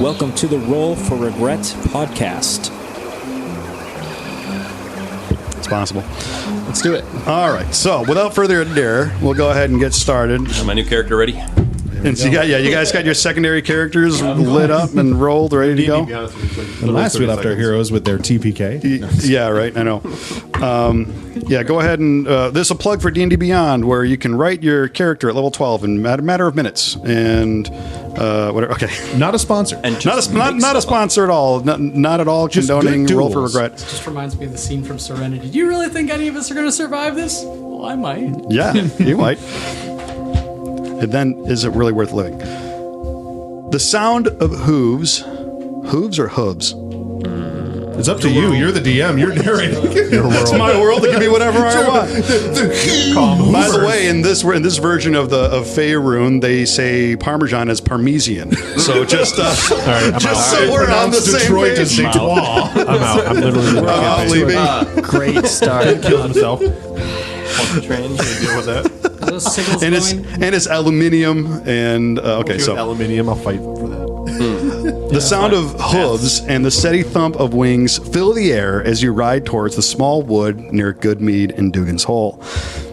Welcome to the Roll for Regret podcast. It's possible. Let's do it. All right. So, without further ado, we'll go ahead and get started. Is my new character ready? And so you guys got your secondary characters lit up and rolled, ready to go? And last we left our heroes with their TPK. Yeah, right. I know. Go ahead and this is a plug for D&D Beyond, where you can write your character at level 12 in a matter of minutes. And whatever. Okay. Not a sponsor. And Not a sponsor at all. Not at all. Just condoning good Roll for duels. Regret. It just reminds me of the scene from Serenity. Do you really think any of us are going to survive this? Well, I might. Yeah, you might. And then, is it really worth living? The sound of hooves or hooves? It's up to you. You're the DM. You're narrating. It's my world. It can be whatever I want. By the way, in this version of Faerun, they say Parmesan as Parmesan. So just so we're on the same Detroit is page. Detroit. I'm out. I'm literally Leaving. Great start. Kills himself. train. Can you deal with that? Are those signals And it's aluminium and okay. So aluminium. I'll fight for that. the sound of hooves and the steady thump of wings fill the air as you ride towards the small wood near Goodmead and Dugan's Hole.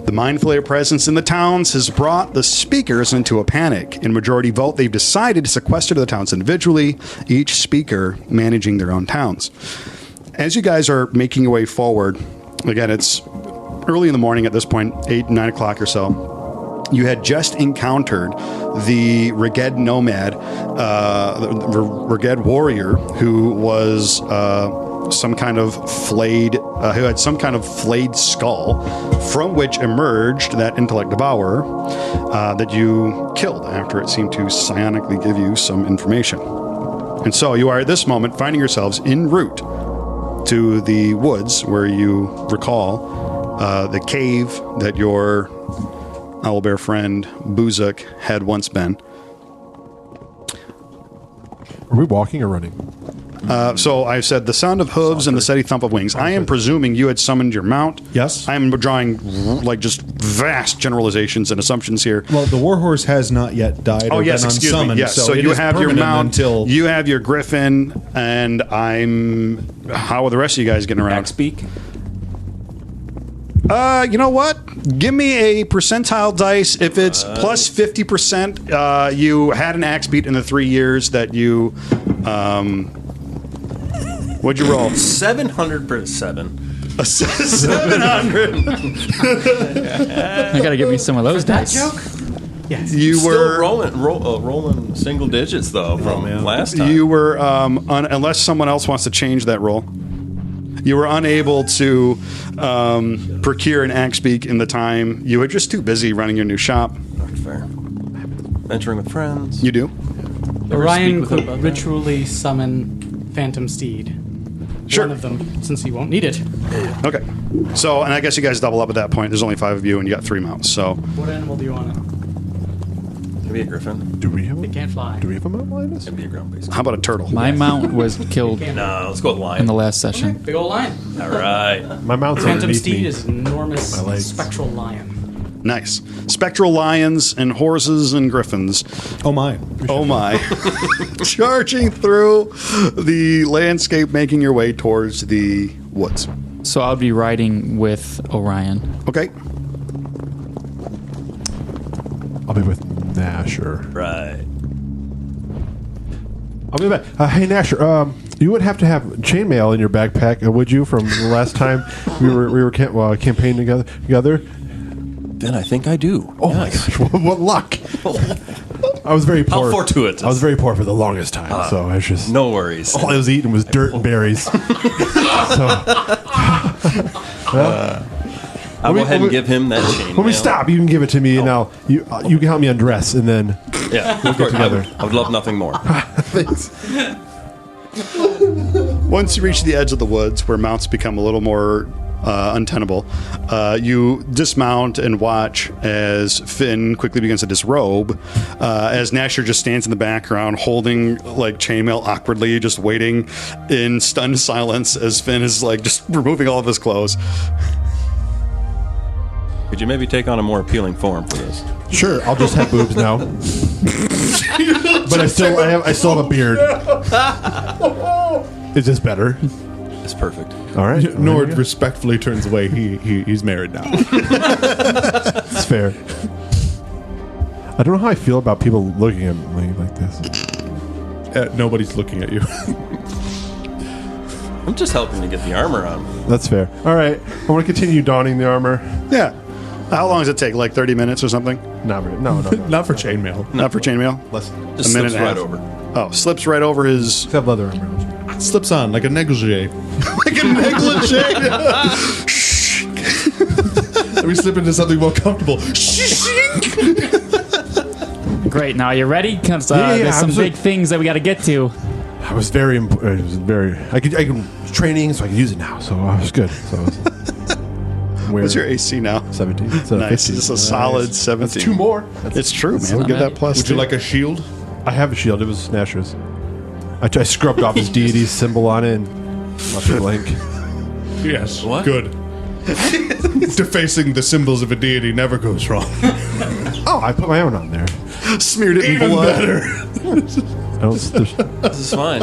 The mindful presence in the towns has brought the speakers into a panic. In majority vote, they've decided to sequester the towns individually, each speaker managing their own towns. As you guys are making your way forward, again, it's early in the morning at this point, 8, 9 o'clock or so. You had just encountered the Reged nomad, the Reged warrior, who was some kind of flayed, who had some kind of flayed skull, from which emerged that intellect devourer that you killed after it seemed to psionically give you some information. And so you are at this moment finding yourselves en route to the woods where you recall the cave that your owlbear friend Buzug had once been. Are we walking or running? So I said the sound of hooves and the steady thump of wings. I am presuming you had summoned your mount. Yes. I am drawing like just vast generalizations and assumptions here. Well, the warhorse has not yet died. Oh or yes, been excuse me. unsummoned, Yes, so so it you is have your permanent mount, until you have your griffin, and I'm. How are the rest of you guys getting around? Backspeak. You know what? Give me a percentile dice. If it's plus 50%, you had an axe beat in the 3 years that you. What'd you roll? 700 per 7. A 700. You got to give me some of those dice. joke? Yes. You Still were rolling single digits though from last time. You were unless someone else wants to change that roll. You were unable to procure an axe beak in the time. You were just too busy running your new shop. Not fair. Venturing with friends. You do? Orion speak with him could about that? ritually summon Phantom Steed. Sure. One of them, since he won't need it. Okay. So, and I guess you guys double up at that point. There's only 5 of you, and you got 3 mounts. So, What animal do you want it? Maybe a griffin. Do we have They can't fly. Do we have a mount Linus? Maybe a ground beast. how about a turtle? My mount was killed No, let's go with in lion. the last session. Big old lion. All right. My mount's Phantom underneath Steed me. is an enormous My legs. spectral lion. Nice. Spectral lions and horses and griffins. Oh my. Oh my. Charging through the landscape, making your way towards the woods. So I'll be riding with Orion. Okay. I'll be with Nasher. Right. I'll be back. Hey Nasher, you would have to have chainmail in your backpack, would you? From the last time we were campaigning together. Then I think I do. Oh my gosh! What luck! I was very poor. How fortuitous. I was very poor for the longest time, so I was just No worries. all I was eating was dirt and berries. I'll go ahead and give him that chain. When we stop, you can give it to me, and now you can help me undress, and then Yeah, we'll get together. I would love nothing more. thanks. Once you reach the edge of the woods where mounts become a little more untenable, you dismount and watch as Finn quickly begins to disrobe, as Nasher just stands in the background holding like chainmail awkwardly, just waiting in stunned silence as Finn is like just removing all of his clothes. Could you maybe take on a more appealing form for this? Sure, I'll just have boobs now. But I still have a beard. Is this better? It's perfect. All right. Nord respectfully turns away. He's married now. It's fair. I don't know how I feel about people looking at me like this. Nobody's looking at you. I'm just helping to get the armor on. That's fair. All right. I want to continue donning the armor. Yeah. How long does it take? Like 30 minutes or something? Not really. No. Not for chainmail. Not for chainmail? Less. Just A minute slips and a right half. over. Oh, slips right over his... Except leather armor. Slips on like a negligee. like a negligee. Let me slip into something more comfortable. Great. Now, are you ready? Because Yeah, there's some I'm big things that we got to get to. I was very. I could training, so I could use it now. So I was good. So I was, What's your AC now? 17. Nice. 15. Just a solid 17. That's 2 more. It's true, man. not Get that bad. plus Would you 2. like a shield? I have a shield. It was Snatcher's. I scrubbed off his deity's symbol on it and left it blank. Yes. What? Good. Defacing the symbols of a deity never goes wrong. Oh, I put my own on there. Smeared it in Even blood. better. I don't. This is fine.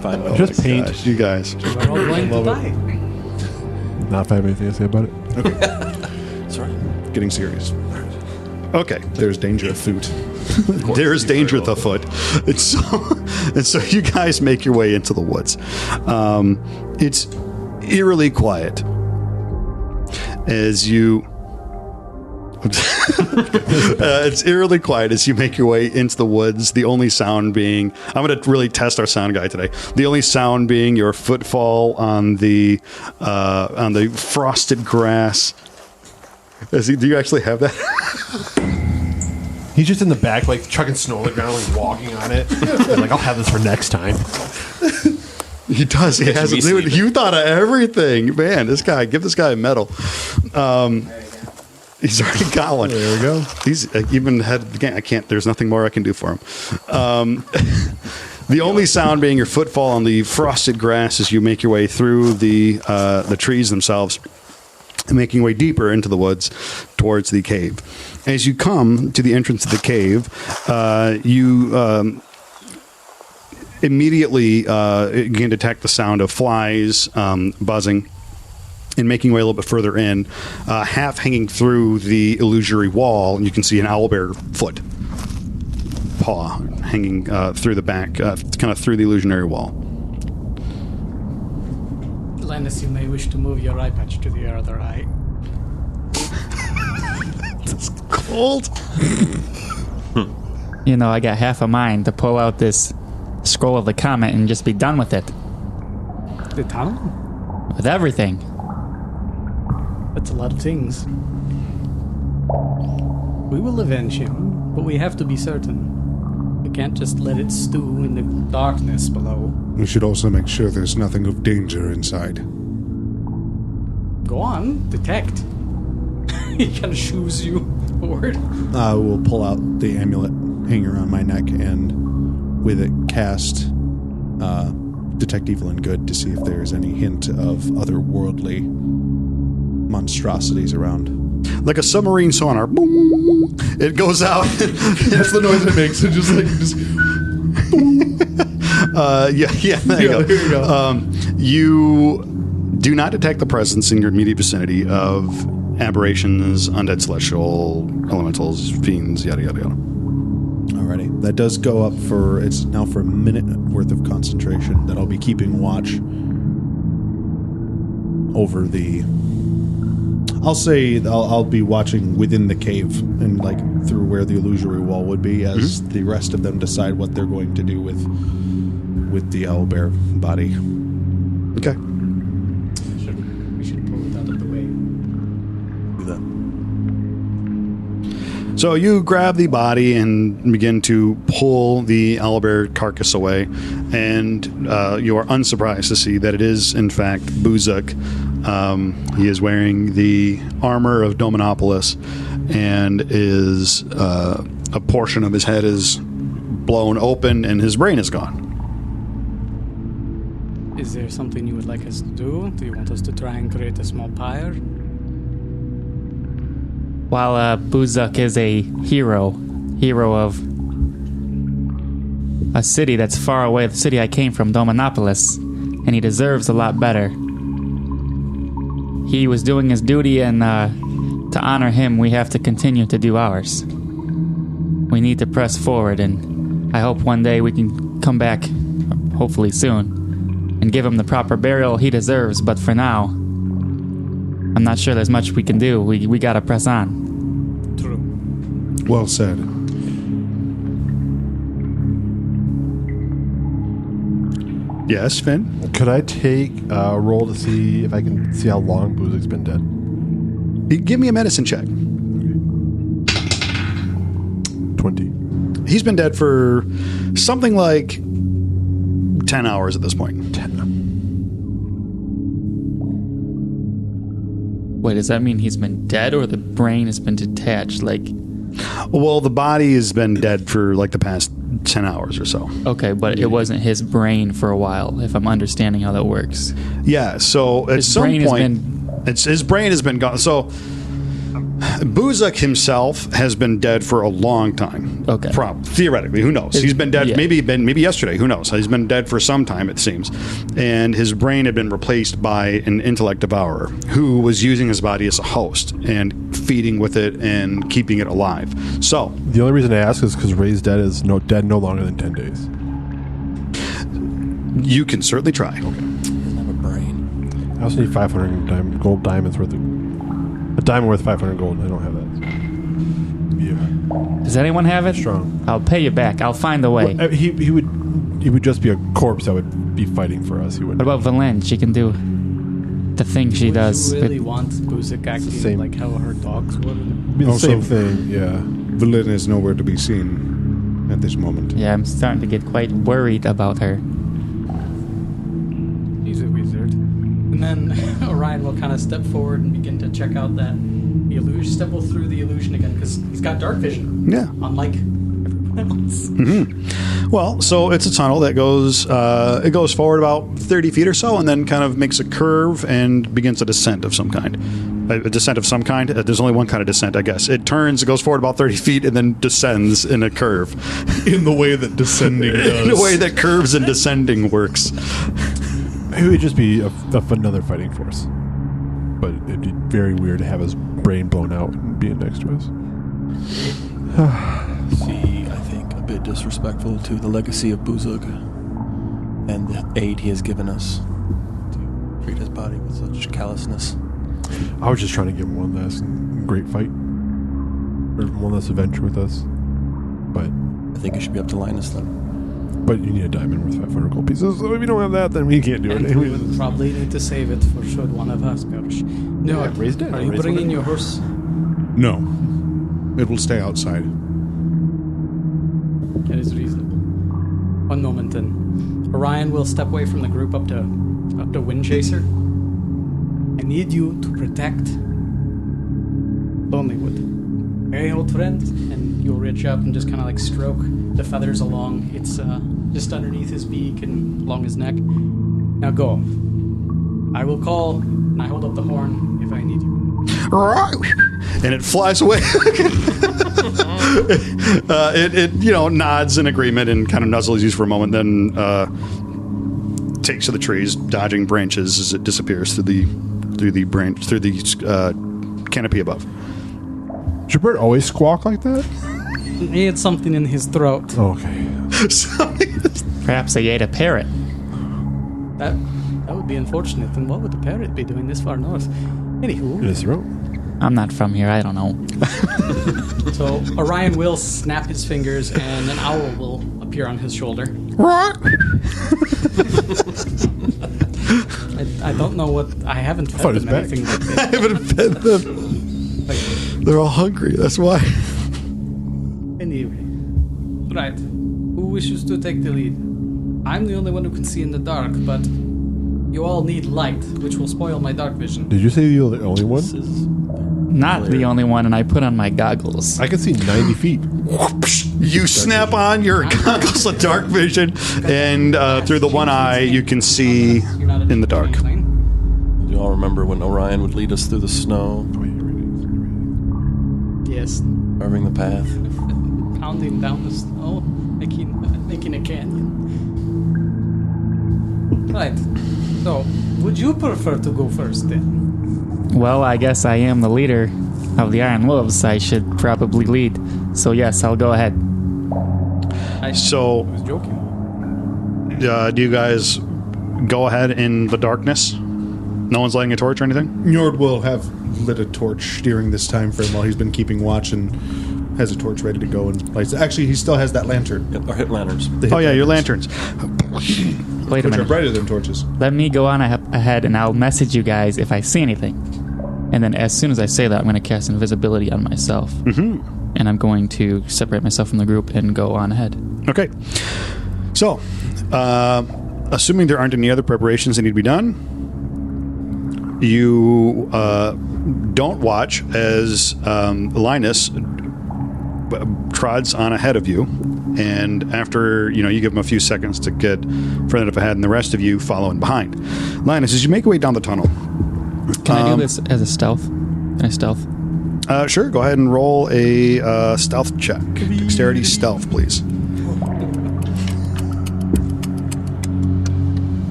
Fine. Well, Just paint. Gosh, you guys. We're all going to die. Not if I have anything to say about it. that's right. Getting serious. Okay. There's danger afoot. There's danger at the foot. And so you guys make your way into the woods. It's eerily quiet as you... it's eerily quiet as you make your way into the woods. The only sound being, I'm going to really test our sound guy today. The only sound being your footfall on the frosted grass. Do you actually have that? He's just in the back, like chucking snow on the ground, like walking on it. Like, I'll have this for next time. He does. He has. me Dude, sleeping. you thought of everything, man. Give this guy a medal. He's already got one. There we go. He's even had again. I can't. There's nothing more I can do for him. The only sound being your footfall on the frosted grass as you make your way through the trees themselves, and making your way deeper into the woods towards the cave. As you come to the entrance of the cave, you immediately can detect the sound of flies buzzing. And making your way a little bit further in, half hanging through the illusory wall, you can see an owlbear foot, paw hanging through the back, kind of through the illusionary wall. Linus, you may wish to move your eye patch to the other eye. It's cold. You know, I got half a mind to pull out this scroll of the comet and just be done with it. The tunnel? With everything. That's a lot of things. We will avenge him, but we have to be certain. We can't just let it stew in the darkness below. We should also make sure there's nothing of danger inside. Go on, detect. He kind of shoos you forward. I will pull out the amulet hanging around my neck and with it cast Detect Evil and Good to see if there's any hint of otherworldly monstrosities around. Like a submarine sonar. Boom. It goes out. That's the noise it makes. It just There you go. there you go. You do not detect the presence in your immediate vicinity of aberrations, undead celestial, elementals, fiends, yada, yada, yada. Alrighty. That does go up it's now for a minute worth of concentration that I'll be keeping watch over I'll be watching within the cave and like through where the illusory wall would be as the rest of them decide what they're going to do with the owlbear body. Okay. We should pull it out of the way. Do that. So you grab the body and begin to pull the owlbear carcass away, and you are unsurprised to see that it is, in fact, Buzug. He is wearing the armor of Dominopolis, and is a portion of his head is blown open, and his brain is gone. Is there something you would like us to do? Do you want us to try and create a small pyre? While Buzuk is a hero of a city that's far away, the city I came from, Dominopolis, and he deserves a lot better. He was doing his duty, and to honor him, we have to continue to do ours. We need to press forward, and I hope one day we can come back, hopefully soon, and give him the proper burial he deserves. But for now, I'm not sure there's much we can do. We gotta press on. True. Well said. Yes, Finn? Could I take a roll to see if I can see how long Buzug's been dead? Give me a medicine check. 20. He's been dead for something like 10 hours at this point. 10. Wait, does that mean he's been dead or the brain has been detached? Like, Well, the body has been dead for like the past 10 hours or so. okay, but it wasn't his brain for a while, if I'm understanding how that works. Yeah, so at His some brain has point, been- his brain has been gone. So Buzug himself has been dead for a long time. Okay. Theoretically, who knows? He's been dead. Yeah. Maybe yesterday. Who knows? He's been dead for some time, it seems. And his brain had been replaced by an intellect devourer who was using his body as a host and feeding with it and keeping it alive. So The only reason I ask is because Ray's dead is dead no longer than 10 days. you can certainly try. Doesn't have a brain. I also need 500 gold diamonds worth of... A diamond worth 500 gold. I don't have that. Yeah. Does anyone have it? Strong. I'll pay you back. I'll find a way. Well, he would just be a corpse that would be fighting for us. He would. What about Valen? She can do the thing she does. Would you really with- want Buzug acting same. like how her dogs would? It'd be the Also- same thing. Yeah. Valin is nowhere to be seen at this moment. Yeah, I'm starting to get quite worried about her. He's a wizard. And then Orion will kind of step forward and begin to check out the illusion, step through the illusion again, because he's got dark vision. Yeah. Unlike everyone else. Well, so it's a tunnel that goes it goes forward about 30 feet or so and then kind of makes a curve and begins a descent of some kind. A descent of some kind? There's only one kind of descent, I guess. It turns, it goes forward about 30 feet and then descends in a curve. In the way that descending does. In a way that curves and descending works. It would just be another fighting force. But it'd be very weird to have his brain blown out and being next to us. See, I think a bit disrespectful to the legacy of Buzug and the aid he has given us to treat his body with such callousness. I was just trying to give him one last great fight. Or one last adventure with us. But I think it should be up to Linus then. you need a diamond worth 500 gold pieces. So if you don't have that, then we can't do it. And we would probably need to save it for should one of us perish. No, Yeah, Ray's dead. are you Ray's bringing dead. your horse? No. It will stay outside. That is reasonable. One moment then. Orion will step away from the group up to Windchaser. I need you to protect Lonelywood. Very old friend, and you'll reach up and just kind of like stroke the feathers along. It's just underneath his beak and along his neck. Now go. I will call, and I hold up the horn if I need you. And it flies away. it nods in agreement and kind of nuzzles you for a moment, then takes to the trees, dodging branches as it disappears through the canopy above. Does your bird always squawk like that? He had something in his throat. Okay. Perhaps they ate a parrot. That would be unfortunate. And what would the parrot be doing this far north? In Anywho, his throat. I'm not from here. I don't know. so Orion will snap his fingers and an owl will appear on his shoulder. I don't know what... I haven't fed them anything like I that. haven't fed them. They're all hungry, that's why. Anyway. Right. Who wishes to take the lead? I'm the only one who can see in the dark, but you all need light, which will spoil my dark vision. Did you say you're the only one? This is Not the only one, and I put on my goggles. I can see 90 feet. You snap on your goggles of dark vision, and through the one eye, you can see You're not in the dark. plane. Do you all remember when Orion would lead us through the snow, Yes. carving the path? pounding down the snow, making a canyon. Right. So, would you prefer to go first then? Well, I guess I am the leader of the Iron Wolves. I should probably lead. So yes, I'll go ahead. So, I was joking. do you guys go ahead in the darkness? No one's lighting a torch or anything? Njord will have lit a torch during this time frame while he's been keeping watch and has a torch ready to go and lights. Actually, he still has that lantern. Yep, our hit lanterns. Oh, yeah, your lanterns. Wait a Which are minute. brighter than torches. Let me go on ahead, and I'll message you guys if I see anything. And then as soon as I say that, I'm going to cast invisibility on myself. Mm-hmm. And I'm going to separate myself from the group and go on ahead. Okay. So, assuming there aren't any other preparations that need to be done, you don't watch as Linus trods on ahead of you, and after you give him a few seconds to get further enough ahead, and the rest of you follow in behind. Linus, as you make your way down the tunnel, Can I do this as a stealth? Can I stealth? sure, go ahead and roll a stealth check, dexterity stealth, please.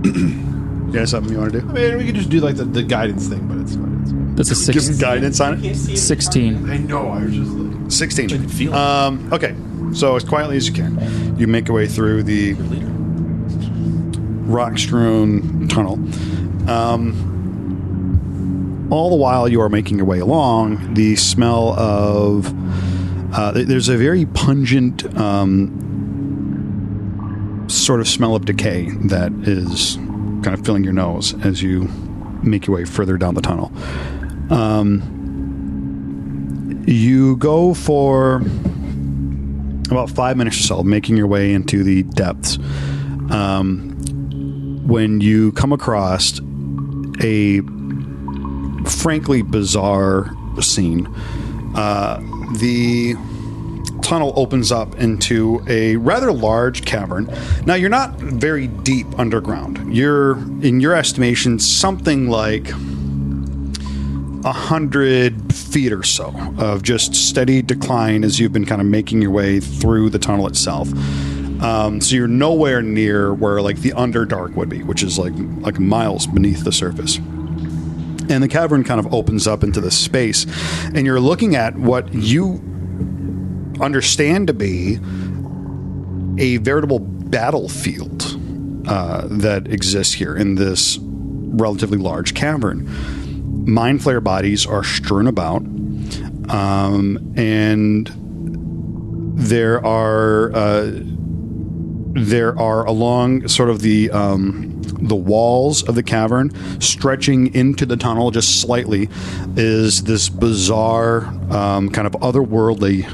You got something you want to do? I mean, we could just do like the guidance thing, but it's fine. That's a Give some guidance on it. 16. I know. I was just like, 16. Okay, so as quietly as you can, you make your way through the rock-strewn tunnel. All the while you are making your way along, the smell of... there's a very pungent sort of smell of decay that is kind of filling your nose as you make your way further down the tunnel. You go for about 5 minutes or so, making your way into the depths, when you come across a frankly bizarre scene. The tunnel opens up into a rather large cavern. Now, you're not very deep underground. You're, in your estimation, something like 100 feet or so of just steady decline as you've been kind of making your way through the tunnel itself. So you're nowhere near where like the Underdark would be, which is like miles beneath the surface. And the cavern kind of opens up into this space, and you're looking at what you understand to be a veritable battlefield that exists here in this relatively large cavern. Mind Flayer bodies are strewn about, and there are along sort of the walls of the cavern, stretching into the tunnel just slightly, is this bizarre kind of otherworldly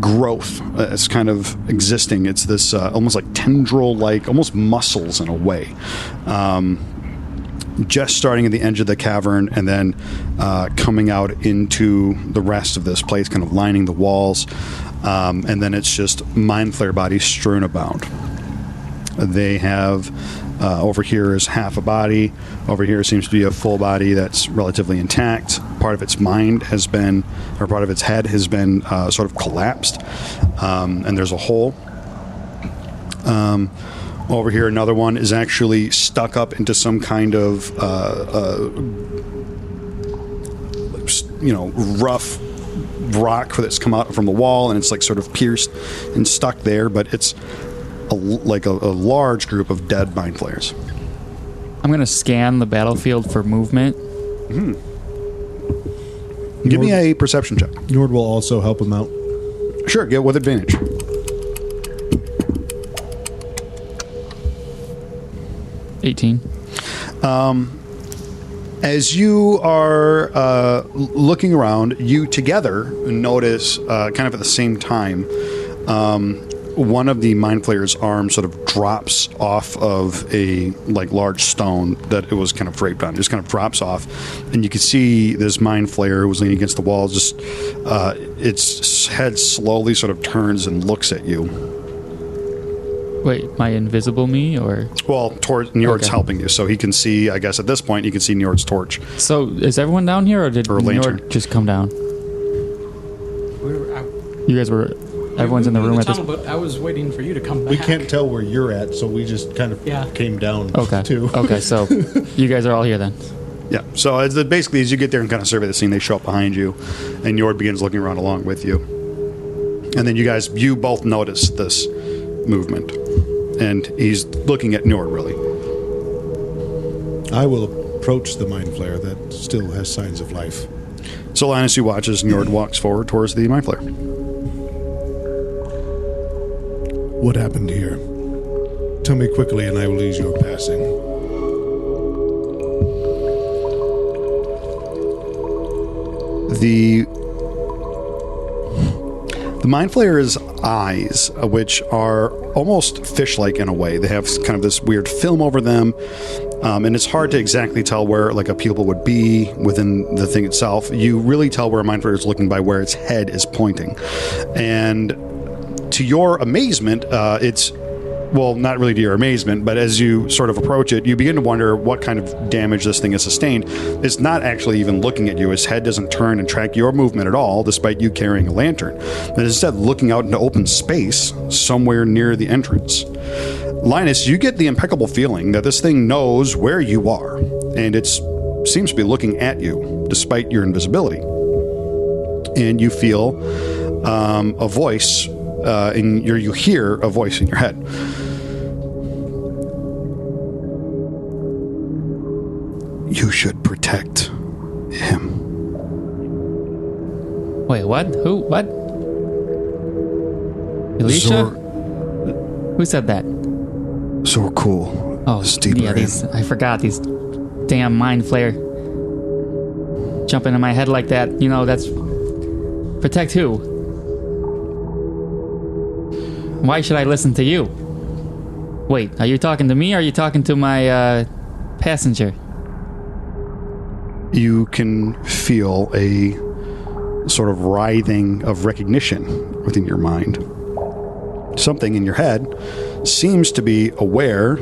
growth that's kind of existing. It's this almost like tendril-like, almost muscles in a way. Just starting at the edge of the cavern and then coming out into the rest of this place, kind of lining the walls. And then it's just Mind Flayer bodies strewn about. They have, over here is half a body. Over here seems to be a full body that's relatively intact. Part of its mind has been, or part of its head has been sort of collapsed. And there's a hole. Over here, another one is actually stuck up into some kind of, rough rock that's come out from the wall, and it's like sort of pierced and stuck there, but it's a large group of dead Mind Flayers. I'm going to scan the battlefield for movement. Give me a perception check. Njord will also help him out. Sure, get with advantage. As you are looking around, you together notice, kind of at the same time, one of the Mind Flayer's arms sort of drops off of a large stone that it was kind of draped on. It just kind of drops off, and you can see this Mind Flayer who was leaning against the wall. Just its head slowly sort of turns and looks at you. Wait, my invisible me, or? Well, Njord's helping you, so he can see, I guess at this point, you can see Njord's torch. So, is everyone down here, or did Or a lantern. Njord just come down? We were out. You guys were. Everyone's in the room at this. But I was waiting for you to come back. We can't tell where you're at, so we just kind of came down. Okay. Too. Okay. So you guys are all here then. Yeah. So basically, as you get there and kind of survey the scene, they show up behind you, and Yord begins looking around along with you. And then you both notice this movement, and he's looking at Njord, really. I will approach the mind flare that still has signs of life. So Linus, you watch as Njord walks forward towards the mind flare. What happened here? Tell me quickly, and I will ease your passing. The mind flayer's eyes, which are almost fish-like in a way. They have kind of this weird film over them, and it's hard to exactly tell where like a pupil would be within the thing itself. You really tell where a mind flayer is looking by where its head is pointing. And to your amazement, it's... Well, not really to your amazement, but as you sort of approach it, you begin to wonder what kind of damage this thing has sustained. It's not actually even looking at you. Its head doesn't turn and track your movement at all, despite you carrying a lantern. But instead, looking out into open space somewhere near the entrance. Linus, you get the impeccable feeling that this thing knows where you are, and it seems to be looking at you, despite your invisibility. And you feel a voice... you hear a voice in your head. You should protect him. Wait, what? Who? What? Elisha? Who said that? So cool. Oh, yeah, I forgot these damn mind flare jumping in my head like that. You know, that's... Protect who? Why should I listen to you? Wait, are you talking to me or are you talking to my passenger? You can feel a sort of writhing of recognition within your mind. Something in your head seems to be aware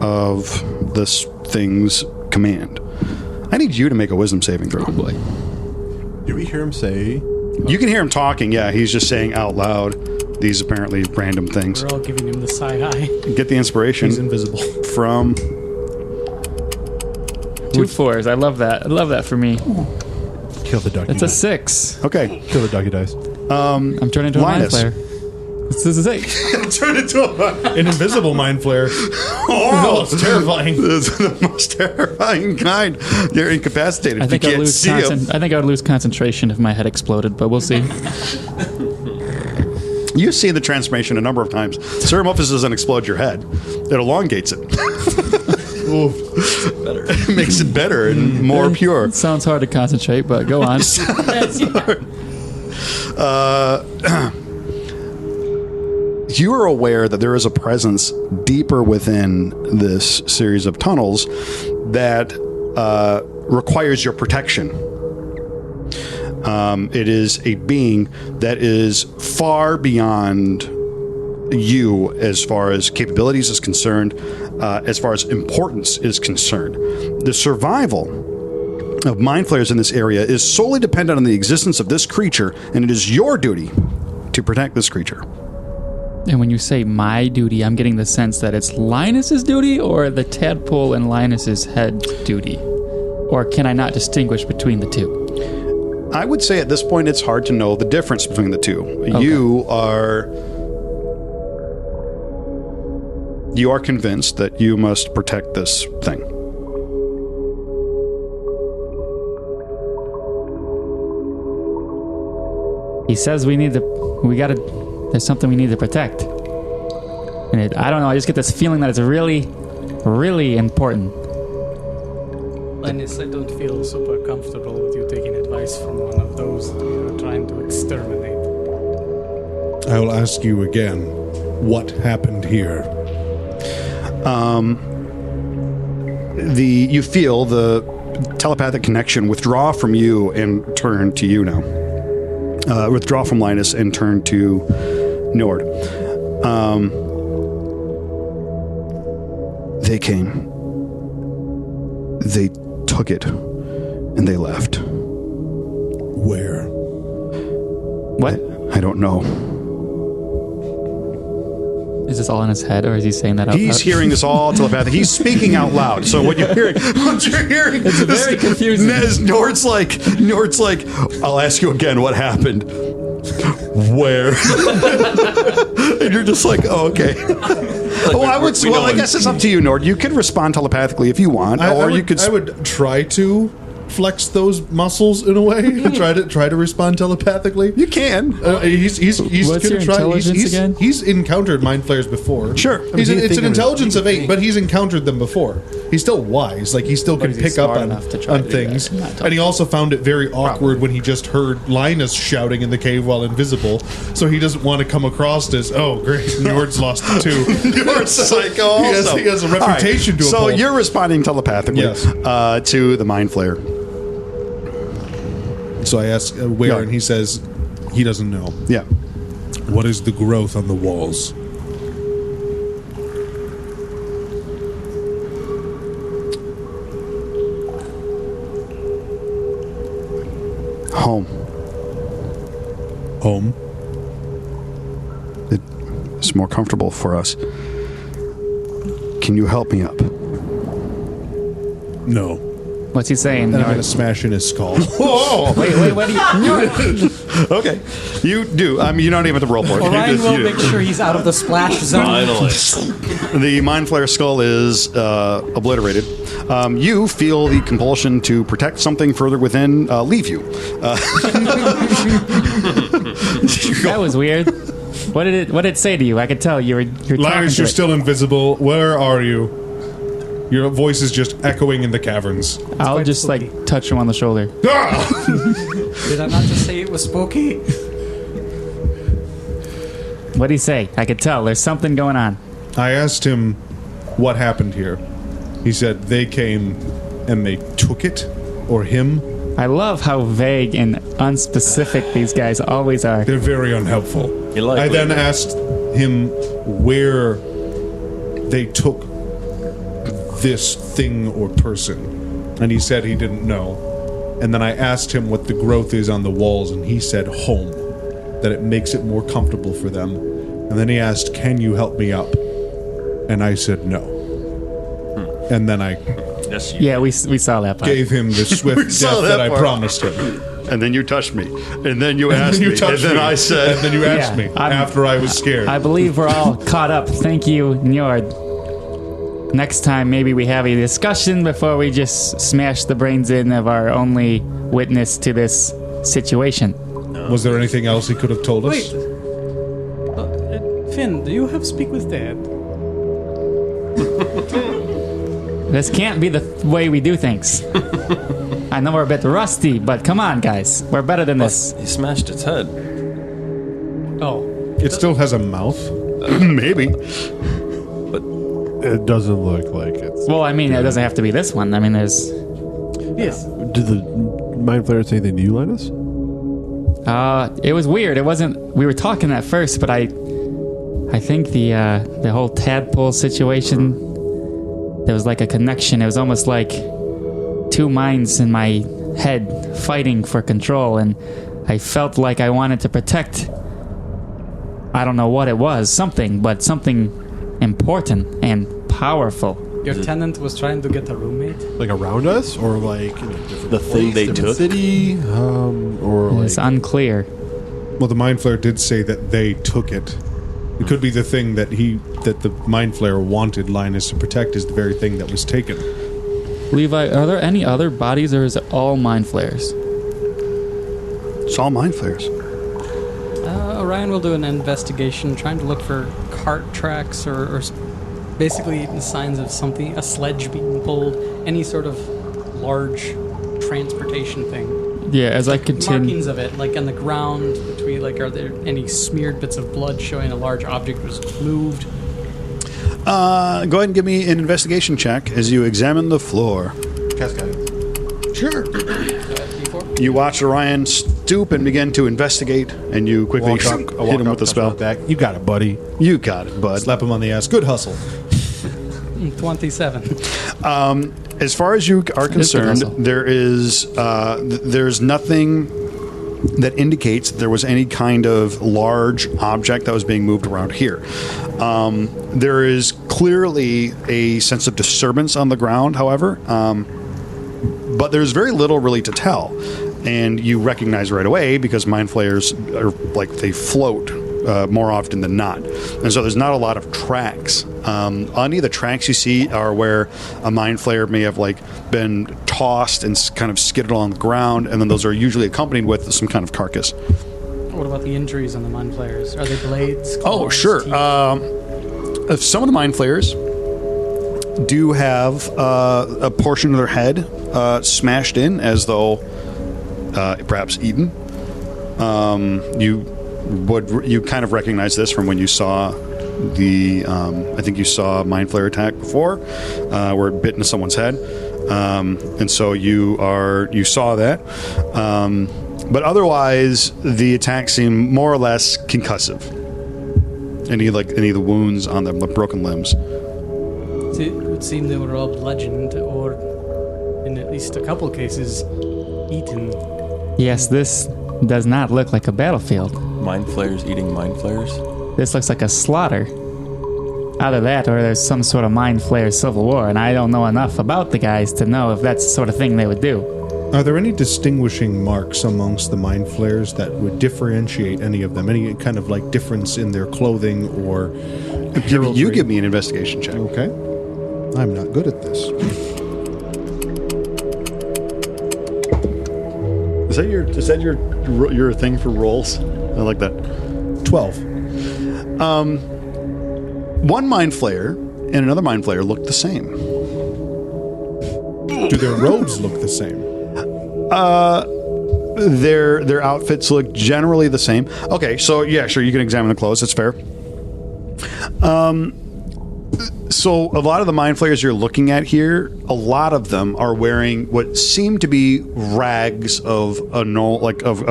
of this thing's command. I need you to make a wisdom saving throw. Oh boy. Do we hear him say? You can hear him talking, yeah. He's just saying out loud these apparently random things. We're all giving him the side eye. Get the inspiration. He's invisible. From... 2 4s. I love that. I love that for me. Kill the ducky. It's a 6. Okay. Kill the ducky dice. I'm turning into a mind Linus. flare. This is 8. Turn into An invisible mind flare. Oh, it's terrifying. This is the most terrifying kind. You're incapacitated. I think you I'd can't lose see him. I think I would lose concentration if my head exploded, but we'll see. You see the transformation a number of times. Ceremophus doesn't explode your head. It elongates it. It makes it better and more pure. It sounds hard to concentrate, but go on. You are aware that there is a presence deeper within this series of tunnels that requires your protection. It is a being that is far beyond you as far as capabilities is concerned, as far as importance is concerned. The survival of mind flayers in this area is solely dependent on the existence of this creature, and it is your duty to protect this creature. And when you say my duty, I'm getting the sense that it's Linus's duty or the tadpole and Linus's head duty? Or can I not distinguish between the two? I would say at this point it's hard to know the difference between the two. Okay. You are convinced that you must protect this thing. He says there's something we need to protect. And I don't know, I just get this feeling that it's really, really important. Linus, I don't feel super comfortable with you taking advice from one of those that we are trying to exterminate. I will ask you again, what happened here? You feel the telepathic connection withdraw from you and turn to you now. Withdraw from Linus and turn to Njord. They came. They took it, and they left. Where? What? I don't know. Is this all in his head, or is he saying that out loud? He's hearing this all telepathic. He's speaking out loud. So what you're hearing, It's very confusing. Nord's like, I'll ask you again. What happened? Where? And you're just like, oh, okay. I guess it's up to you, Nord. You could respond telepathically if you want, I or would, you could. I would try to flex those muscles in a way. try to respond telepathically. You can. He's What's gonna your try. intelligence again? He's encountered mind flares before. Sure. It's an intelligence of 8, but he's encountered them before. He's still wise. Like he still can is he pick up smart on enough to try on to do things. that? Not And he also found it very awkward when he just heard Linus shouting in the cave while invisible. So he doesn't want to come across as, oh great, Nord's lost the 2. Nord's psycho. He has a reputation to So uphold. you're responding telepathically Yes. to the mind flare. So I ask where, Yeah. and he says he doesn't know. Yeah. What is the growth on the walls? Home. Home. It's more comfortable for us. Can you help me up? No. What's he saying? And I'm Nord? going to smash in his skull. Whoa! Wait, what do you... Okay. You do. I mean, you don't even have to roll for it. You Orion just- will you- make sure he's out of the splash zone. Finally. The mind flare skull is obliterated. You feel the compulsion to protect something further within leave you. That was weird. What did it say to you? I could tell you're talking Linus, to you're it. still invisible. Where are you? Your voice is just echoing in the caverns. I'll quite just spooky. like touch him on the shoulder. Ah! Did I not just say it was spooky? What'd he say? I could tell. There's something going on. I asked him what happened here. He said they came and they took it, or him. I love how vague and unspecific these guys always are. They're very unhelpful. You like I then Linus. asked him where they took this thing or person, and he said he didn't know. And then I asked him what the growth is on the walls, and he said home, that it makes it more comfortable for them. And then he asked, can you help me up? And I said no. And then I Yes, you. Yeah, we saw that part. gave him the swift saw death that that I part. promised him. And then you touched me. And then you asked You me. touched and then me. I said. And then you asked Yeah, me I'm- after I was scared. I believe we're all caught up. Thank you, Njord. Next time, maybe we have a discussion before we just smash the brains in of our only witness to this situation. Was there anything else he could have told us? Wait. Finn, do you have speak with Dad? This can't be the way we do things. I know we're a bit rusty, but come on, guys. We're better than this. He smashed its head. Oh. It still has a mouth. Maybe. It doesn't look like it's. Well, I mean, it doesn't have to be this one. I mean, there's... Yes. Did the mind flayer say anything to you, Linus? It was weird. It wasn't... We were talking at first, but I think the whole tadpole situation, there was like a connection. It was almost like two minds in my head fighting for control, and I felt like I wanted to protect... I don't know what it was. Something important and powerful. Your tenant was trying to get a roommate? Like around us, or like in a different The thing they different took? city, or like It's unclear. Well, the mind flayer did say that they took it. It could be the thing that the mind flayer wanted Linus to protect is the very thing that was taken. Levi, are there any other bodies, or is it all mind flares? It's all mind flares. Orion will do an investigation trying to look for cart tracks or basically signs of something, a sledge being pulled, any sort of large transportation thing. Yeah, as I continue... Markings of it, like on the ground between, like, are there any smeared bits of blood showing a large object was moved? Go ahead and give me an investigation check as you examine the floor. cast guidance. Sure. D4? You watch Orion stoop and begin to investigate, and you quickly Walk up, hit him with the spell. Back. You got it, buddy. You got it, bud. Slap him on the ass. Good hustle. 27. As far as you are concerned, hustle. there's nothing that indicates that there was any kind of large object that was being moved around here. There is clearly a sense of disturbance on the ground, however, but there's very little really to tell. And you recognize right away because mind flayers are like they float more often than not. And so there's not a lot of tracks. Any of the tracks you see are where a mind flayer may have like been tossed and kind of skidded along the ground, and then those are usually accompanied with some kind of carcass. What about the injuries on the mind flayers? Are they blades? Oh, claws, sure. teeth? Some of the mind flayers do have a portion of their head smashed in as though perhaps eaten. You kind of recognize this from when you saw the I think you saw a mind flayer attack before where it bit into someone's head, and so you saw that, but otherwise the attacks seem more or less concussive. Any of the wounds on them, the broken limbs. It would seem they were all bludgeoned, or in at least a couple cases, eaten. Yes, this does not look like a battlefield. Mind flayers eating mind flayers? This looks like a slaughter. Either that or there's some sort of mind flayer civil war, and I don't know enough about the guys to know if that's the sort of thing they would do. Are there any distinguishing marks amongst the mind flayers that would differentiate any of them? Any kind of like difference in their clothing or You give me an investigation check. Okay. I'm not good at this. Is that your thing for rolls? I like that. 12. One mind flayer and another mind flayer look the same. Do their robes look the same? Their outfits look generally the same. Okay, so yeah, sure, you can examine the clothes. That's fair. So a lot of the mind flayers you're looking at here, a lot of them are wearing what seem to be rags of a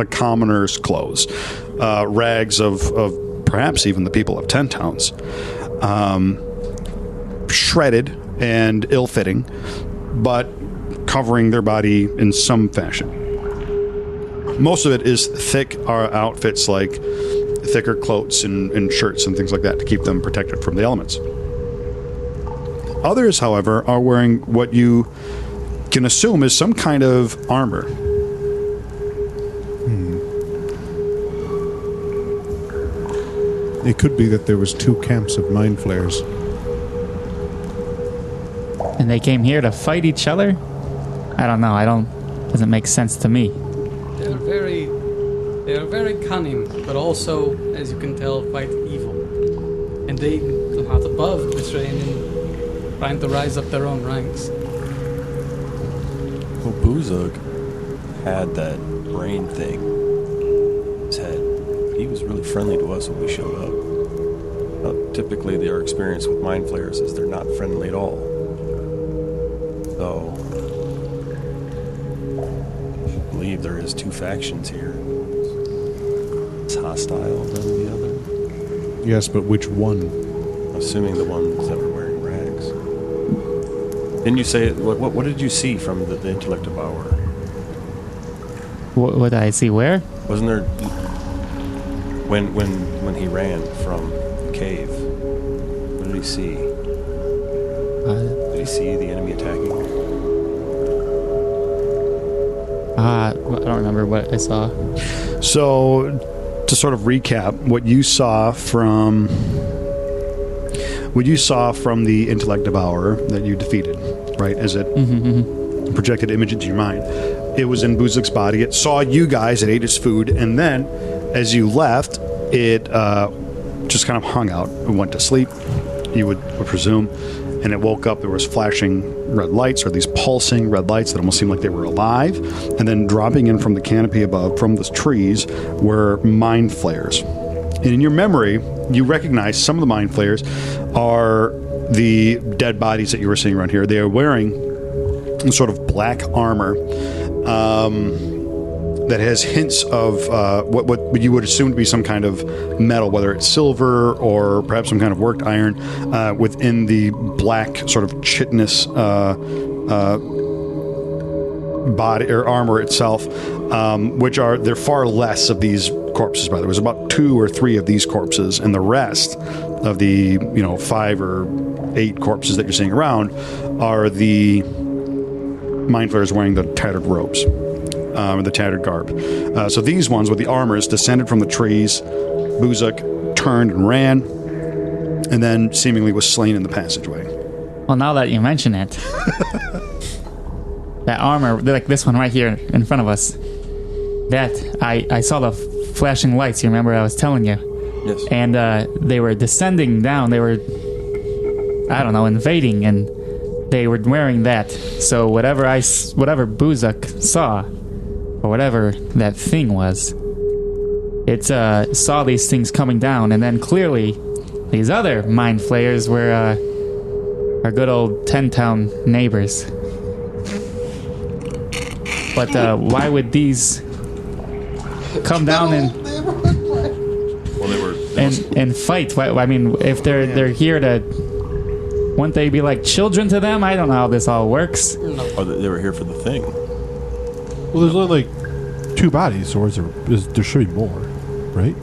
commoner's clothes, rags of perhaps even the people of 10 towns, shredded and ill-fitting, but covering their body in some fashion. Most of it is thick outfits like thicker coats and shirts and things like that to keep them protected from the elements. Others, however, are wearing what you can assume is some kind of armor. It could be that there was 2 camps of mind flayers. And they came here to fight each other? I don't know. Doesn't make sense to me. They are very cunning, but also, as you can tell, quite evil. And they are not above betraying and trying to rise up their own ranks. Well, Buzug had that brain thing in his head. He was really friendly to us when we showed up. Typically, their experience with mind flayers is they're not friendly at all. So, I believe there is 2 factions here. It's hostile than the other. Yes, but which one? Assuming the ones that were wearing rags. Didn't you say, what did you see from the intellect devourer? What did I see where? Wasn't there, when he ran from the cave, what did he see? Did he see the enemy attacking? I don't remember what I saw. So, to sort of recap, what you saw from the intellect devourer that you defeated, right? As it projected image into your mind, it was in Buzug's body. It saw you guys. It ate its food, and then, as you left, it just kind of hung out and went to sleep. You would presume, and it woke up. There was flashing red lights, or these pulsing red lights that almost seemed like they were alive, and then dropping in from the canopy above, from the trees, were mind flayers. And in your memory, you recognize some of the mind flayers are the dead bodies that you were seeing around here. They are wearing sort of black armor that has hints of what you would assume to be some kind of metal, whether it's silver or perhaps some kind of worked iron, within the black sort of chitinous body or armor itself, they're far less of these corpses. By the way, there's about 2 or 3 of these corpses, and the rest of the 5 or 8 corpses that you're seeing around are the mind flayers wearing the tattered robes, the tattered garb. So these ones with the armors descended from the trees. Buzug turned and ran, and then seemingly was slain in the passageway. Well, now that you mention it, that armor, like this one right here in front of us, that I saw the flashing lights. You remember I was telling you? Yes. And they were descending down. They were, I don't know, invading, and they were wearing that. So whatever Buzug saw, or whatever that thing was, it saw these things coming down, and then clearly these other mind flayers were our good old 10-town neighbors. But why would these come down and fight? I mean, if they're here to, wouldn't they be like children to them? I don't know how this all works. Or they were here for the thing. Well, there's only like 2 bodies, or there should be more, right?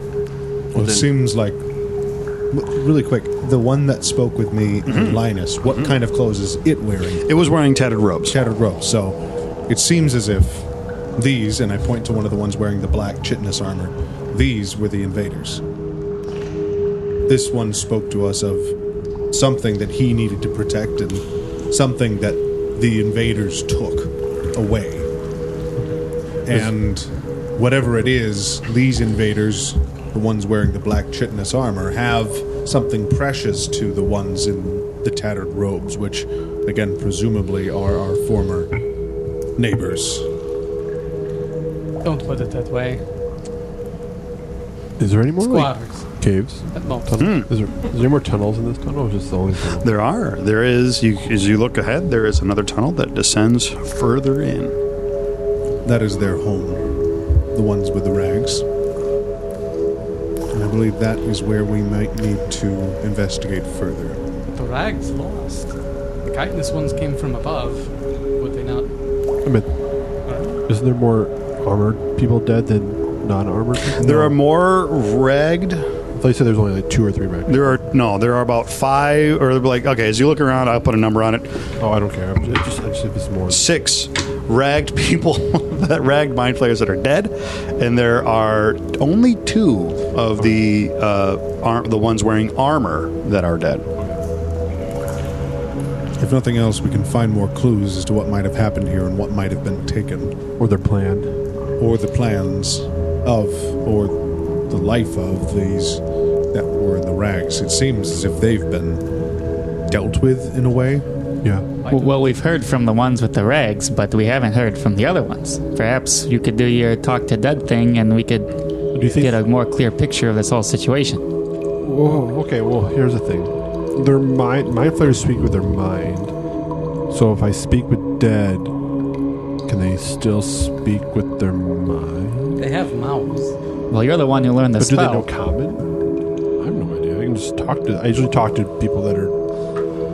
Well, it seems like, really quick, the one that spoke with me, Linus, what kind of clothes is it wearing? It was wearing tattered robes. Tattered robes. So it seems as if these, and I point to one of the ones wearing the black chitinous armor, these were the invaders. This one spoke to us of something that he needed to protect and something that the invaders took away. And whatever it is, these invaders, the ones wearing the black chitinous armor, have something precious to the ones in the tattered robes, which, again, presumably are our former neighbors. Don't put it that way. Is there any more Squatters. caves? At most. Tunnels? Is there any more tunnels in this tunnel, or just the only tunnel? There are. There is. As you look ahead, there is another tunnel that descends further in. That is their home, the ones with the rags. And I believe that is where we might need to investigate further. The rags lost. The chitinous ones came from above. Would they not? I mean, isn't there more armored people dead than non-armored people? There are more ragged. I thought you said there's only like 2 or 3 ragged. There are about 5, or like, okay, as you look around, I'll put a number on it. Oh, I don't care. I just if it's more. 6 ragged people, that ragged mind flayers that are dead, and there are only 2 of the ones wearing armor that are dead. If nothing else, we can find more clues as to what might have happened here and what might have been taken. Or their plan. Or the plans of, or the life of these that were in the rags. It seems as if they've been dealt with in a way. Yeah. Well, we've heard from the ones with the rags, but we haven't heard from the other ones. Perhaps you could do your talk to dead thing, and we could get a more clear picture of this whole situation. Whoa, okay, well, here's the thing. Their mind flayers speak with their mind. So if I speak with dead, can they still speak with their mind? They have mouths. Well, you're the one who learned the But spell. do they know common? I have no idea. I can just talk to. I usually talk to people that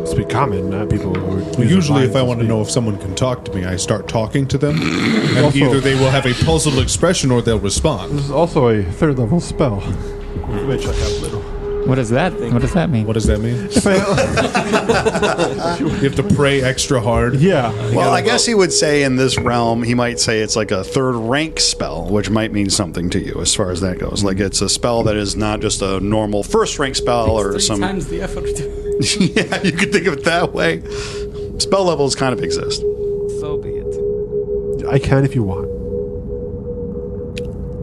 speak common, not people who are. Well, usually, if I want to know if someone can talk to me, I start talking to them, and Also- either they will have a puzzled expression or they'll respond. This is also a 3rd level spell, which I have little. What does that mean? What does that mean? You have to pray extra hard. Yeah. Well, I guess he would say in this realm, he might say it's like a 3rd rank spell, which might mean something to you as far as that goes. Like it's a spell that is not just a normal 1st rank spell or 3 some. times the effort. Yeah, you could think of it that way. Spell levels kind of exist. So be it. I can if you want.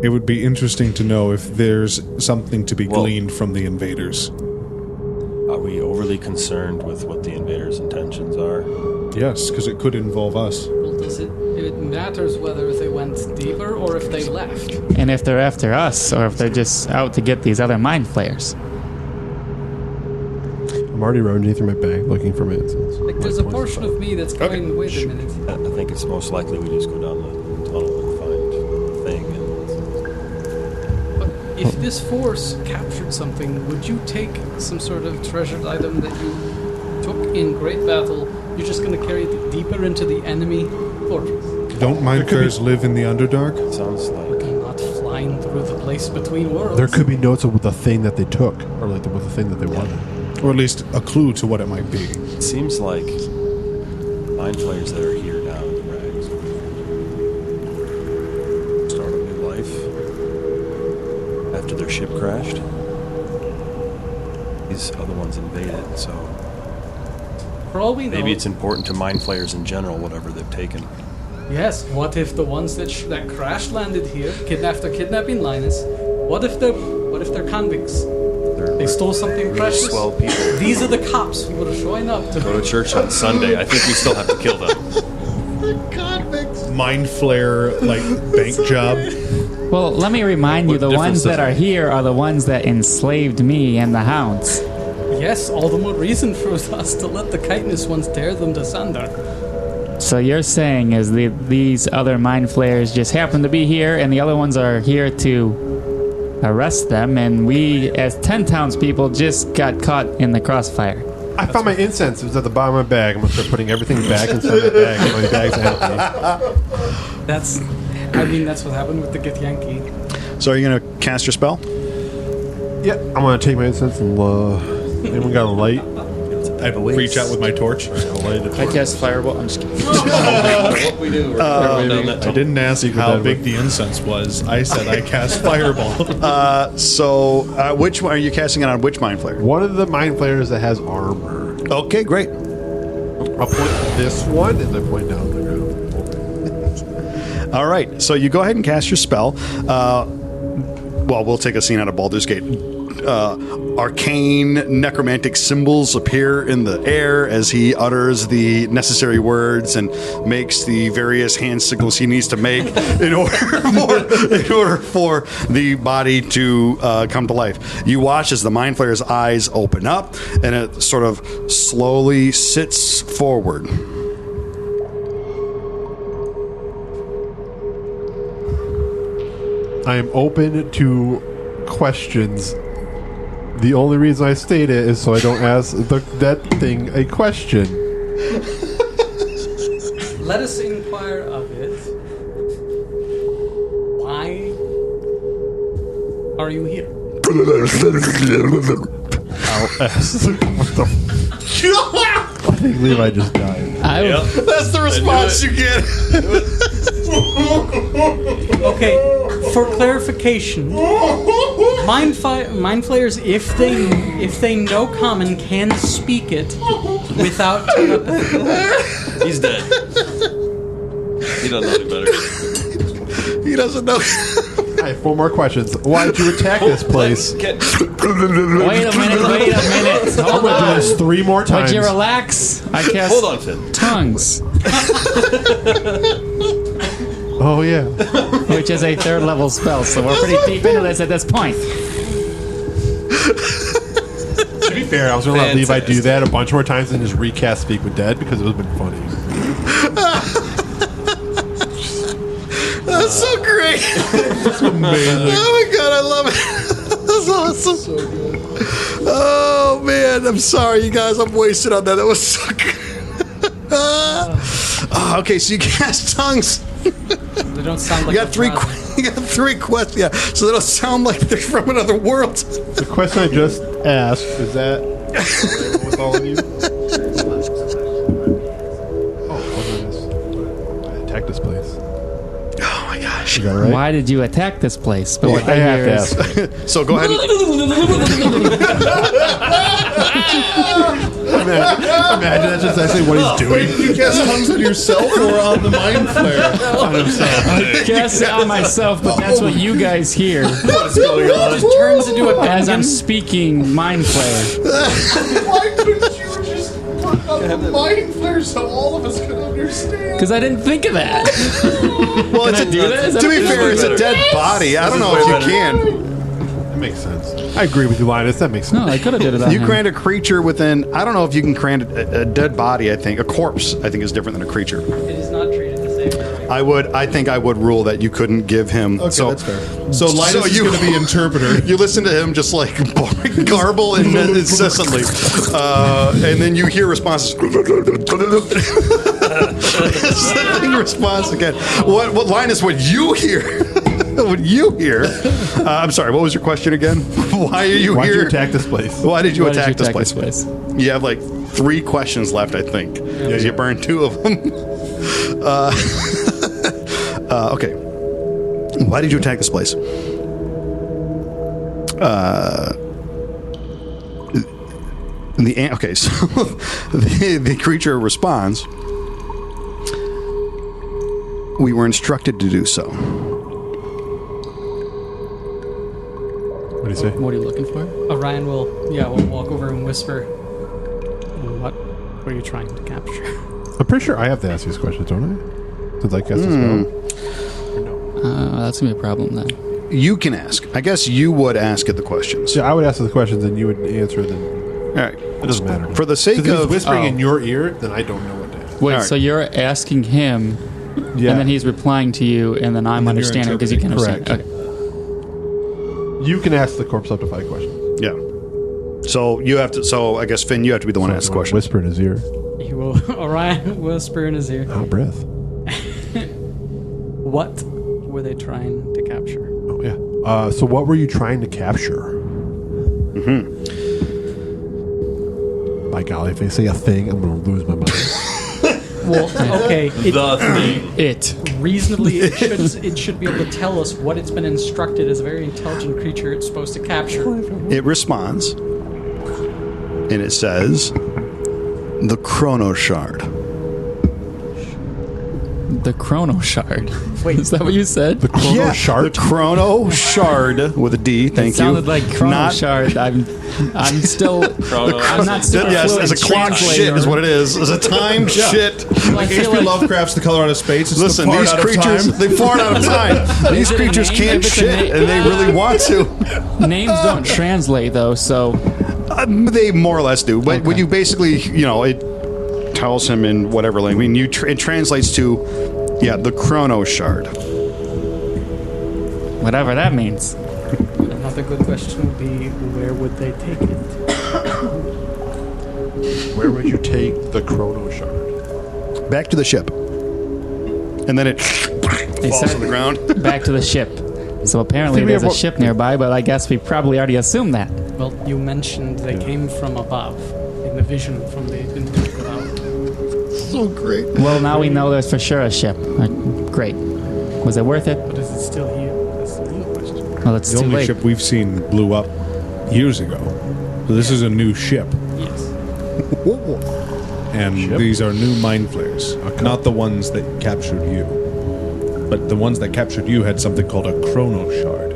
It would be interesting to know if there's something to be gleaned from the invaders. Are we overly concerned with what the invaders' intentions are? Yes, because it could involve us. Well, it matters whether they went deeper or if they left. And if they're after us, or if they're just out to get these other mind flayers. I'm already rummaging through my bag looking for my incense. Like, there's a portion of me that's going, wait a minute. I think it's most likely we just go down the tunnel and find the thing. But if this force captured something, would you take some sort of treasured item that you took in great battle? You're just going to carry it deeper into the enemy fortress? Don't mind flayers live in the Underdark? Sounds like Not flying through the place between worlds. There could be notes of the thing that they took, or like with the thing that they wanted. Or at least a clue to what it might be. it seems like mind flayers that are here now in the rags start a new life after their ship crashed. These other ones invaded, so For all we know, maybe it's important to mind flayers in general, whatever they've taken. yes. What if the ones that crash landed here, after kidnapping Linus? What if they're convicts? They stole something precious. Swell people. These are the cops who were showing up to Go to church on Sunday. I think we still have to kill them. Mind flayer, like, bank job. Well, let me remind you, What the difference ones that does it are here are the ones that enslaved me and the hounds. Yes, all the more reason for us to let the chitinous ones tear them to sunder. So you're saying is these other mind flayers just happen to be here, and the other ones are here to arrest them, and we, as 10 townspeople, just got caught in the crossfire. I found my incense. It was at the bottom of my bag. I'm gonna start putting everything back inside my bag. And my bag's empty. That's what happened with the Githyanki. So are you going to cast your spell? Yeah, I'm gonna take my incense and anyone got a light? I reach out with my torch. I cast fireball. I'm just kidding. What we do? I didn't ask how big the incense was. I said I cast fireball. So which one are you casting it on? Which mind flayer? One of the mind flayers that has armor. Okay, great. I'll point this one and then point down the ground. All right, so you go ahead and cast your spell. Well, we'll take a scene out of Baldur's Gate. Arcane necromantic symbols appear in the air as he utters the necessary words and makes the various hand signals he needs to make in order for the body to come to life. You watch as the mind flayer's eyes open up and it sort of slowly sits forward. I am open to questions. The only reason I state it is so I don't ask that thing a question. Let us inquire of it. Why are you here? I think Levi just died. That's the response you get. Okay, for clarification, mind flayers, if they know common, can speak it without telepathy. He's dead. He doesn't know any better. He doesn't know. I have 4 more questions. Why did you attack this place? Wait a minute. I'm going to do this 3 more times. Would you relax? I cast Hold on, Finn. tongues, Oh, yeah. which is a 3rd level spell, so we're pretty deep into this at this point. To be fair, I was going to let Levi do that a bunch more times and just recast Speak with Dead because it would have been funny. That's so great. That's amazing. Oh my god, I love it. That's awesome. So good. Oh man, I'm sorry, you guys. I'm wasted on that. That was so good. Okay, so you cast tongues. They don't sound like You got 3. You got 3 questions. Yeah, so they don't sound like they're from another world. The question I just asked, is that with all of you? Oh, I attacked this place. Oh my gosh. You got it right? Why did you attack this place? But what I have to is- ask. So go ahead. Imagine that's just actually what he's doing. You cast tongues on yourself or on the mind flare? On himself. I guess on myself, but that's what you guys hear It just turns into a as I'm gungan. speaking mind flare. Why couldn't you just put on the mind flare so all of us could understand? Because I didn't think of that. Well, it's I do that? Is that to be what- fair, it's a dead body. I don't know if you can. That makes sense. I agree with you, Linus. That makes sense. No, I could have did it on You him. grant a creature within. I don't know if you can grant a dead body. I think a corpse. I think is different than a creature. It is not treated the same way. I think I would rule that you couldn't give him. Okay, so that's fair. So Linus is you- going to be interpreter. You listen to him just like garble incessantly, and then you hear responses. The thing responds again. What line is what you hear? What you hear? I'm sorry. What was your question again? Why are you Why here? did you attack this place? Why did you Why did attack you this place? You have like 3 questions left, I think, because you burned 2 of them. Okay. Why did you attack this place? Okay, so the creature responds. We were instructed to do so. What do you say? What are you looking for? Orion will walk over and whisper. What were you trying to capture? I'm pretty sure I have to ask these questions, don't I? Since I cast a spell. That's gonna be a problem then. You can ask. I guess you would ask it the questions. Yeah, I would ask the questions and you would answer them. All right. It doesn't matter. For the sake If he's of whispering in your ear, then I don't know what to ask. Wait, All right. so you're asking him, Yeah. and then he's replying to you, and then I'm And then you're understanding because you can understand. Correct. Okay. You can ask the corpse up to 5 questions. yeah. So you have to. So I guess Finn, you have to be the one to ask the question. Whisper in his ear. He will. Orion whisper in his ear. Hot breath. What were they trying to capture? Oh, yeah. So what were you trying to capture? By golly, if they say a thing, I'm going to lose my mind. Well, okay. The thing. It. Reasonably, it should be able to tell us what it's been instructed as a very intelligent creature it's supposed to capture. It responds, and it says, "The Chrono Shard." The Chrono Shard. Wait. Is that what you said? The Chrono Shard? The Chrono Shard with a D. Thank It you. sounded like Chrono Not- Shard. I'm still. I'm not super Yes, fluent as a in clock translator. shit is what it is. As a time shit. I feel H.P. like Lovecraft's The Color Out of Space. It's Listen, the part these out creatures, of time. they fart out of time. These it a creatures name? can't If it's a shit, name- and they really want to. names don't translate though, so They more or less do. But when Okay. you basically, it tells him in whatever language. I mean, it translates to, the Chrono Shard. whatever that means. Another good question would be, where would they take it? Where would you take the Chrono Shard? Back to the ship. And then it They falls said to the ground. back to the ship. So apparently think we there's a have ship nearby, but I guess we probably already assumed that. Well, you mentioned they came from above in the vision from the Buzug the Owlbear. So great. Well, now we know there's for sure a ship. Great. Was it worth it? But is it still here? That's the real question. Well, it's The too only late. ship we've seen blew up years ago. So this is a new ship. Yes. And these are new mind flayers. Not the ones that captured you. But the ones that captured you had something called a Chrono Shard.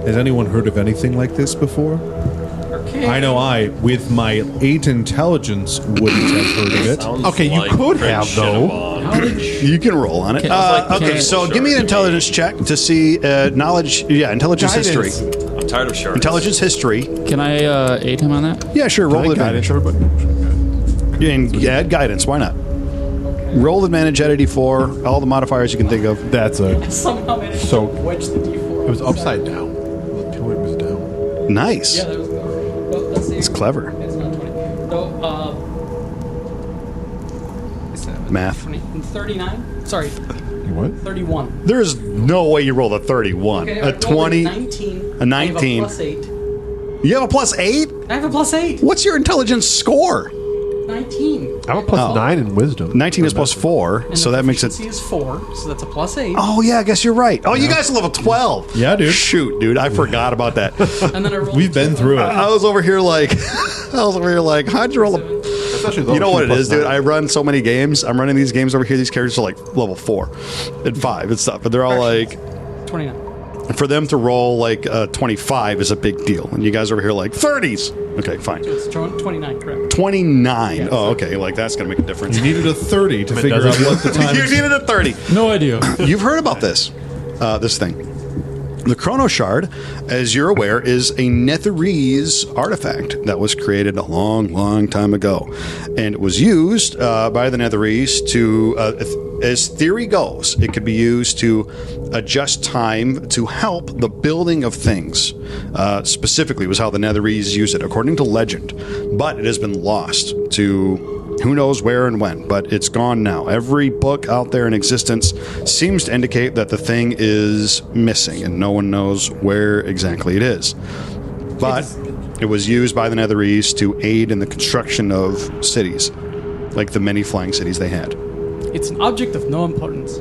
Has anyone heard of anything like this before? Okay. I know with my 8 intelligence, wouldn't have heard of it. Sounds Okay, you like could Fred have, though. Knowledge. You can roll on it. Can- Okay, can- so give me an intelligence check to see knowledge. Yeah, intelligence history. I'm tired of sharks. Intelligence history. Can I aid him on that? Yeah, sure. Roll advantage. Everybody. And add guidance. Why not? Roll advantage at a D4. All the modifiers you can think of. That's a. Somehow managed So- to wedge the D4. It was upside down. The point was down. Nice. Yeah, that was well, let's see. It's clever. It's not 20. No, Math. 20, 39? Sorry, What? 31. There's no way you rolled a 31. Okay, I A rolled 20. 19. a 19. I have a +8. You have a +8? I have a +8. What's your intelligence score? 19. I'm a +9 in wisdom. 19 is +4, And so the that makes it. proficiency is 4, so that's a +8. Oh, yeah, I guess you're right. Oh, you guys are level 12. Yeah, dude. Shoot, dude, I forgot about that. And then I rolled We've been through it. I was over here like, how'd you roll a. You know what it is, dude? I run so many games. I'm running these games over here. These characters are like level 4 and 5 and stuff. But they're all like, 29. for them to roll like 25 is a big deal. And you guys over here like 30s. Okay, fine. It's 29, correct. 29. Yeah, oh, okay. Like that's going to make a difference. You needed a 30 to figure out doesn't. what the time You is. needed a 30. No idea. You've heard about this thing. The Chrono Shard, as you're aware, is a Netherese artifact that was created a long, long time ago. And it was used by the Netherese to, as theory goes, it could be used to adjust time to help the building of things. Specifically was how the Netherese use it, according to legend. But it has been lost to Who knows where and when, but it's gone now. Every book out there in existence seems to indicate that the thing is missing, and no one knows where exactly it is. But it was used by the Netherese to aid in the construction of cities, like the many flying cities they had. It's an object of no importance.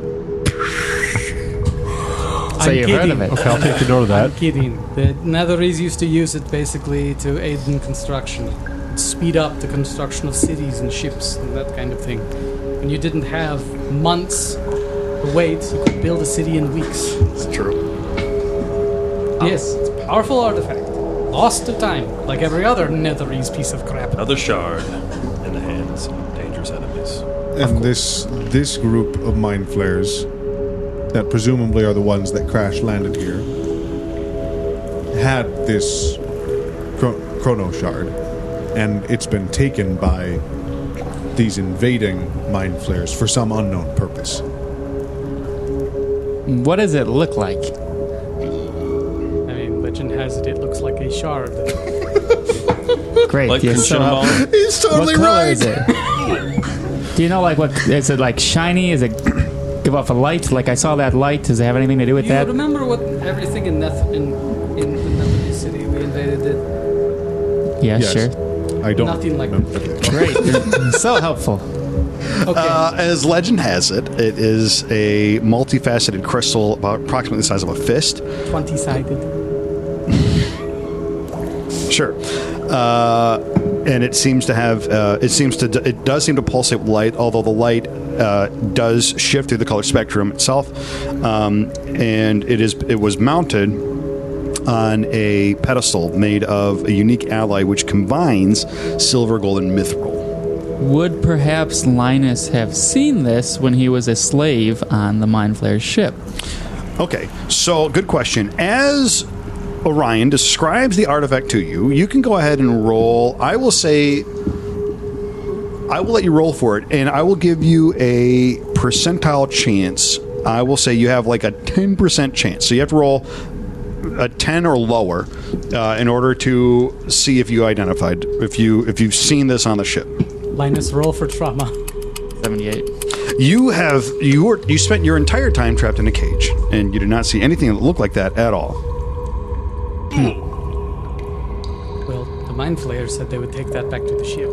So you've heard of it. Okay, I'll take a note of that. I'm kidding. The Netherese used to use it basically to aid in construction. Speed up the construction of cities and ships and that kind of thing. When you didn't have months to wait, you could build a city in weeks. It's true. Yes, it's a powerful artifact. Lost to time, like every other Netherese piece of crap. Another shard in the hands of dangerous enemies. And this group of mind flayers that presumably are the ones that crash landed here had this chrono shard, and it's been taken by these invading mind flayers for some unknown purpose. What does it look like? I mean, legend has it looks like a shard. Great. Like you're so Kunshinabon? helpful. He's What totally color right. is it? Do you know, like, what is it, like shiny? Is it give off a light? Like, I saw that light. Does it have anything to do with You that? remember what everything in the Netherese city we invaded did? Yeah, Yes. sure. I don't Nothing like remember. Great. You're so helpful. Okay. As legend has it, it is a multifaceted crystal about approximately the size of a fist. 20-sided. Sure. And it seems to have, it does seem to pulsate with light, although the light does shift through the color spectrum itself. And it was mounted on a pedestal made of a unique alloy which combines silver, gold, and mithril. Would perhaps Linus have seen this when he was a slave on the Mind Flayer's ship? Okay, so good question. As Orion describes the artifact to you, you can go ahead and roll. I will let you roll for it, and I will give you a percentile chance. I will say you have like a 10% chance. So you have to roll a 10 or lower in order to see if you identified, if you've seen this on the ship. Linus, roll for trauma. 78. You spent your entire time trapped in a cage, and you did not see anything that looked like that at all. Well, the Mind Flayers said they would take that back to the ship.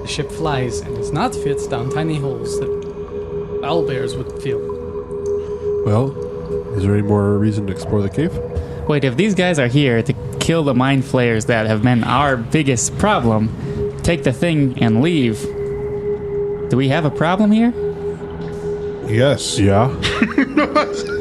The ship flies and does not fit down tiny holes that owlbears would fill. Well, is there any more reason to explore the cave? Wait, if these guys are here to kill the Mind Flayers that have been our biggest problem, take the thing and leave, do we have a problem here? Yes. Yeah.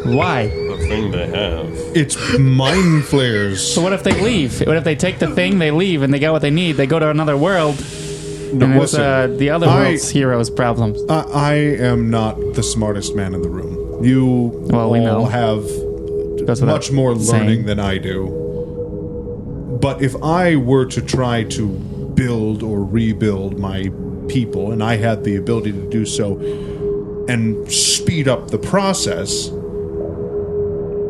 Why? The thing they have. It's mind flayers. So what if they leave? What if they take the thing, they leave, and they got what they need? They go to another world, and it's listen, the other world's heroes' problems. I am not the smartest man in the room. You Well, we know. all have Goes without much more learning saying. than I do. But if I were to try to build or rebuild my people, and I had the ability to do so, and speed up the process,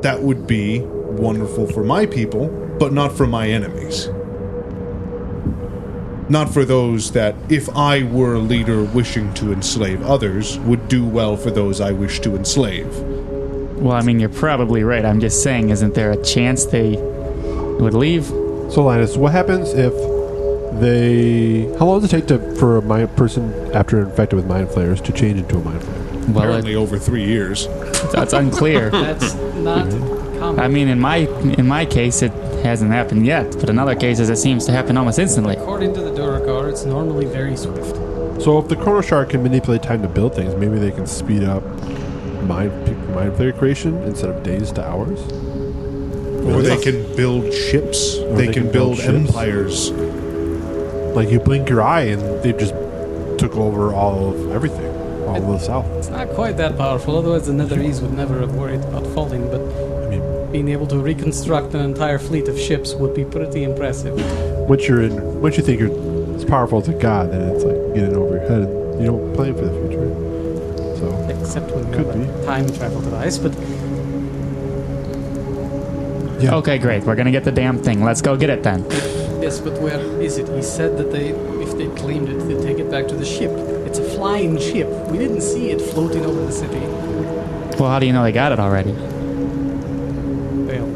that would be wonderful for my people, but not for my enemies. Not for those that, if I were a leader wishing to enslave others, would do well for those I wish to enslave. Well, I mean, you're probably right. I'm just saying, isn't there a chance they would leave? So, Linus, what happens if they... How long does it take for a person after infected with mind flayers to change into a mind flayer? Well, Apparently over 3 years. that's unclear. That's not common. I mean, in my case, it hasn't happened yet, but in other cases, it seems to happen almost instantly. According to the Duergar, it's normally very swift. So if the Chrono Shard can manipulate time to build things, maybe they can speed up mind flayer creation instead of days to hours? Or they can build ships. They can build ships. empires. Like you blink your eye and they just took over all of everything, all of the south. It's not quite that powerful, otherwise the Netherese would never have worried about falling, but I mean, being able to reconstruct an entire fleet of ships would be pretty impressive. once you think you're as powerful as a god, then it's like getting over your head and you don't plan for the future. So Except when you Could have a be. time travel device, but yeah. Okay, great. We're gonna get the damn thing. Let's go get it then. Yes, but where is it? He said that if they claimed it, they'd take it back to the ship. It's a flying ship. We didn't see it floating over the city. Well, how do you know they got it already? Well,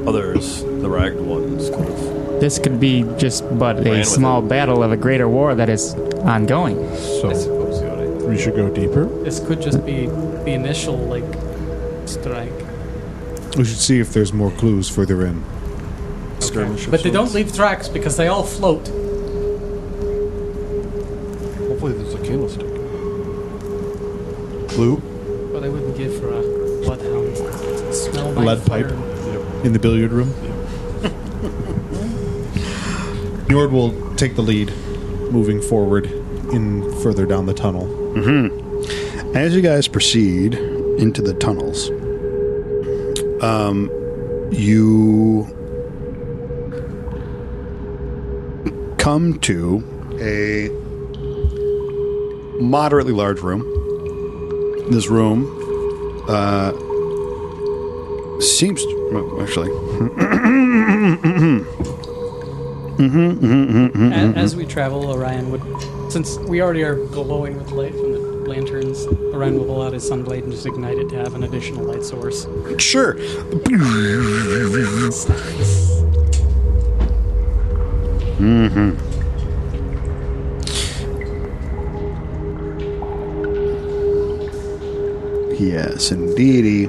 Others, the ragged ones, could have. This could be just but Ran a with small it. battle of a greater war that is ongoing. So I suppose you're right. we should go deeper. This could just be the initial, strike. We should see if there's more clues further in. Skirmish of But they don't sorts. leave tracks because they all float. Hopefully there's a candlestick. Blue? What I wouldn't give for a bloodhound. Smell my Lead fire. pipe in the billiard room. Njord will take the lead, moving forward in further down the tunnel. As you guys proceed into the tunnels, you come to a moderately large room. This room seems to, well, actually. As we travel, Orion would, since we already are glowing with light from the lanterns, Orion will pull out his sunblade and just ignite it to have an additional light source. Sure. Yes, indeedy.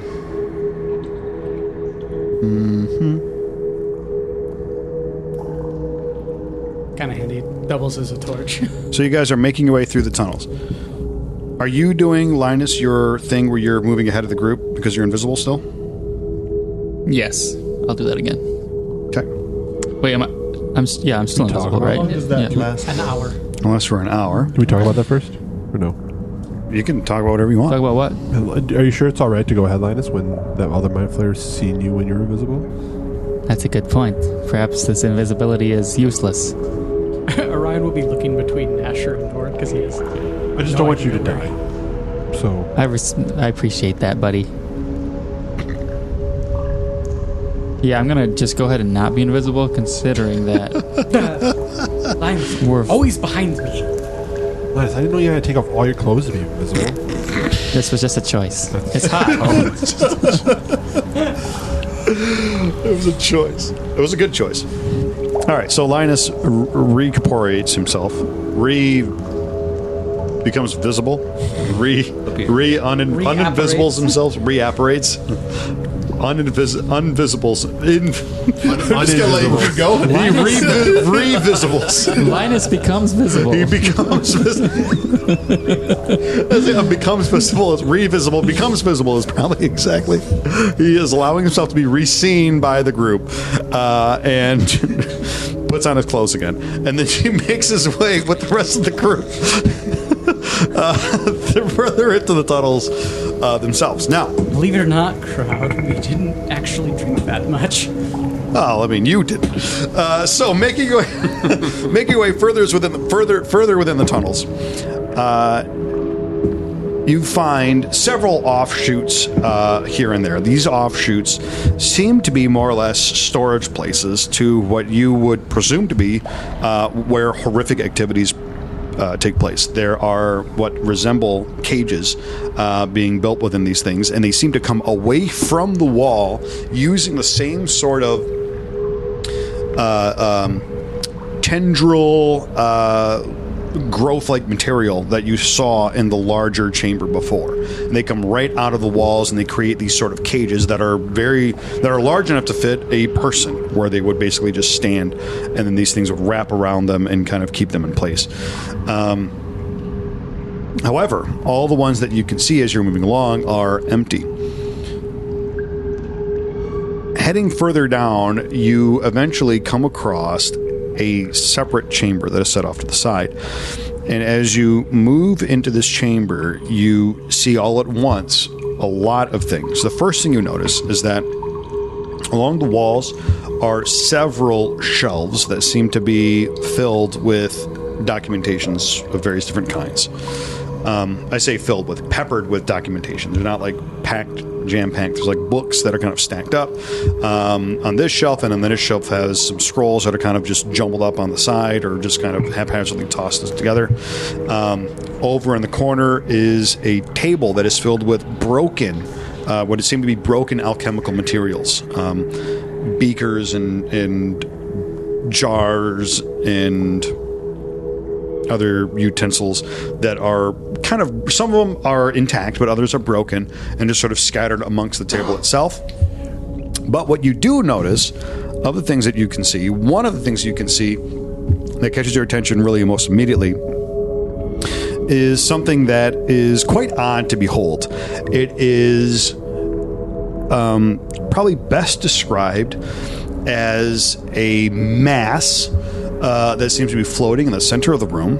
Kind of handy. Doubles as a torch. So you guys are making your way through the tunnels. Are you doing, Linus, your thing where you're moving ahead of the group because you're invisible still? Yes, I'll do that again. Okay. Wait, I'm still invisible, right? Yeah. An hour. Unless for an hour. Can we talk about that first? Or no? You can talk about whatever you want. Talk about what? Are you sure it's alright to go ahead, Linus, when that other mind flayer's seen you when you're invisible? That's a good point. Perhaps this invisibility is useless. Orion will be looking between Asher and Dort because he is. I just don't want you to die. So I appreciate that, buddy. Yeah, I'm gonna just go ahead and not be invisible, considering that Linus, we're always behind me. Linus, I didn't know you had to take off all your clothes to be invisible. This was just a choice. It's hot. It was a choice. It was a good choice. All right, so Linus recorporates himself, becomes visible, uninvisibles himself, reapparates, unvisibles. I'm just gonna let you go. He revisibles. Linus becomes visible. He becomes becomes visible. It's revisible. Becomes visible is probably exactly. He is allowing himself to be re-seen by the group, and puts on his clothes again, and then he makes his way with the rest of the group further into the tunnels themselves. Now, Believe it or not, crowd, we didn't actually drink that much. well, I mean, you didn't. So making your way further within the tunnels, you find several offshoots here and there. These offshoots seem to be more or less storage places to what you would presume to be where horrific activities take place. There are what resemble cages being built within these things, and they seem to come away from the wall using the same sort of tendril growth-like material that you saw in the larger chamber before. And they come right out of the walls, and they create these sort of cages that are large enough to fit a person, where they would basically just stand, and then these things would wrap around them and kind of keep them in place. However, all the ones that you can see as you're moving along are empty. Heading further down, you eventually come across a separate chamber that is set off to the side. And as you move into this chamber, you see all at once a lot of things. The first thing you notice is that along the walls are several shelves that seem to be filled with documentations of various different kinds. I say filled with, peppered with documentation. They're not like jam-packed. There's like books that are kind of stacked up on this shelf, and then this shelf has some scrolls that are kind of just jumbled up on the side or just kind of haphazardly tossed together. Over in the corner is a table that is filled with broken, what would seem to be broken alchemical materials, beakers and jars and other utensils that are kind of, some of them are intact, but others are broken and just sort of scattered amongst the table itself. But what you do notice of the things that you can see, one of the things you can see that catches your attention really most immediately is something that is quite odd to behold. It is probably best described as a mass that seems to be floating in the center of the room.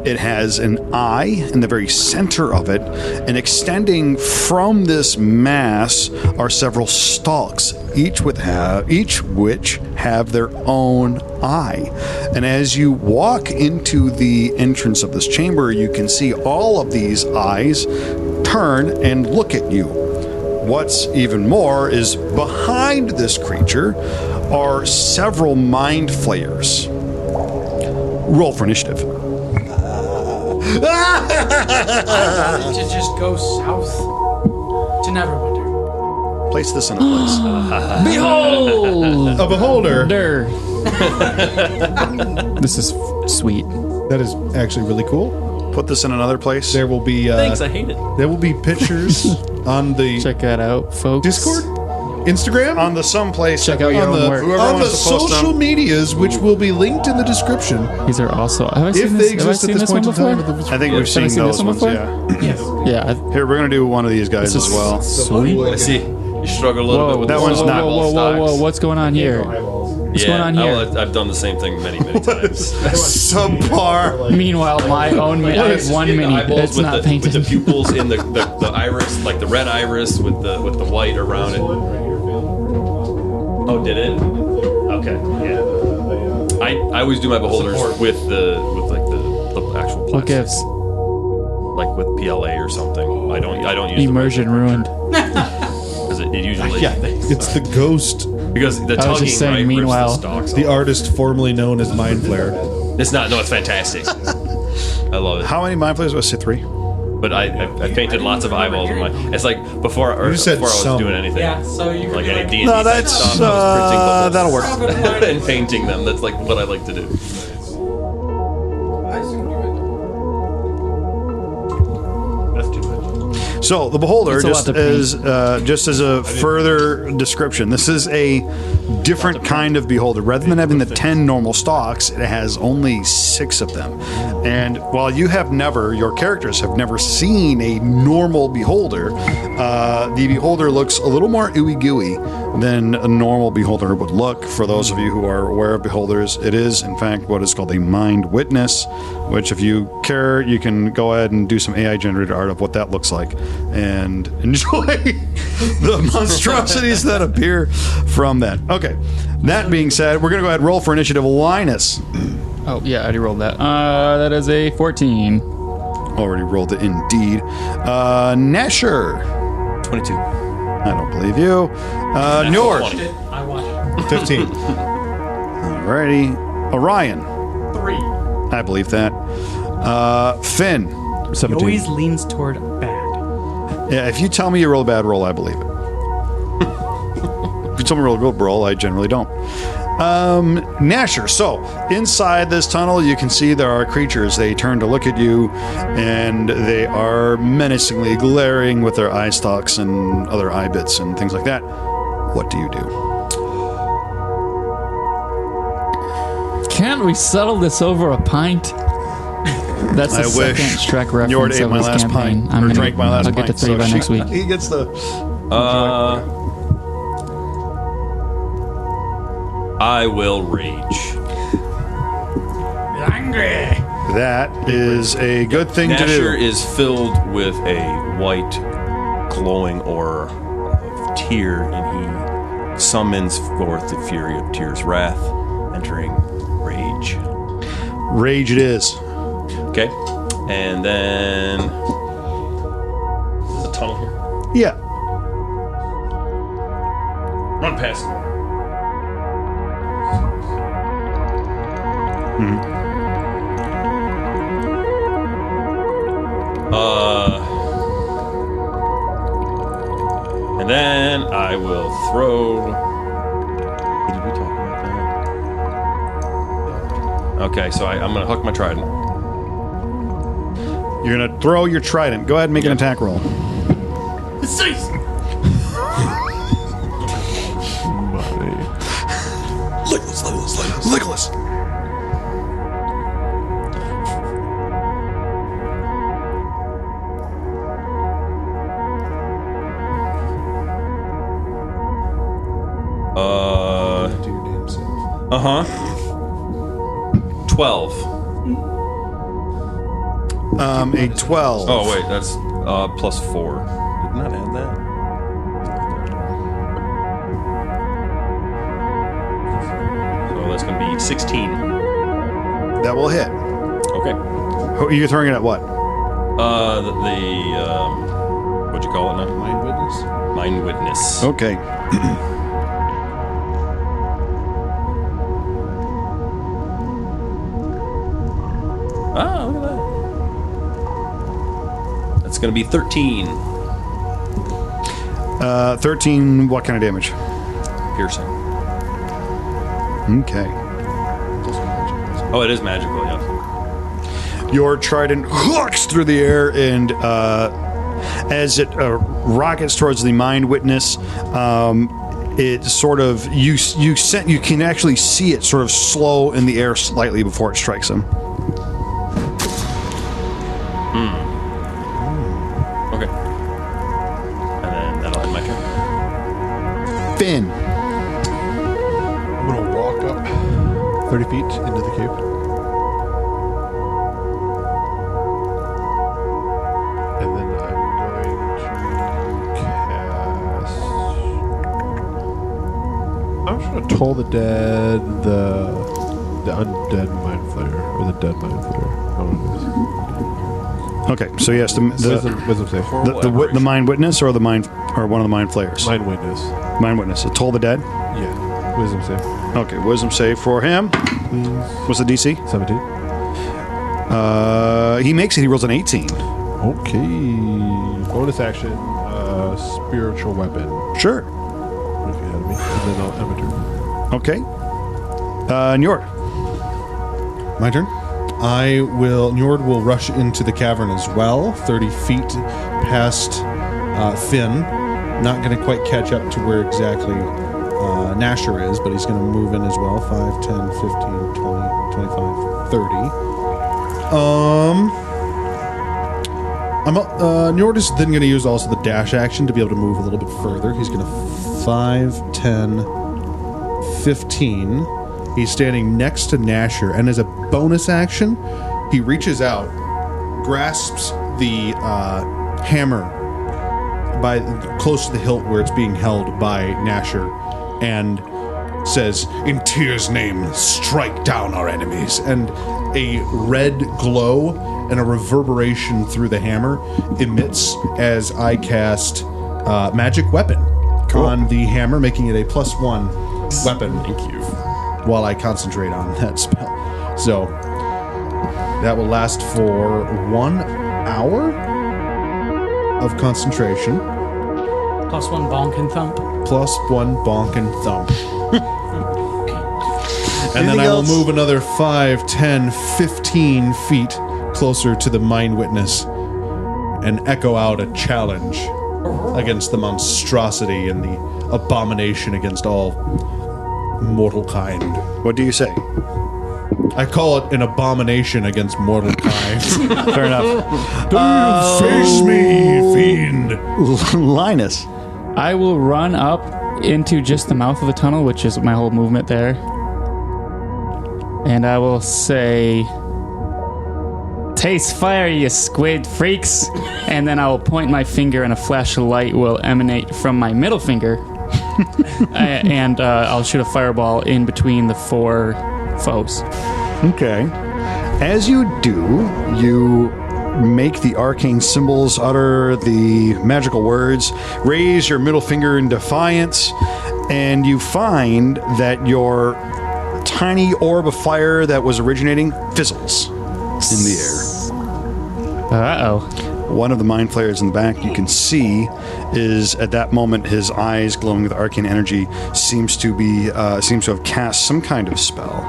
It has an eye in the very center of it, and extending from this mass are several stalks, each which have their own eye. And as you walk into the entrance of this chamber, you can see all of these eyes turn and look at you. What's even more is behind this creature are several mind flayers. Roll for initiative. To just go south to Neverwinter. Place this in a place. Behold! A beholder. This is sweet. That is actually really cool. Put this in another place. There will be Thanks, I hate it. there will be pictures on the Check that out, folks. Discord, Instagram, On the someplace. Check out your on own the work. Whoever on the wants to post social them. medias, which will be linked in the description. These are also. Have I If seen they this? Have I exist at seen this one point in before? time. I think we've Have I seen seen those this one ones, before? yeah. Yeah. Here, we're going to do one of these guys as well. Sweet. I see. You struggle a little bit with that the one's small not- eyeball stocks. What's going on here? What's going on here? I've done the same thing many times. Subpar. Meanwhile, my own I have one The mini. eyeballs It's with not the, painted. with the pupils in the iris, like the red iris with the white around it. Oh, did it? Okay. Yeah. I always do my beholders with the actual plastic. What gives? Like with PLA or something. I don't use Immersion ruined. because it usually It's the ghost, because the I was tugging just saying, right, meanwhile, rips the stalks the off. artist formerly known as Mind Flare. It's not. No, it's fantastic. I love it. How many mind flayers? Was it 3? But I painted lots of eyeballs in my. It's like before I was said some. doing anything. Yeah, so you Like could any like, D&D No, that's, stuff, I was printing that'll bubbles work. and painting them. That's like what I like to do. So the beholder, It's a lot just as a further description, this is a different kind of beholder. Rather than having the 10 normal stalks, it has only 6 of them. And while your characters have never seen a normal beholder, the beholder looks a little more ooey gooey than a normal beholder would look. For those of you who are aware of beholders, it is in fact what is called a mind witness, which if you care, you can go ahead and do some AI generated art of what that looks like and enjoy the monstrosities that appear from that. Okay, that being said, we're going to go ahead and roll for initiative. Linus Oh, yeah, I already rolled that. That is a 14. already rolled it indeed. Nesher, 22. I don't believe you. Njord, I watched 15. alrighty. Orion, 3. I believe that. Finn, He 17. always leans toward bad. yeah, if you tell me you roll a bad roll, I believe it. If you tell me to roll a good roll, I generally don't. Nasher. So inside this tunnel, you can see there are creatures. They turn to look at you, and they are menacingly glaring with their eye stalks and other eye bits and things like that. What do you do? Can't we settle this over a pint? That's the I wish second Shrek Njord reference ate of my this last campaign. pint, or drank my last I'll pint. get to 3 by next week. He gets the. I will rage. Angry. That is a good thing to Nasher do. is filled with a white, glowing aura of Tyr, and he summons forth the fury of Tyr's wrath, entering rage. Rage it is. Okay, and then is a tunnel here. Yeah. Run past him. And then I will throw. Did we talk about that? Okay, so I'm going to hook my trident. You're going to throw your trident. Go ahead and make an attack roll. Legolas. Do your damn self. 12. A 12. Oh, wait, that's plus 4. Did not add that. So that's going to be 16. That will hit. Okay. You're throwing it at what? What'd you call it now? Mind witness? Mind witness. Okay. Ah, look at that. That's going to be 13. 13, what kind of damage? Piercing. Okay. Oh, it is magical, yes. Your trident hooks through the air, and as it rockets towards the mind witness, it sort of you can actually see it sort of slow in the air slightly before it strikes him. Okay. And then that'll end my turn. Finn. I'm going to walk up 30 feet into the cave. And then I'm going to cast... I'm just going to toll the dead, the undead mind flayer, or the dead mind flayer. I don't know what it is. Okay, so yes, the Wisdom save. the mind witness or the mind or one of the mind flayers. Mind witness. Mind witness. So toll the dead. Yeah. Wisdom save. Okay, wisdom save for him. Please. What's the DC? 17. He makes it. He rolls an 18. Okay. Bonus action, spiritual weapon. Sure. What if you had me? And then I'll end my turn. Okay. Njord. My turn. Njord will rush into the cavern as well, 30 feet past Finn. Not going to quite catch up to where exactly Nasher is, but he's going to move in as well. 5, 10, 15, 20, 25, 30. Njord is then going to use also the dash action to be able to move a little bit further. He's going to 5, 10, 15. He's standing next to Nasher, and as a bonus action, he reaches out, grasps the hammer by close to the hilt where it's being held by Nasher, and says, "In Tyr's name, strike down our enemies." And a red glow and a reverberation through the hammer emits as I cast magic weapon on the hammer, making it a +1 weapon. Thank you. While I concentrate on that spell. So that will last for 1 hour of concentration. +1 bonk and thump. +1 bonk and thump. And then Anything I will else? move another 5, 10, 15 feet closer to the mind witness and echo out a challenge against the monstrosity and the abomination against all mortal kind. What do you say? I call it an abomination against mortal kind. Fair enough. Face me, fiend! Linus. I will run up into just the mouth of the tunnel, which is my whole movement there. And I will say, "Taste fire, you squid freaks." And then I will point my finger and a flash of light will emanate from my middle finger. And I'll shoot a fireball in between the 4 foes. Okay. As you do, you make the arcane symbols, utter the magical words, raise your middle finger in defiance, and you find that your tiny orb of fire that was originating fizzles in the air. Uh-oh. One of the mind flayers in the back you can see is at that moment his eyes glowing with arcane energy seems to have cast some kind of spell.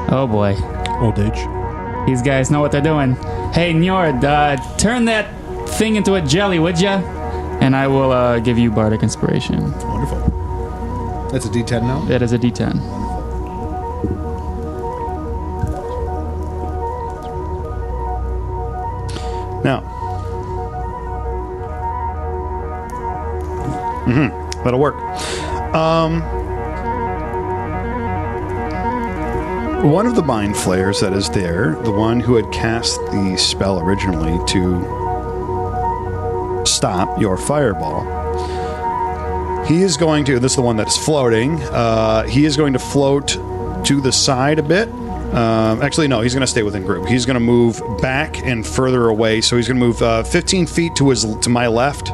Oh boy. Old age. These guys know what they're doing. Hey, Njord, turn that thing into a jelly, would ya? And I will give you Bardic Inspiration. Wonderful. That's a D10 now? That is a D10. Now, that'll work. One of the mind flayers that is there, the one who had cast the spell originally to stop your fireball, he is going to, this is the one that is floating, he is going to float to the side a bit. Actually, no, he's going to stay within group. He's going to move back and further away, so he's going to move 15 feet to my left.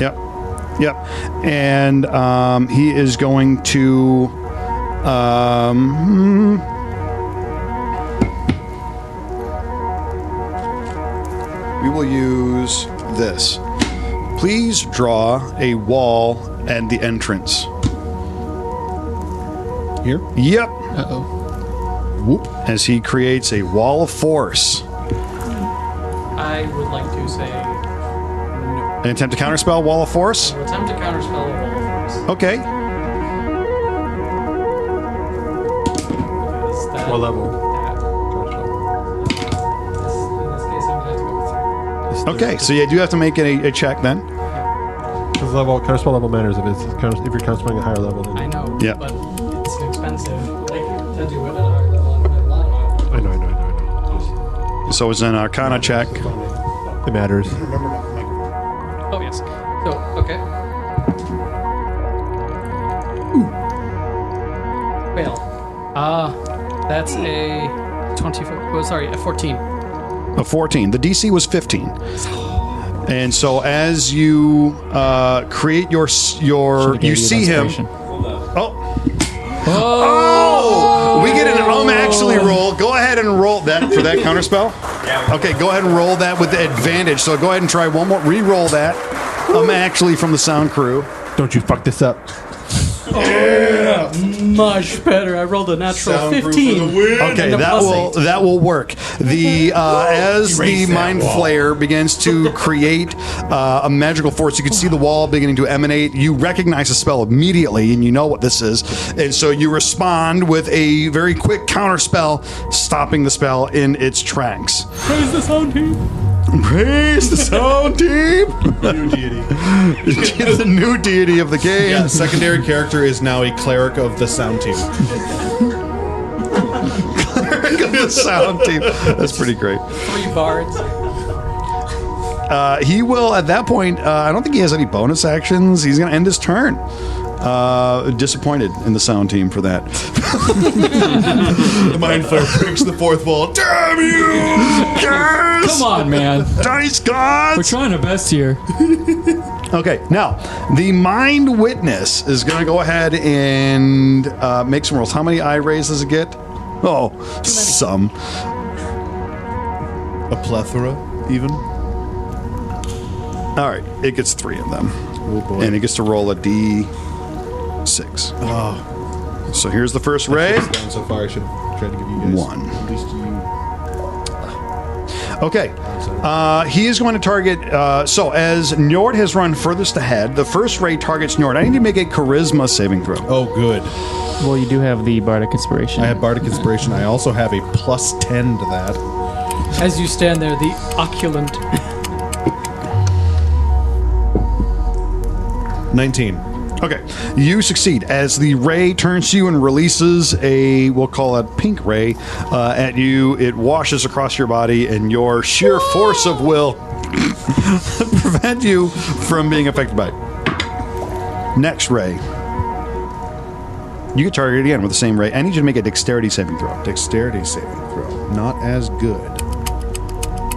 Yep. And he is going to... we will use this. Please draw a wall at the entrance. Here? Yep. Uh-oh. Whoop. As he creates a wall of force. I would like to say no. An attempt to counterspell wall of force? I'll attempt to counterspell a wall of force. Okay. Because that, What level? in this case, I'm going to have to go with 3. Okay, so you do have to make a check then. Because level, counterspell level matters if you're counterspelling a higher level. Then I know, Yeah. but it's expensive. Like, to do it at a higher level, a lot of I know. So it's an Arcana check. It matters. Oh, yes. So, okay. Fail. That's a 24. Oh, sorry, a 14. A 14. The DC was 15. And so as you create your Should've gave you see him. inspiration. Oh! We get an actually roll. Go ahead and roll that for that counterspell. Okay, go ahead and roll that with the advantage. So go ahead and try one more. Re-roll that. Actually from the sound crew. Don't you fuck this up. Yeah, much better. I rolled a natural 15. Okay, And a +8. that will work. The as the mind flayer begins to create a magical force, you can see the wall beginning to emanate. You recognize the spell immediately, and you know what this is, and so you respond with a very quick counter spell, stopping the spell in its tracks. Praise the sound team. Praise the sound team! New deity. The new deity of the game. Yeah, secondary character is now a cleric of the sound team. The sound team. That's pretty great. 3 bards. He will, at that point, I don't think he has any bonus actions. He's going to end his turn. Disappointed in the sound team for that. The mind flayer breaks the fourth wall. Damn you! Yes! Come on, man. Dice gods! We're trying our best here. Okay, now, the mind witness is going to go ahead and make some rolls. How many eye rays does it get? Oh, some. A plethora, even? All right, it gets 3 of them. Oh boy. And it gets to roll a D6. Oh, So here's the first ray. down so far. I should try to give you guys 1. At least you. Okay. He is going to target. So as Njord has run furthest ahead, the first ray targets Njord. I need to make a charisma saving throw. Oh, good. Well, you do have the Bardic Inspiration. I have Bardic Inspiration. I also have a +10 to that. As you stand there, the opulent. 19. Okay. You succeed as the ray turns to you and releases a, we'll call it pink ray, at you. It washes across your body, and your sheer force of will prevent you from being affected by it. Next ray. You get targeted again with the same ray. I need you to make a dexterity saving throw. Dexterity saving throw. Not as good.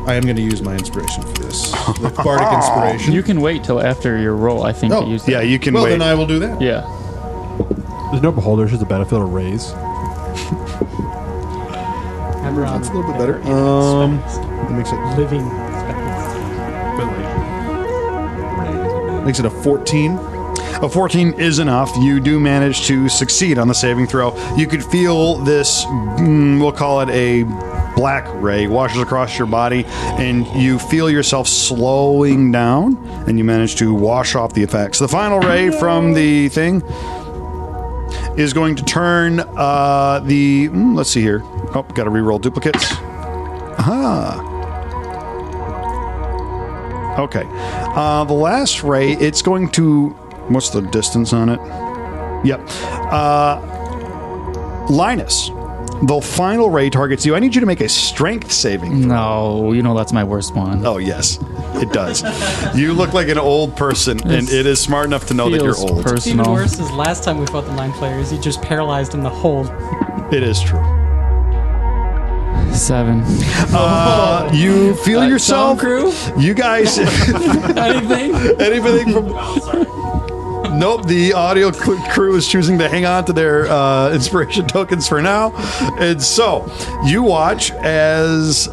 I am going to use my inspiration for this. The bardic inspiration. You can wait till after your roll, I think, to use that. Yeah, you can well, wait. then I will do that. Yeah. There's no beholders. There's a battlefield of raise. That's a little bit better. That makes it living. makes it a 14. A 14 is enough. You do manage to succeed on the saving throw. You could feel this, we'll call it a black ray, washes across your body, and you feel yourself slowing down, and you manage to wash off the effects. The final ray from the thing is going to turn let's see here. Oh, got to re-roll duplicates. Aha. Okay. The last ray, it's going to... What's the distance on it? Yep. Linus, the final ray targets you. I need you to make a strength saving throw. No, you know that's my worst one. Oh, yes. It does. You look like an old person, and it is smart enough to know that you're Feels old. It's even personal. worse is last time we fought the Mind Flayers, you just paralyzed in the hold. It is true. 7. You feel yourself... Sound crew? You guys... Anything? Anything from... Nope, the audio crew is choosing to hang on to their inspiration tokens for now. And so, you watch as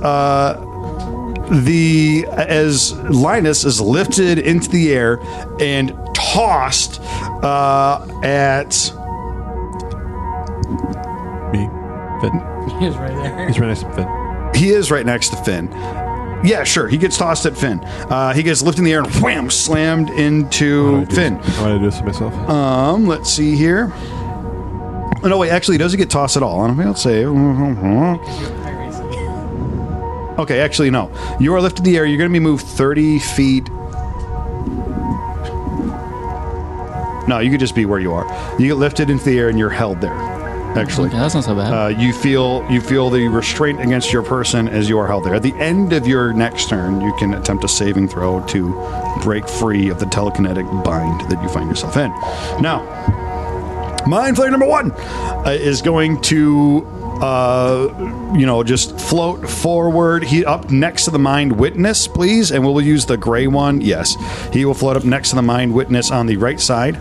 Linus is lifted into the air and tossed at... Me. Finn. He was right there. He's right next to Finn. He is right next to Finn. Yeah, sure. He gets tossed at Finn. He gets lifted in the air and wham, slammed into Finn. How do I do this to myself? Let's see here. Oh, no, wait. Actually, does he get tossed at all? I don't think I'll save. Okay, actually, no. You are lifted in the air. You're going to be moved 30 feet. No, you could just be where you are. You get lifted into the air and you're held there. Actually, Okay, that's not so bad. you feel the restraint against your person as you are held there. At the end of your next turn, you can attempt a saving throw to break free of the telekinetic bind that you find yourself in. Now, Mind Flayer number 1 is going to, just float forward. He up next to the Mind Witness, please, and we'll use the gray one. Yes, he will float up next to the Mind Witness on the right side.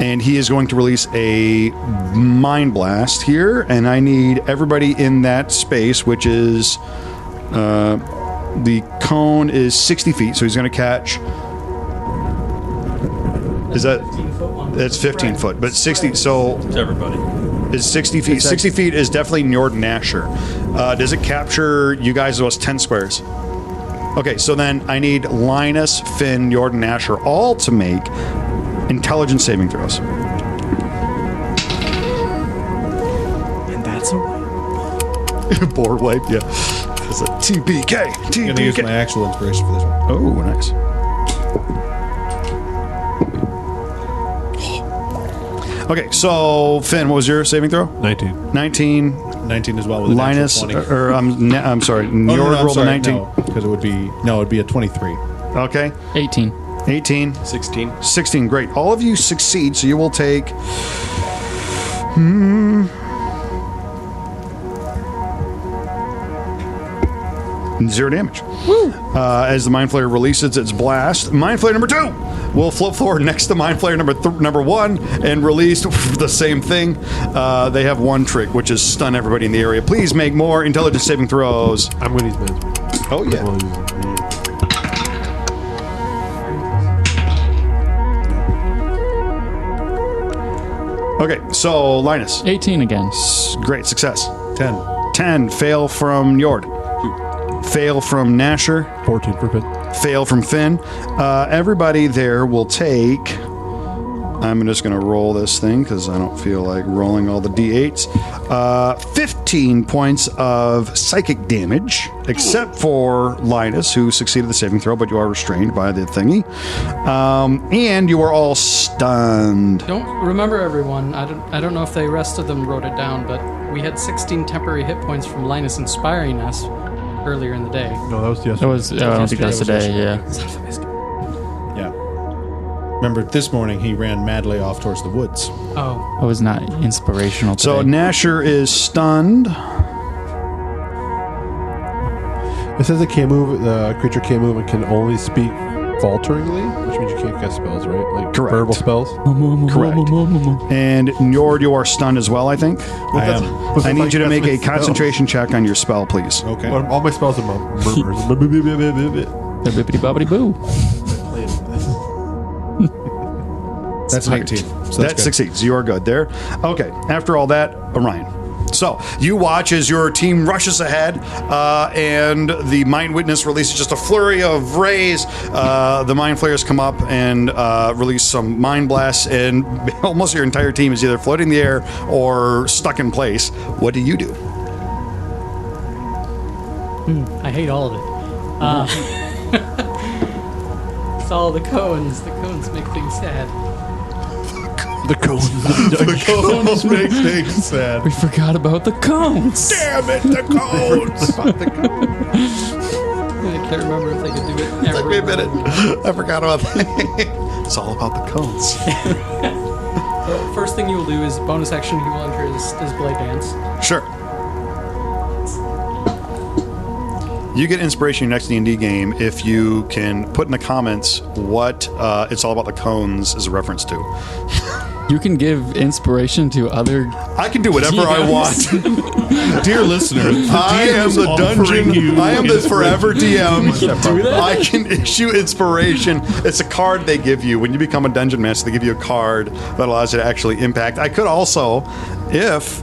And he is going to release a Mind Blast here, and I need everybody in that space, which is the cone is 60 feet, so he's going to catch. Is that? That's 15 foot, but 60. So It's everybody. is 60 feet. 60 feet is definitely Njord and Asher. Does it capture you guys as well as 10 squares? Okay, so then I need Linus, Finn, Njord, and Asher all to make intelligence saving throws. And that's a win. Board wipe, yeah. It's a TPK. I'm going to use my actual inspiration for this one. Oh, nice. Okay, so Finn, what was your saving throw? 19. 19. 19 as well with a Linus, natural 20. I'm sorry. Oh, no, Njord I'm rolled a sorry, 19. no, because it would be a 23. Okay. 18. 18. 16. 16, great. All of you succeed, so you will take... 0 damage. As the Mind Flayer releases its blast, Mind Flayer number 2 will float forward next to Mind Flayer number 1 and release the same thing. They have one trick, which is stun everybody in the area. Please make more intelligence saving throws. I'm going to use man's. Oh, yeah. Well, use it. Okay, so Linus. 18 again. Great success. 10. 10. Fail from Njord. Fail from Nasher. 14 for Finn. Fail from Finn. Everybody there will take... I'm just going to roll this thing because I don't feel like rolling all the d8s. 15 points of psychic damage, except for Linus, who succeeded the saving throw, but you are restrained by the thingy. And you are all stunned. Don't remember, everyone. I don't know if the rest of them wrote it down, but we had 16 temporary hit points from Linus inspiring us earlier in the day. No, that was yesterday. That was, I don't think that's today, yeah. Son of a biscuit. Yeah. Remember, this morning he ran madly off towards the woods. Oh, That was not inspirational today. So Nasher is stunned. It says it can't move. The creature can't move and can only speak falteringly, which means you can't cast spells, right? Like Correct. verbal spells. Correct. And Njord, you are stunned as well, I think. I am. I need you to make a That's my concentration check on your spell, please. Okay. spells. All my spells are murmurs. Bippity boppity boo. That's 19. So That good. succeeds. You are good there. Okay. After all that, Orion. So you watch as your team rushes ahead, and the Mind Witness releases just a flurry of rays. The Mind Flayers come up and release some Mind Blasts, and almost your entire team is either floating in the air or stuck in place. What do you do? I hate all of it. It's all the cones. The cones make things sad. The cones. The cones make things sad. We forgot about the cones. Damn it, the cones! I can't remember if they could do it. Took me a minute. I forgot about that. It's all about the cones. So first thing you will do is bonus action. He will enter his Blade Dance. Sure. You get inspiration in your next D&D game if you can put in the comments what It's All About the Cones is a reference to. You can give inspiration to other. I can do whatever I want. Dear listener, I am the dungeon. I am the forever DM. do that? I can issue inspiration. It's a card they give you when you become a dungeon master. They give you a card that allows you to actually impact. I could also, if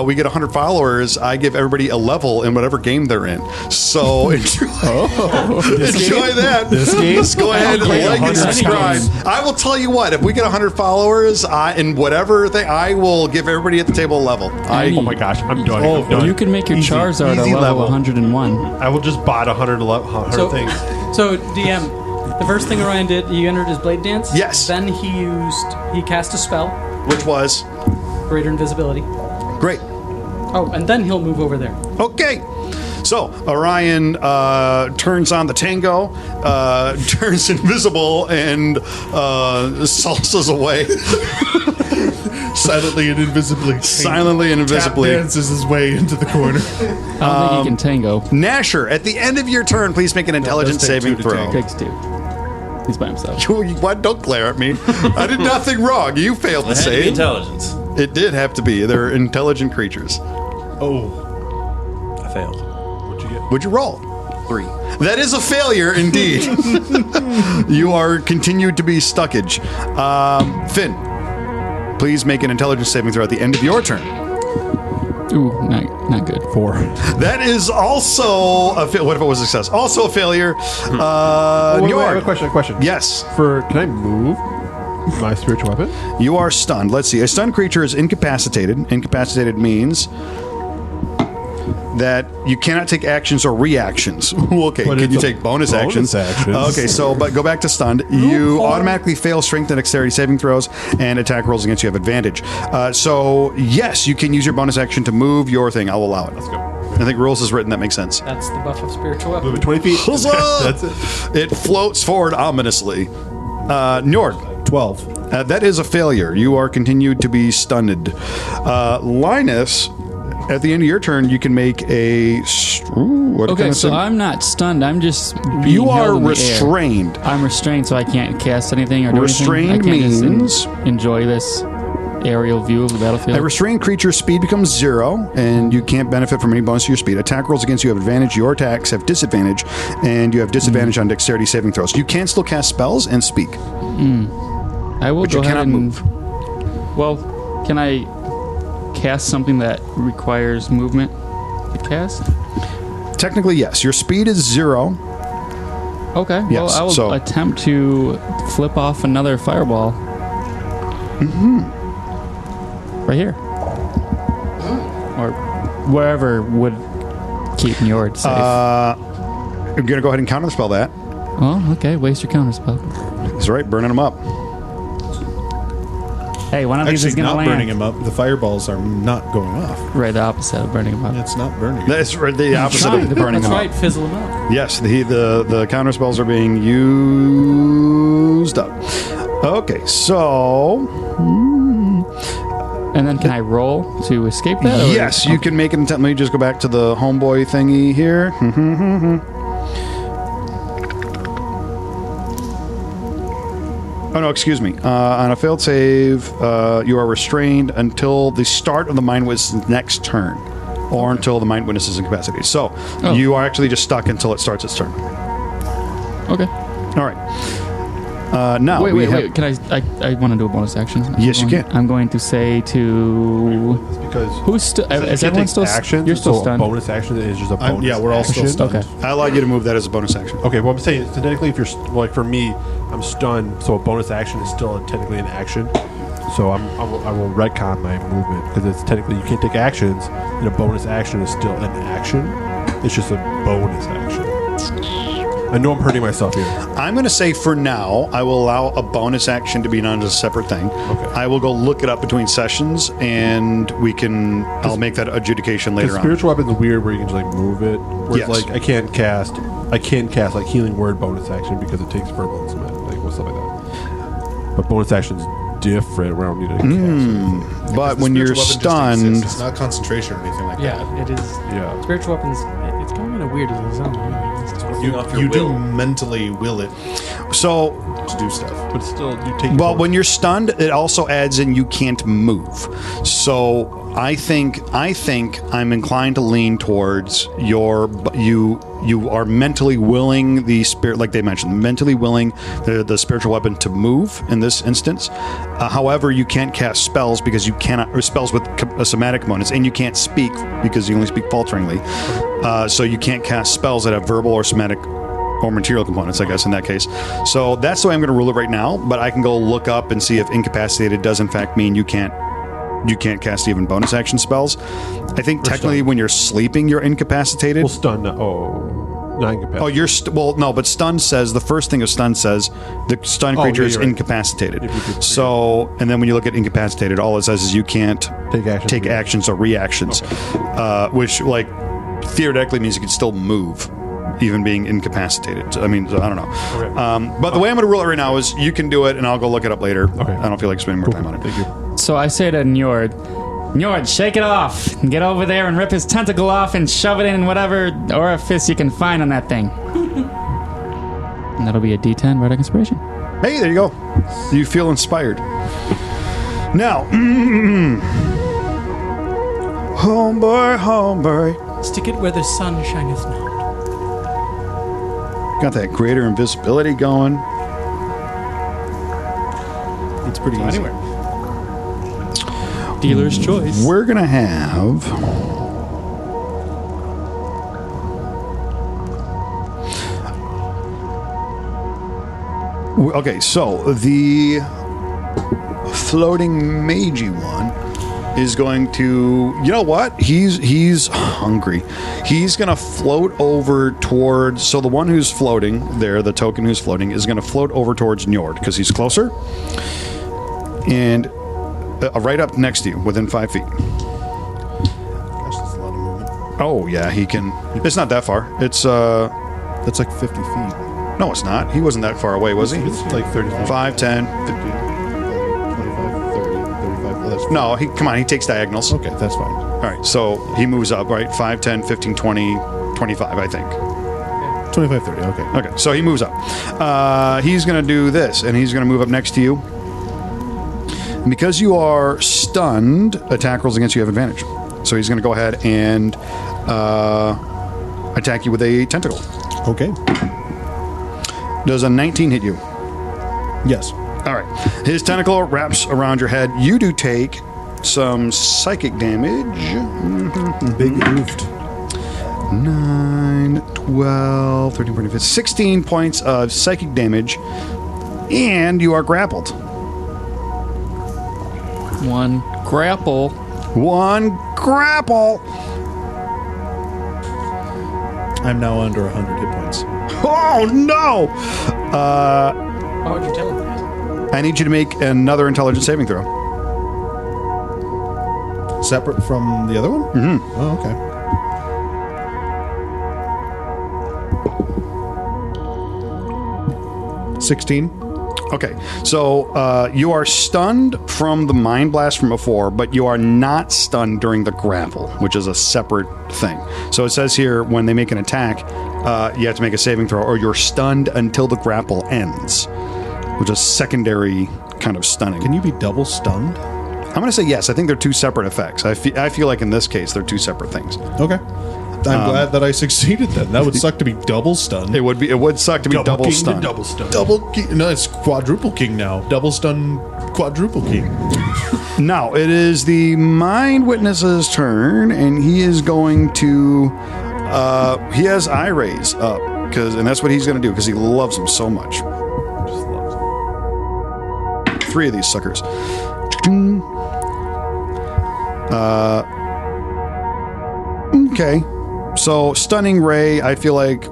we get 100 followers, I give everybody a level in whatever game they're in. So enjoy, enjoy that. This game? Just go ahead and Okay, like and 100 subscribe. games. I will tell you what. If we get 100 followers, in whatever thing, I will give everybody at the table a level. Oh my gosh, I'm done. Oh, I'm done. You can make your Easy- Charizard a easy level 101. I will just bot 100 So, things. so DM, the first thing Orion did, he entered his Blade Dance. Yes. Then he cast a spell, Which was Greater Invisibility. great. Oh, and then he'll move over there. Okay. So Orion turns on the tango, turns invisible, and salsas away silently and invisibly. silently and invisibly. Tap dances his way into the corner. I don't think he can tango. Nasher, at the end of your turn, please make an intelligence take saving 2 to throw. tango. Takes 2. He's by himself. What? Don't glare at me. I did nothing wrong. You failed to It had to be save. intelligence. It did have to be. They're intelligent creatures. Oh, I failed. Would you roll? 3. That is a failure indeed. You are continued to be stuckage. Finn, please make an intelligence saving throw at the end of your turn. Ooh, not good. 4. That is also a what if it was a success? Also a failure. Wait, I have Njord. a question. Yes, Can I move my spiritual weapon? you are stunned. Let's see. A stunned creature is incapacitated. Incapacitated means that you cannot take actions or reactions. Okay, But can it's you a take bonus actions? actions. Okay, so but go back to stunned. You automatically fail strength and dexterity saving throws, and attack rolls against you have advantage. So yes, you can use your bonus action to move your thing. I'll allow it. Let's go. I think rules is written. That makes sense. That's the buff of spiritual weapon. Move it 20 feet. Huzzah! That's it. It floats forward ominously. Njord. 12. That is a failure. You are continued to be stunned. Linus, at the end of your turn, you can make a. What Okay, kind of so sim- I'm not stunned. I'm just being you are held in the air. restrained. I'm restrained, so I can't cast anything or do Restrained anything. I can't just means- enjoy this aerial view of the battlefield. A restrained creature's speed becomes 0, and you can't benefit from any bonus to your speed. Attack rolls against you have advantage. Your attacks have disadvantage, and you have disadvantage on dexterity saving throws. You can still cast spells and speak, I will but go you ahead cannot and move. Well, can I cast something that requires movement to cast? Technically, yes. Your speed is 0. Okay. Yes, Well, I will so- attempt to flip off another fireball. Right here. Or wherever would keep Njord safe. I'm going to go ahead and counterspell that. Well, okay. Waste your counter spell. That's right, burning them up. Hey, one of these is Actually, going to not land. burning him up. The fireballs are not going off. Right, the opposite of burning him up. It's not burning. That's right, the opposite of burning That's them right, up. fizzle them out. Yes, the counter spells are being used up. Okay, so And then can I roll to escape that? or- Yes, you can make an attempt. Let me just go back to the homeboy thingy here. Oh, no, excuse me. On a failed save, you are restrained until the start of the Mind Witness's next turn, or until the Mind Witness is incapacitated. So, you are actually just stuck until it starts its turn. Okay. All right. Now, Wait. Can I want to do a bonus action. Yes, you can. I'm going to say to... Because Who's still... Is it everyone takes still... actions, You're still so stunned. a bonus action is just a bonus Yeah, we're all still action. stunned. Okay. I allowed you to move that as a bonus action. Okay, well, I'm saying technically, if you're like for me, I'm stunned, so a bonus action is still technically an action. So I will retcon my movement because it's technically you can't take actions, and a bonus action is still an action. It's just a bonus action. I know I'm hurting myself here. I'm going to say for now, I will allow a bonus action to be done as a separate thing. Okay. I will go look it up between sessions, and I'll make that adjudication later Because on. spiritual weapon's weird where you can just like move it. Whereas Yes. like I can't cast like healing word bonus action because it takes verbal and cement, like stuff like that. But bonus action's different where I don't need to cast it. But The when you're spiritual weapon just stunned, exists. It's not concentration or anything like that. Yeah, it is. Yeah. Spiritual weapons. It's kind of weird as a zone. It's just- You do mentally will it so to do stuff. But still, you take. well, when you're stunned, it also adds in you can't move. So I think I'm inclined to lean towards you are mentally willing the spirit, like they mentioned, mentally willing the spiritual weapon to move in this instance. However, you can't cast spells because you cannot, or spells with somatic components, and you can't speak because you only speak falteringly. So you can't cast spells that have verbal or somatic or material components, I guess, in that case. So that's the way I'm going to rule it right now, but I can go look up and see if incapacitated does in fact mean you can't cast even bonus action spells. I think technically when you're sleeping, you're incapacitated. Well, stun. Not incapacitated. Oh, you're no, but stun says the first thing of stun says the stunned creature yeah, is you're right. incapacitated. So, and then when you look at incapacitated, all it says is you can't take actions or reactions, which like theoretically means you can still move, even being incapacitated. I mean, I don't know. Okay. But the way I'm going to rule it right now is you can do it, and I'll go look it up later. Okay. I don't feel like spending more time on it. Thank you. So I say to Njord, shake it off. Get over there and rip his tentacle off and shove it in whatever orifice you can find on that thing. And that'll be a D10 Bardic Inspiration. Hey, there you go. You feel inspired. Now, homeboy. Stick it where the sun shineth not. Got that greater invisibility going. It's pretty easy. Anywhere. Dealer's choice. We're going to have... Okay, so the floating magey one is going to... You know what? He's hungry. He's going to float over towards... So the one who's floating there, the token who's floating, is going to float over towards Njord because he's closer. And... right up next to you, within 5 feet. Gosh, that's a lot of movement. Oh yeah, he can. It's not that far. It's That's like 50 feet. no, it's not. He wasn't that far away, was he? It's like 30 feet. 5, 10. 50, 25, 30, 35. Oh, that's No, he takes diagonals. okay, that's fine. All right, so he moves up, right? 5, 10, 15, 20, 25, I think. 25, 30, okay. Okay, so he moves up. He's going to do this, and he's going to move up next to you. And because you are stunned, attack rolls against you have advantage. So he's going to go ahead and attack you with a tentacle. Okay. Does a 19 hit you? Yes. All right. His tentacle wraps around your head. You do take some psychic damage. Big oofed. 9, 12, 13, 14, 15, 16 points of psychic damage. And you are grappled. One grapple. One grapple. I'm now under 100 hit points. Oh, no. Why would you tell him that? I need you to make another intelligence saving throw. Separate from the other one? Mm-hmm. Oh, okay. 16. Okay, so you are stunned from the mind blast from before, but you are not stunned during the grapple, which is a separate thing. So it says here when they make an attack, you have to make a saving throw, or you're stunned until the grapple ends, which is secondary kind of stunning. Can you be double stunned? I'm going to say yes. I think they're two separate effects. I feel like in this case they're two separate things. Okay. I'm glad that I succeeded then. That would suck to be double stunned. It would suck to be double king stunned. to double stunned. Double king. No, it's quadruple king now. Double stun, quadruple king. Now it is the mind witness's turn, and he is going to. He has eye rays up and that's what he's going to do because he loves them so much. Just loves it. 3 of these suckers. Okay. So stunning ray, I feel like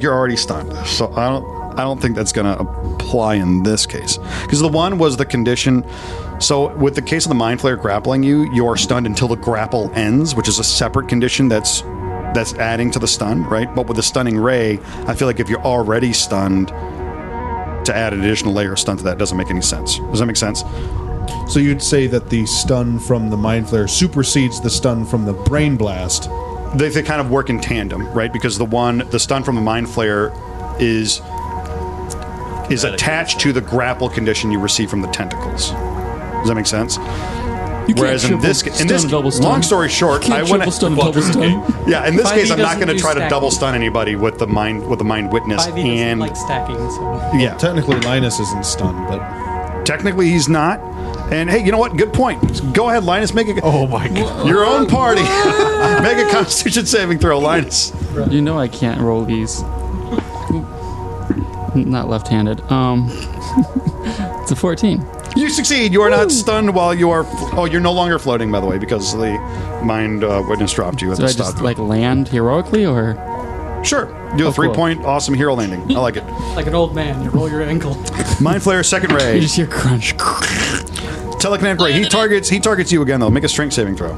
you're already stunned. So I don't think that's going to apply in this case. Because the one was the condition. So with the case of the Mind Flayer grappling you are stunned until the grapple ends, which is a separate condition that's adding to the stun, right? But with the stunning ray, I feel like if you're already stunned, to add an additional layer of stun to that doesn't make any sense. Does that make sense? So you'd say that the stun from the Mind Flayer supersedes the stun from the Brain Blast. They kind of work in tandem, right? Because the stun from the Mind Flayer is attached to the grapple condition you receive from the tentacles. Does that make sense? Whereas in this long story short, I wouldn't. Yeah, in this case, I'm not going to try to double stun anybody with the mind witness 5e doesn't like stacking, so yeah. Technically, Linus isn't stunned, but Technically, he's not. And hey, you know what? Good point. Go ahead, Linus. Make a oh my god, your own party. Make a Constitution saving throw, Linus. You know I can't roll these. Not left-handed. It's a 14. You succeed. You are not stunned while you are. Oh, you're no longer floating, by the way, because the mind witness dropped you at So the I stop. just like land heroically, or Sure. Do a 3-point awesome hero landing. I like it. like an old man, you roll your ankle. Mind Flayer, second you ray. just hear crunch. Telekinetic ray. He targets you again though. Make a strength saving throw.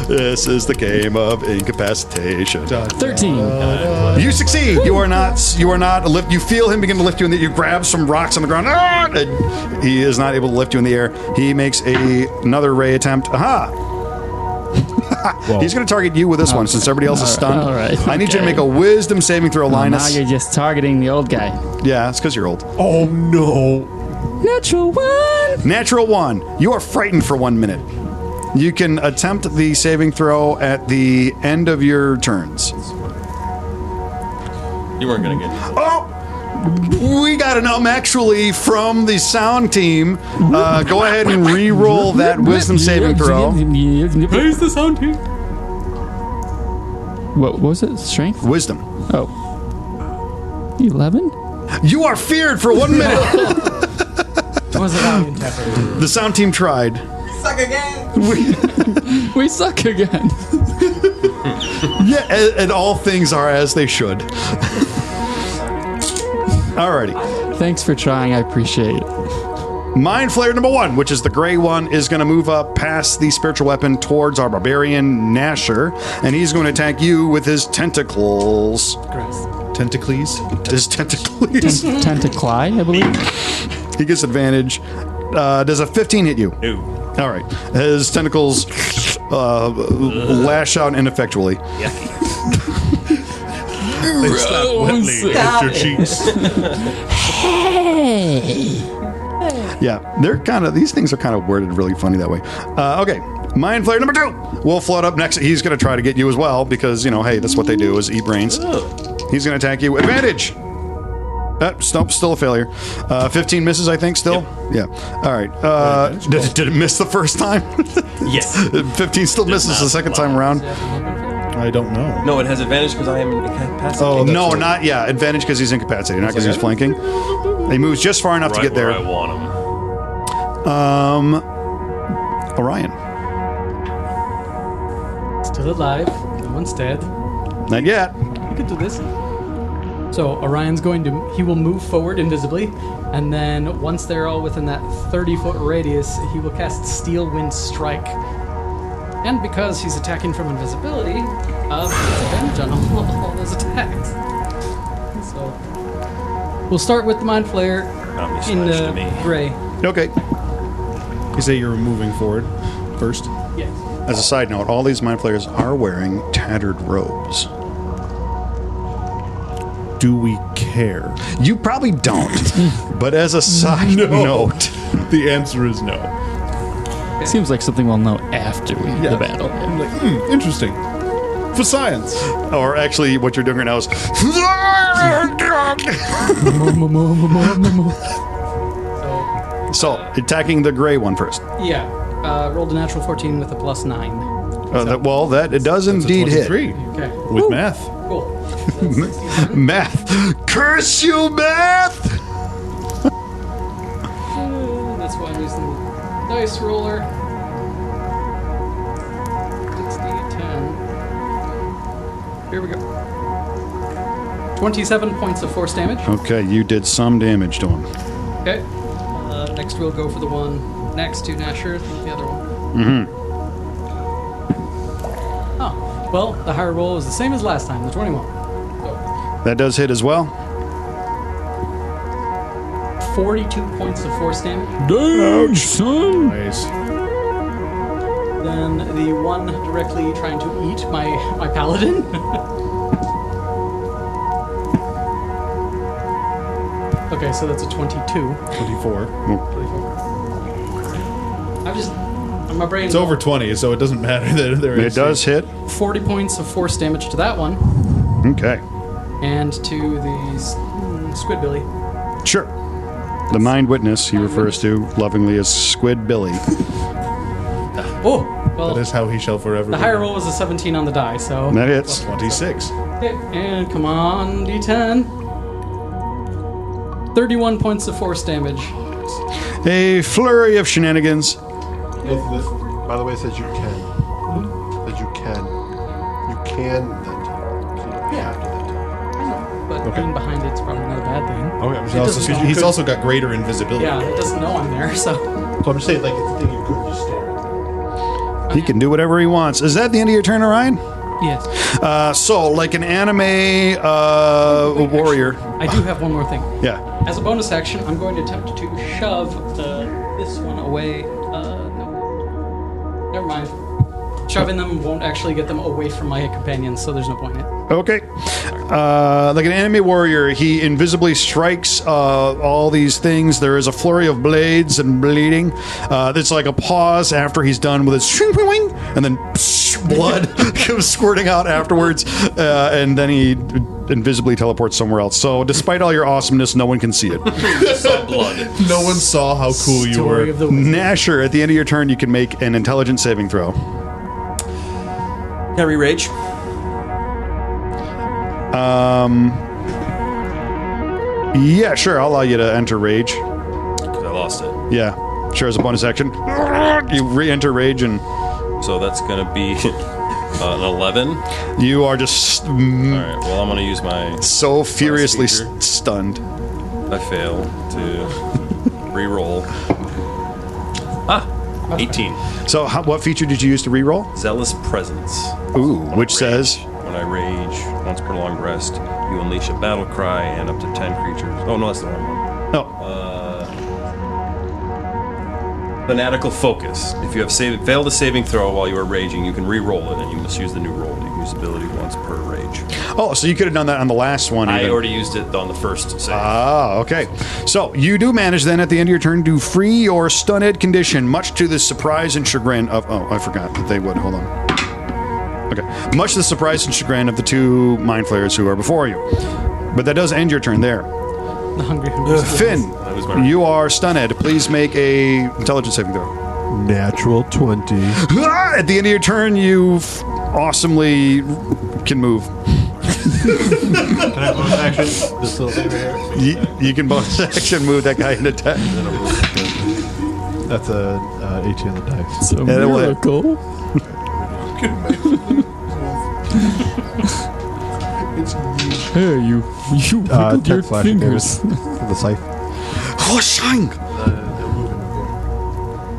This is the game of incapacitation. 13. You succeed. You are not lift. You feel him begin to lift you in the. You grab some rocks on the ground. And he is not able to lift you in the air. He makes another ray attempt. Aha! He's going to target you with this one since everybody else is stunned. all right, I need you to okay. make a wisdom saving throw, Now Linus. you're just targeting the old guy. Yeah, it's because you're old. oh no. Natural 1. Natural 1. You are frightened for 1 minute. You can attempt the saving throw at the end of your turns. You weren't going to get it. Oh! We got an actually from the sound team. Go ahead and re-roll that wisdom saving throw. Where's the sound team? What was it? Strength? Wisdom. Oh. 11? You are feared for 1 minute. It was a valiant effort. The sound team tried. We suck again. Yeah, and all things are as they should. Alrighty. Thanks for trying. I appreciate it. Mind Flayer number 1, which is the gray one, is going to move up past the spiritual weapon towards our barbarian Nasher, and he's going to attack you with his tentacles. Gross. Tentacles? His tentacles. Tentacli, I believe. He gets advantage. Does a 15 hit you? No. All right. His tentacles lash out ineffectually. They slap wetly at your cheeks. Yeah, these things are kind of worded really funny that way. Okay. Mind Flayer number 2 will float up next. He's going to try to get you as well because, hey, that's what they do is eat brains. He's going to attack you. Advantage! Nope, still a failure. 15 misses, I think, still? Yep. Yeah. All right. Did it miss the first time? Yes. 15 still misses the second time around. I don't know. No, it has advantage because I am incapacitated. Oh, no, not, yeah. Advantage because he's incapacitated, not because he's flanking. He moves just far enough to get there. Right where I want him. Orion. Still alive. No one's dead. Not yet. We could do this. So Orion's he will move forward invisibly, and then once they're all within that 30-foot radius, he will cast Steel Wind Strike. And because he's attacking from invisibility, he has advantage on all those attacks. We'll start with the Mind Flayer Not in mismatched to me. gray. Okay. You say you're moving forward first. Yes. As a side note, all these mind flayers are wearing tattered robes. Do we care? You probably don't, but as a side note, The answer is no. Seems like something we'll know after the battle. I'm like, interesting. For science. or actually, what you're doing right now is. So, attacking the gray one first. Yeah. Rolled a natural 14 with a +9. It does indeed hit. 23 Okay. with math. Cool. Math. Curse you, math! That's why I'm using the dice roller. 6d10. Here we go. 27 points of force damage. Okay, you did some damage to him. Okay. Next we'll go for the one next to Nasher, the other one. Oh, well, the higher roll was the same as last time, the 21. That does hit as well. 42 points of force damage. Damn, son. Nice. Then the one directly trying to eat my paladin. Okay, so that's a 22. 24. My brain. It's over 20, so it doesn't matter that there is. It does hit. 40 points of force damage to that one, Okay. and to the Squidbilly. Sure. The mind witness he refers to lovingly as Squid Billy. Oh, well, That is how he shall forever the be higher known. roll was a 17 on the die, so. That hits. 26. Okay, and come on, D10. 31 points of force damage. A flurry of shenanigans. By the way, it says you can. It says you can. You can then tell. So you don't have to then tell. But being behind it's probably not a bad thing. Okay, I'm He's just, also, he's also got greater invisibility. Yeah, it doesn't know I'm there, so. so I'm just saying, like, it's a thing you couldn't just stare at. He can do whatever he wants. Is that the end of your turn, Orion? Yes. So, like an anime warrior. I do have one more thing. Yeah. As a bonus action, I'm going to attempt to shove this one away. No. Never mind. Shoving them won't actually get them away from my companions, so there's no point in it. Okay. Like an anime warrior, he invisibly strikes all these things. There is a flurry of blades and bleeding. It's like a pause after he's done with his shing, and then blood comes squirting out afterwards, and then he invisibly teleports somewhere else. So, despite all your awesomeness, no one can see it. Saw blood. No one saw how cool you Story were. of the wizard. Nasher, at the end of your turn, you can make an intelligence saving throw. Can I re-rage? Yeah, sure. I'll allow you to enter rage. Because I lost it. Yeah, sure. As a bonus action, you re-enter rage, and So that's going to be an 11. you are just All right, well, I'm going to use my... so furiously feature. stunned. I fail to re-roll. 18. So, what feature did you use to re-roll? Zealous Presence. Ooh, which Rage. says When I rage, once per long rest, you unleash a battle cry and up to 10 creatures. Oh, no, that's the wrong one. no. Fanatical Focus. If you have failed a saving throw while you are raging, you can re-roll it, and you must use the new roll. You can use the ability once per rage. Oh, so you could have done that on the last one. I even. already used it on the first save. Ah, okay. So you do manage then at the end of your turn to free your stunned condition, much to the surprise and chagrin of. Oh, I forgot that they would. Hold on. Okay. Much to the surprise and chagrin of the two mind flayers who are before you. But that does end your turn there. The hungry. Finn, was my- you are stunned. Please make a intelligence saving throw. Natural 20. Ah, at the end of your turn, you awesomely can move. Can I bonus action? This little thing right here? You can bonus action move that guy into attack. That's a 18 on the dice. It's a Yeah, that will hit. miracle. Hey, you wiggled 10 your slashing fingers. damage with the scythe. Whooshing!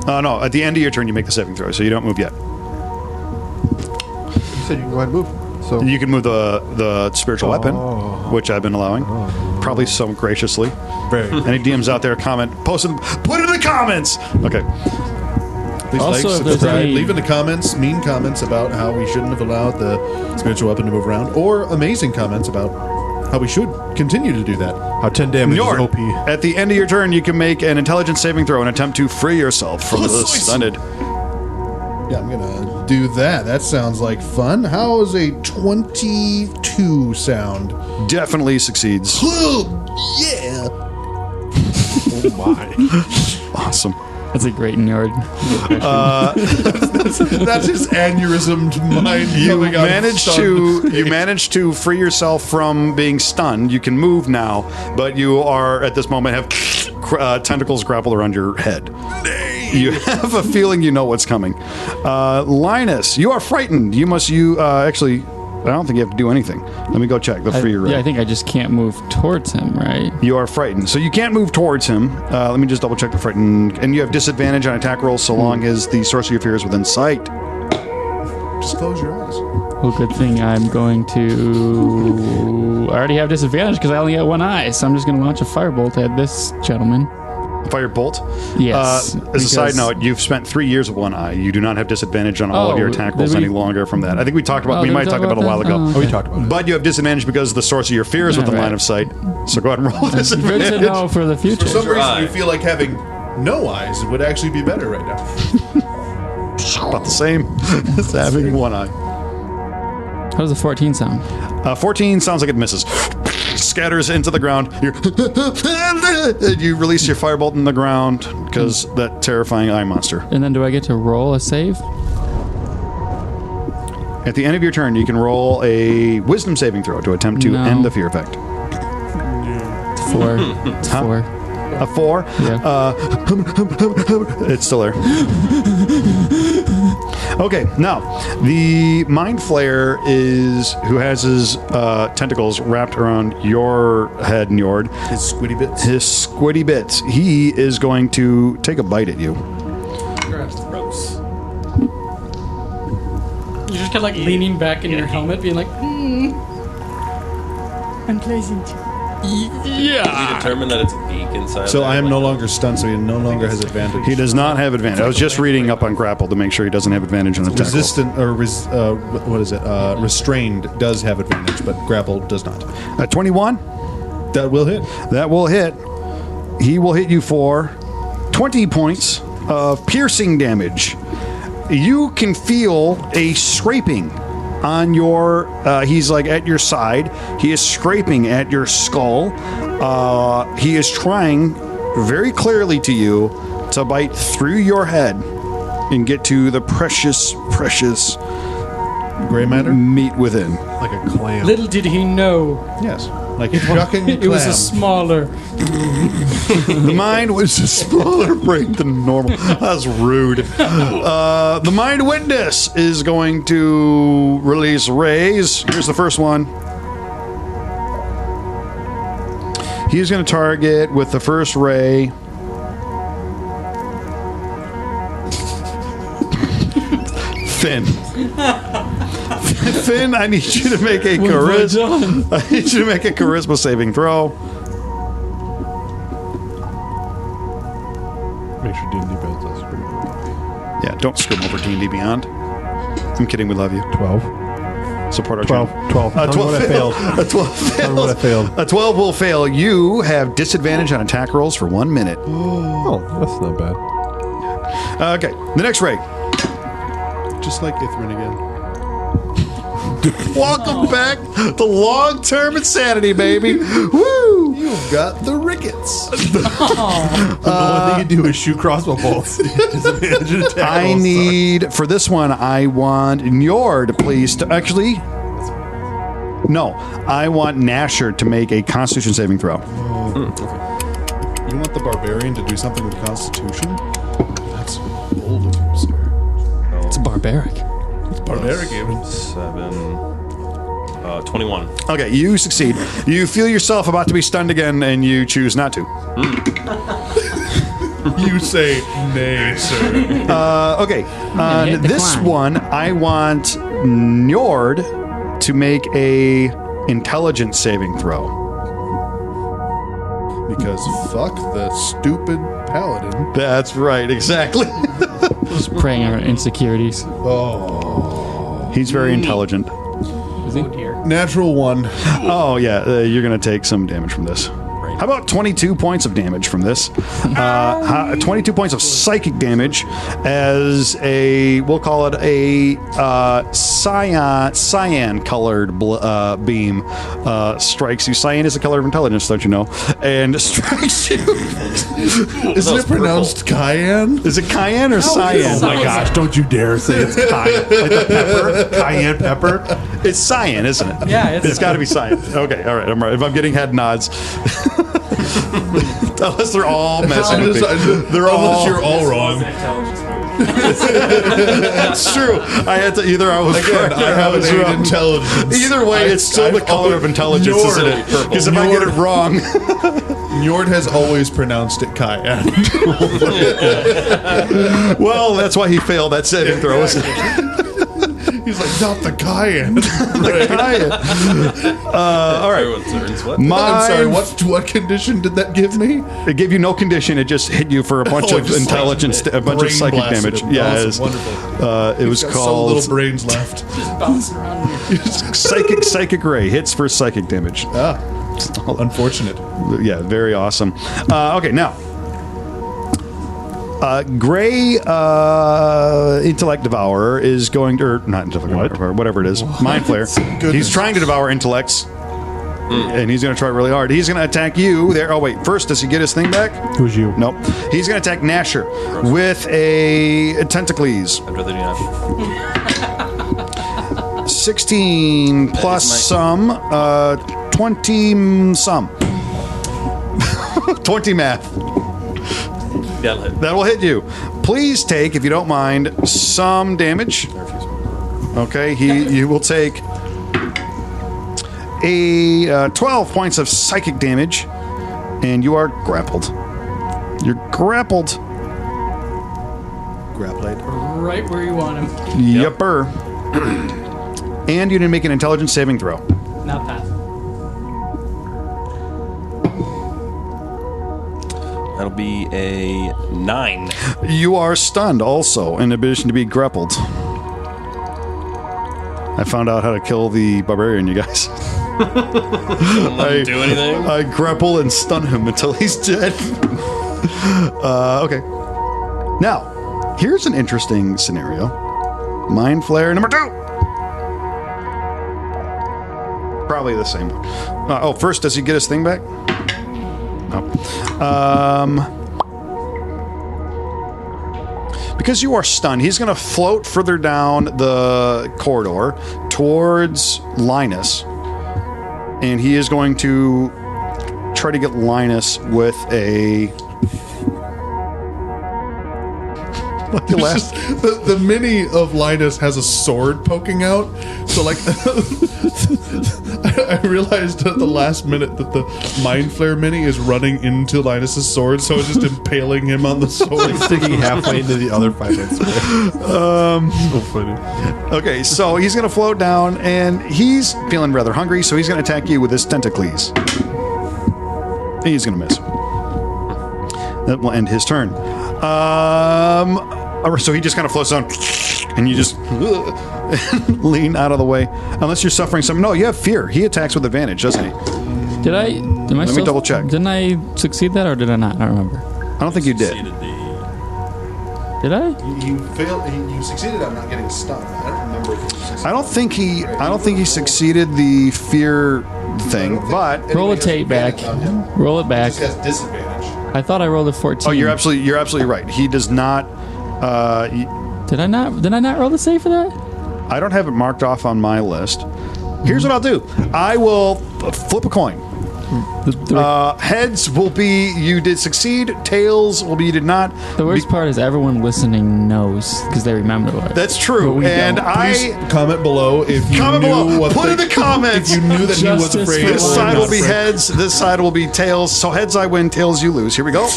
No, at the end of your turn, you make the saving throw, so you don't move yet. You said you can go ahead and move. So You can move the spiritual weapon, Oh. which I've been allowing. Probably so graciously. Very. Any DMs out there, comment, post them, put it in the comments. Okay. Please Also, like, if there's subscribe, any- leave in the comments mean comments about how we shouldn't have allowed the spiritual weapon to move around, or amazing comments about how we should continue to do that. How 10 damage is Njord, OP. at the end of your turn, you can make an intelligence saving throw and attempt to free yourself from the stunned. Yeah, I'm gonna do that. That sounds like fun. How is a 22 sound? Definitely succeeds. Yeah. Oh my. Awesome. That's a great Njord. That's his aneurysmed mind. You coming out of manage to free yourself from being stunned. You can move now, but you are at this moment have tentacles grappled around your head. You have a feeling you know what's coming. Linus, you are frightened. Actually, I don't think you have to do anything. Let me go check the free rate. Yeah, I think I just can't move towards him, right? You are frightened, so you can't move towards him. Let me just double check the frightened. And you have disadvantage on attack rolls so long as the sorcery of fear is within sight. Just close your eyes. Well, good thing I'm going to... I already have disadvantage because I only got one eye, so I'm just going to launch a firebolt at this gentleman. Firebolt. Yes. As a side note, you've spent 3 years of one eye. You do not have disadvantage on all of your attack did rolls we- any longer from that. I think we talked about. Oh, we did might we have talk talked about it a while about ago. that? Oh, we talked about it. But you have disadvantage because the source of your fear is within Alright. line of sight. So go ahead and roll a Good disadvantage. to know for the future. For some reason, eye. you feel like having no eyes would actually be better right now. About the same as having one eye. How does a 14 sound? 14 sounds like it misses. Scatters into the ground. You release your firebolt in the ground because that terrifying eye monster. And then do I get to roll a save? At the end of your turn, you can roll a wisdom saving throw to attempt to No. end the fear effect. It's 4. It's 4. A 4. Yeah. It's still there. Okay, now the mind flayer who has his tentacles wrapped around your head, Njord. His squiddy bits. His squiddy bits. He is going to take a bite at you. Gross. You're just kind of like leaning back in your helmet, being like, unpleasant. We determined that it's a geek inside. So there, I am like- no longer stunned, so he no longer has advantage. He does not have advantage. I was just reading up on grapple to make sure he doesn't have advantage on attack rolls. Resistant or restrained does have advantage, but grapple does not. 21. That will hit. That will hit. He will hit you for 20 points of piercing damage. You can feel a scraping on your... he's like at your side. He is scraping at your skull. He is trying very clearly to you to bite through your head and get to the precious Gray matter? meat within. Like a clam. Little did he know, Yes. Like shucking it was a clam. smaller. The mind was a smaller brain than normal. That's rude. The mind witness is going to release rays. Here's the first one. He's going to target with the first ray. Finn. Finn, I need you to make a charisma. I need you to make a charisma saving throw. Make sure D&D builds us. Yeah, don't scream over D&D Beyond. I'm kidding, we love you. 12. Support our 12. channel. 12. Tell me what I failed. A 12 Tell me what I fails. failed. A 12 will fail. You have disadvantage on attack rolls for 1 minute. Oh, that's not bad. Okay, the next ray. Just like Ithrin again. Welcome back to long-term insanity, baby. Woo! You've got the rickets. The only thing you do is shoot crossbow bolts. Disadvantage in attack I rolls. need, for this one, I want Njord, please, to actually... No, I want Nasher to make a Constitution saving throw. You want the barbarian to do something with Constitution? That's bold of you, sir. It's barbaric. It's barbaric, even. 21. Okay, you succeed. You feel yourself about to be stunned again, and you choose not to. You say nay, sir. Okay, hit the this climb. one, I want Njord to make a intelligence saving throw. Because fuck the stupid paladin. That's right, exactly. Just preying on our insecurities. Oh. He's very intelligent. Is he? Oh dear. Natural 1. Oh, yeah, you're going to take some damage from this. How about 22 points of damage from this? 22 points of psychic damage as we'll call it a cyan-colored beam strikes you. Cyan is the color of intelligence, don't you know? And strikes you. Isn't it pronounced cayenne? Is it cayenne or cyan? Oh my gosh, don't you dare say it's cayenne. Like the pepper? Cayenne pepper? It's cyan, isn't it? Yeah, it's got to be cyan. Okay, all right, I'm right. If I'm getting head nods. Unless they're all messing with me. Unless you're all wrong. That's true. I had to I was Again, correct I or have was an 8 wrong. intelligence. Either way, it's still the color of intelligence, isn't it? Because if I get it wrong, Njord has always pronounced it cayenne. well, that's why he failed that saving throw. He's like, not the cayenne. All right. Everyone turns what? I'm sorry, what condition did that give me? It gave you no condition. It just hit you for a bunch of just intelligence, a bunch of brain psychic blasted damage. him. Yeah, Awesome, it was, wonderful. it was Got so called little brains left. Just bouncing around here. psychic ray. Hits for psychic damage. Unfortunate. Yeah, very awesome. Okay, now. Gray Intellect Devourer is going to, or not Intellect Devourer, whatever it is, Mind Flayer. He's trying to devour intellects, and he's going to try really hard. He's going to attack you there. Oh, wait, first, does he get his thing back? Who's you? Nope. He's going to attack Nasher with a Tentacles. I'd rather not. 16 plus some, 20 some. 20 math. That will hit you. Please take, if you don't mind, some damage. Okay, you will take a 12 points of psychic damage, and you are grappled. You're grappled. Grappled. Right where you want him. Yepper. And you need to make an intelligence saving throw. Not that. That'll be a 9. You are stunned also, in addition to be grappled. I found out how to kill the barbarian, you guys. Let him do anything? I grapple and stun him until he's dead. Okay. Now, here's an interesting scenario. Mind Flayer number 2. Probably the same one. First, does he get his thing back? No. Because you are stunned, he's going to float further down the corridor towards Linus. And he is going to try to get Linus with a... The mini of Linus has a sword poking out. So, like, I realized at the last minute that the Mind Flare mini is running into Linus's sword, so it's just impaling him on the sword. Sticking halfway into the other 5 minutes. So funny. Okay, so he's going to float down, and he's feeling rather hungry, so he's going to attack you with his tentacles. He's going to miss. That will end his turn. So he just kind of floats down, and you just lean out of the way. Unless you're suffering some... No, you have fear. He attacks with advantage, doesn't he? Let me double check. Didn't I succeed that or did I not? I don't remember. I don't think you did. Did I? You failed. You succeeded on not getting stunned. I don't remember if you succeeded. I don't think he succeeded the fear thing, but... Roll a tape back. Roll it back. He just has disadvantage. I thought I rolled a 14. Oh, you're absolutely right. He does not... Did I not roll the save for that? I don't have it marked off on my list. Here's what I'll do. I will flip a coin. Heads will be you did succeed. Tails will be you did not. The worst part is everyone listening knows because they remember it. That's true. And Please comment below if you comment knew below. what Put in the comments. If you knew that he was Justice afraid. for this all. side or will be not afraid. heads. This side will be tails. So heads I win, tails you lose. Here we go.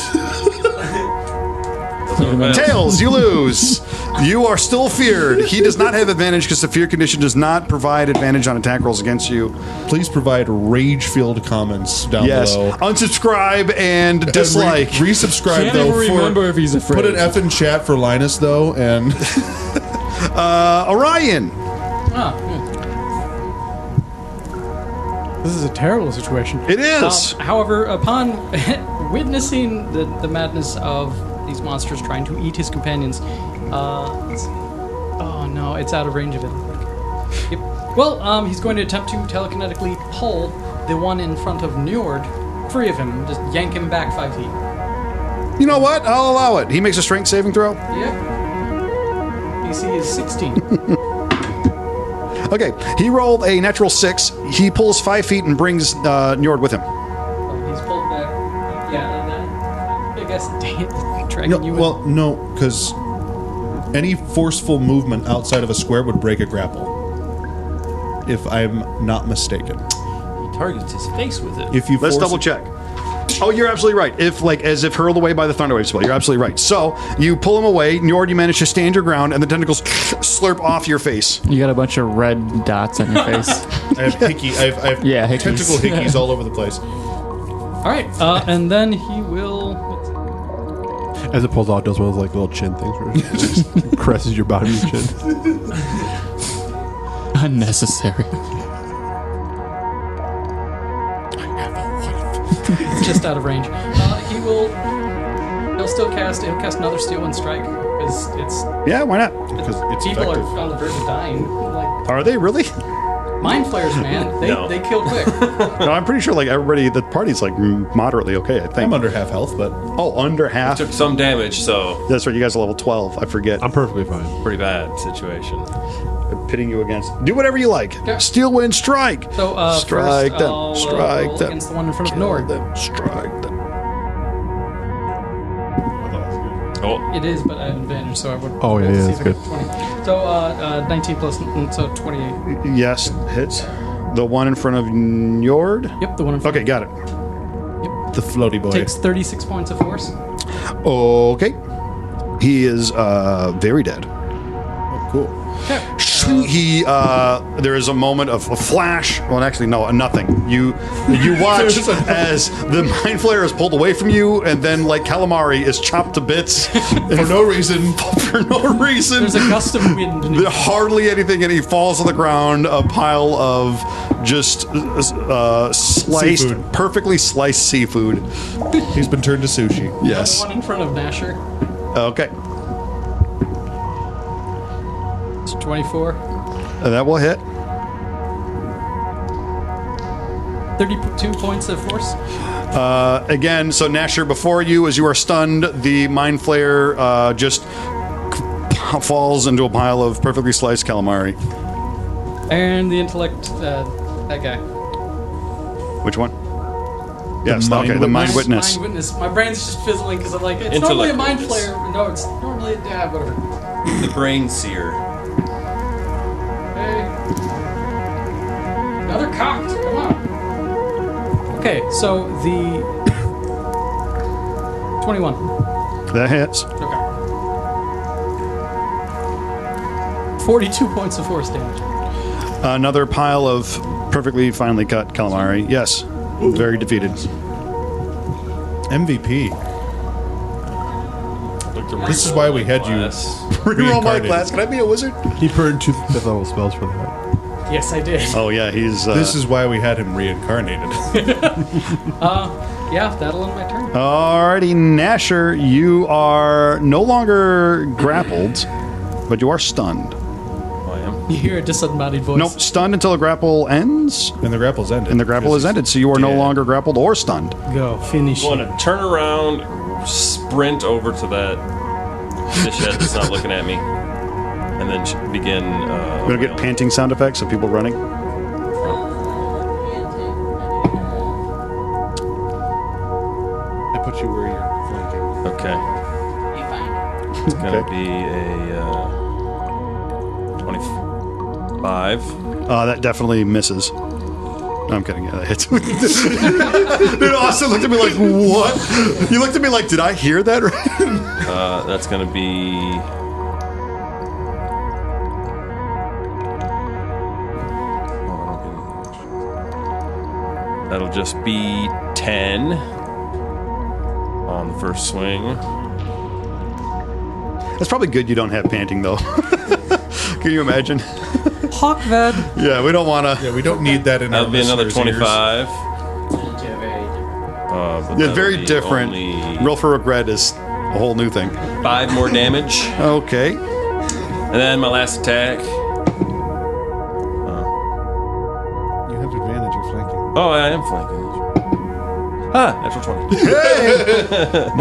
Tails, you lose. You are still feared. He does not have advantage because the fear condition does not provide advantage on attack rolls against you. Please provide rage-filled comments down Yes. below. Unsubscribe and dislike. Resubscribe Can't though. even remember if he's afraid. Put an F in chat for Linus though, and Orion. Ah, yeah. This is a terrible situation. It is. However, upon witnessing the madness of these monsters trying to eat his companions, oh no, it's out of range of it. Yep. Well, he's going to attempt to telekinetically pull the one in front of Njord free of him, just yank him back 5 feet. You know what? I'll allow it. He makes a strength saving throw. Yep. DC is 16. Okay. He rolled a natural 6. He pulls 5 feet and brings Njord with him. Oh, he's pulled back. Yeah, I guess dragging you in. well, no, because any forceful movement outside of a square would break a grapple. If I'm not mistaken. He targets his face with it. If you Let's force double check. Oh, you're absolutely right. If as if hurled away by the thunderwave spell, you're absolutely right. So you pull him away, Njord, you manage to stand your ground, and the tentacles slurp off your face. You got a bunch of red dots on your face. I have hickey. I have Yeah, hickeys. tentacle hickeys all over the place. All right, and then he will. As it pulls out, it does one of those like little chin things where it just caresses your bottom of your chin. Unnecessary. Just out of range. He'll still cast. He'll cast another Steel Wind Strike because it's Yeah, why not? Because it's people effective. are on the verge of dying. Like Are they really? mind flayers, man. No. They kill quick. No, I'm pretty sure like everybody, the party's like moderately okay. I think. I'm under half health, but Oh, under half. Took some damage, so That's right. You guys are level 12. I forget. I'm perfectly fine. pretty bad situation. I'm pitting you against. Do whatever you like. Okay. Steel Wind Strike. So strike first them. I'll, Strike roll them. against the one in front of Kill Nord. them. Strike them. Oh, It is, but I have advantage, so I would. Oh, yeah, roll to yeah, see that's if I get 20. So 19 plus, so 28. Yes, hits. The one in front of Njord. Yep, the one in front. Okay, got it. the floaty boy. Takes 36 points of force. Okay. He is very dead. Oh, cool. Okay. He there is a moment of a flash. Well, actually, no, nothing. You watch as the mind flayer is pulled away from you, and then like calamari is chopped to bits For no reason. for no reason. There's a gust of wind. And There's hardly anything, and he falls on the ground. A pile of just sliced, Seafood. perfectly sliced seafood. He's been turned to sushi. Yes. one in front of Nasher. Okay. It's 24. That will hit. 32 points of force. Again, so Nasher, before you, as you are stunned, the mind flayer just falls into a pile of perfectly sliced calamari. And the intellect, that guy. Which one? Yes, mind okay, the mind witness. witness. Mind witness. My brain's just fizzling because I'm like, it's normally a mind Intellect flayer. No, it's normally whatever. the brain seer. Hey. Another cocked. Come on. Okay, so the 21. That hits. Okay. 42 points of force damage. Another pile of perfectly finely cut calamari. Yes, very defeated. MVP. This is why we had you. Reroll my Reincarnated. class. Can I be a wizard? He burned 2 fifth level spells for that. Yes, I did. Oh yeah, he's. This is why we had him reincarnated. Yeah, that'll end my turn. Alrighty, Nasher, you are no longer grappled, but you are stunned. I am. You hear a disembodied voice. Nope, stunned until the grapple ends, And the grapple's ended. and the grapple is ended, so you are no dead. longer grappled or stunned. Go, finish I want it. to turn around, sprint over to that fish head that's not looking at me, and then begin. We're gonna get panting sound effects of people running. I put you where you're flanking. Okay. It's gonna be a 25. That definitely misses. No, I'm kidding. Yeah, that hits. Dude, Austin looked at me like, what? You looked at me like, did I hear that right? That's gonna be That'll just be 10 on the first swing. It's probably good you don't have panting, though. Can you imagine? Hawk that. Yeah, we don't want to. Yeah, we don't need that in That'll our be another listeners' ears. 25. But Yeah, that'll very be different. only Roll for regret is a whole new thing. 5 more damage. Okay. And then my last attack. You have advantage of flanking. Oh, I am flanking. Natural 20.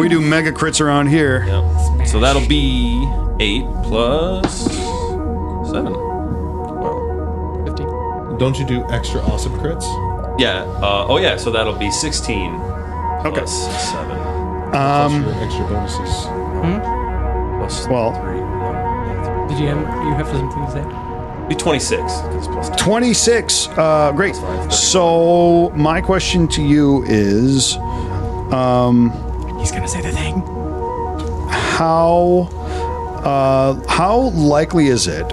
We do mega crits around here. Yep. So that'll be 8 plus 7. Well, 15. Don't you do extra awesome crits? yeah. Yeah. So that'll be 16 Okay. plus 7. Plus your extra bonuses. Plus Well- 3. Did you have something to say? Be 26. 'Cause plus 2. 26. Great. 5, So my question to you is, He's gonna say the thing. how likely is it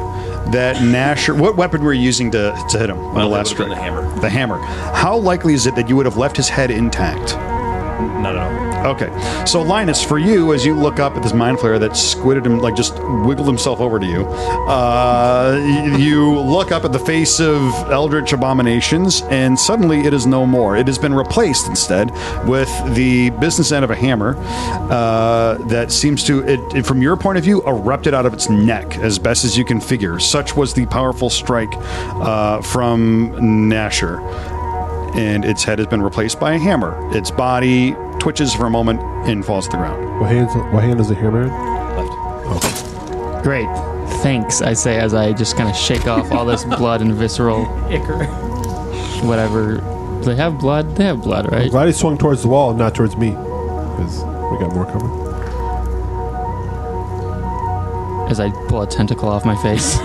that Nasher? What weapon were you using to hit him on the last strike. strike? The hammer. The hammer. How likely is it that you would have left his head intact? Not at all. Okay, so Linus, for you, as you look up at this mind flayer that squidded him, like just wiggled himself over to you, you look up at the face of Eldritch Abominations, and suddenly it is no more. It has been replaced instead with the business end of a hammer that seems to, it, from your point of view, erupted out of its neck as best as you can figure. Such was the powerful strike from Nasher. And its head has been replaced by a hammer. Its body twitches for a moment and falls to the ground. What hand is the hammer in? Great. Thanks, I say as I just kind of shake off all this blood and visceral Icker. whatever. Do they have blood? They have blood, right? Glad he swung towards the wall and not towards me. Because we got more coming. As I pull a tentacle off my face.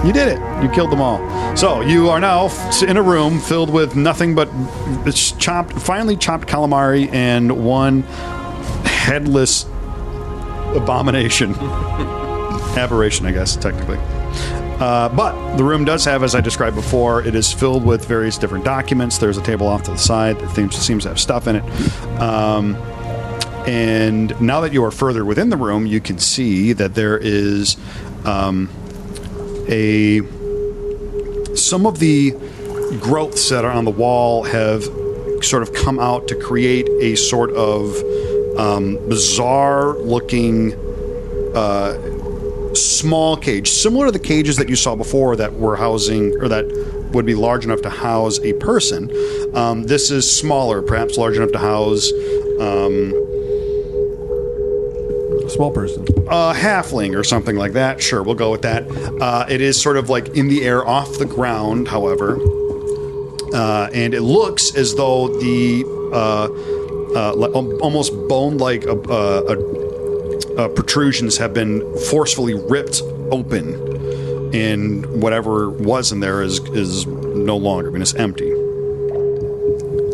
You did it. You killed them all. So you are now in a room filled with nothing but finely chopped calamari and one headless abomination. Aberration, I guess, technically. But the room does have, as I described before, it is filled with various different documents. There's a table off to the side that seems to have stuff in it. And now that you are further within the room, you can see that there is some of the growths that are on the wall have sort of come out to create a sort of bizarre looking small cage, similar to the cages that you saw before that were housing, or that would be large enough to house a person. This is smaller, perhaps large enough to house A small person. a halfling or something like that. Sure, we'll go with that. It is sort of like in the air off the ground, however. And it looks as though the almost bone-like protrusions have been forcefully ripped open, and whatever was in there is no longer. I mean, it's empty.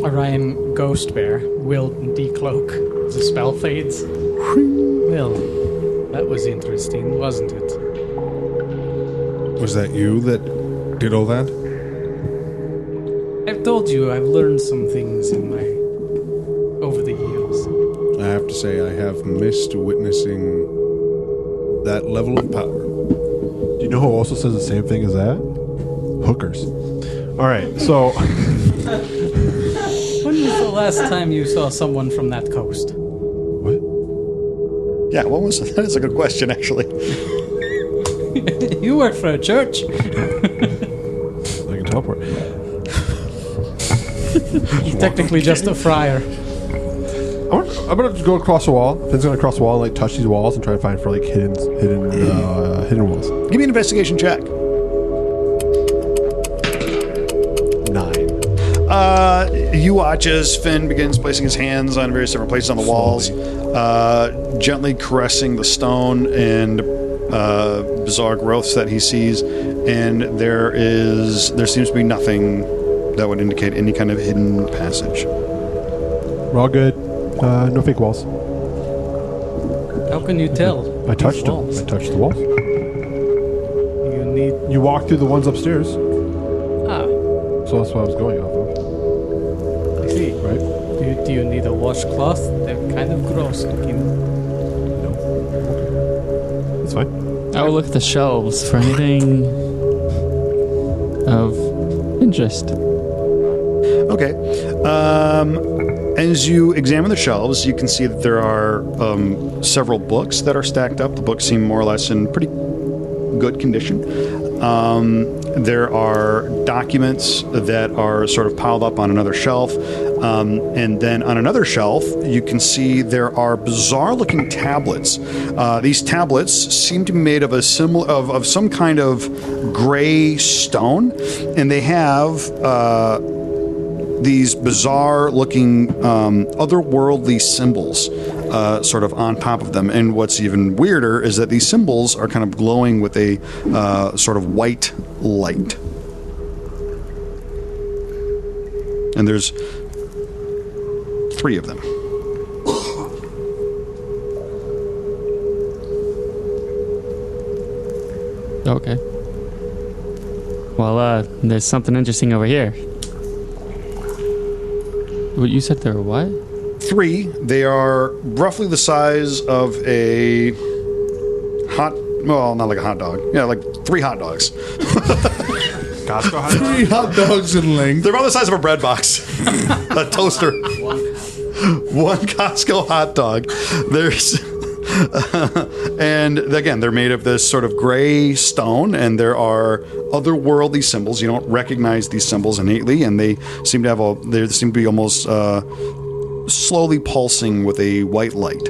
Orion Ghost Bear will decloak as the spell fades. Well, that was interesting, wasn't it? Was that you that did all that? I've told you I've learned some things over the years. I have to say, I have missed witnessing that level of power. Do you know who also says the same thing as that? Hookers. All right, so When was the last time you saw someone from that coast? what? Yeah, what was that? That is a good question, actually. You work for a church. I can teleport. He's technically just a friar. I'm gonna go across the wall. Finn's gonna cross the wall and like touch these walls and try to find for like hidden walls. Give me an investigation check. 9. You watch as Finn begins placing his hands on various different places on the walls, gently caressing the stone and bizarre growths that he sees, and there seems to be nothing that would indicate any kind of hidden passage. We're all good. No fake walls. How can you tell? I touched These them. walls? I touched the walls. You need. You walk through the ones upstairs. So that's what I was going off of, I see. right? Do you need a washcloth? They're kind of gross looking. That's fine. I will look at the shelves for anything of interest. Okay. As you examine the shelves, you can see that there are several books that are stacked up. The books seem more or less in pretty good condition. There are documents that are sort of piled up on another shelf. And then on another shelf, you can see there are bizarre-looking tablets. These tablets seem to be made of of some kind of gray stone, and they have these bizarre-looking otherworldly symbols sort of on top of them. And what's even weirder is that these symbols are kind of glowing with a sort of white light. And there's 3 of them. Okay. Well, there's something interesting over here. What you said there were what? 3. They are roughly the size of a well, not like a hot dog. Yeah, like 3 hot dogs. Costco hot dog. 3 hot dogs in length. They're about the size of a bread box. A toaster. 1 Costco hot dog. There's and again, they're made of this sort of gray stone, and there are otherworldly symbols. You don't recognize these symbols innately, and they seem to have they seem to be almost slowly pulsing with a white light.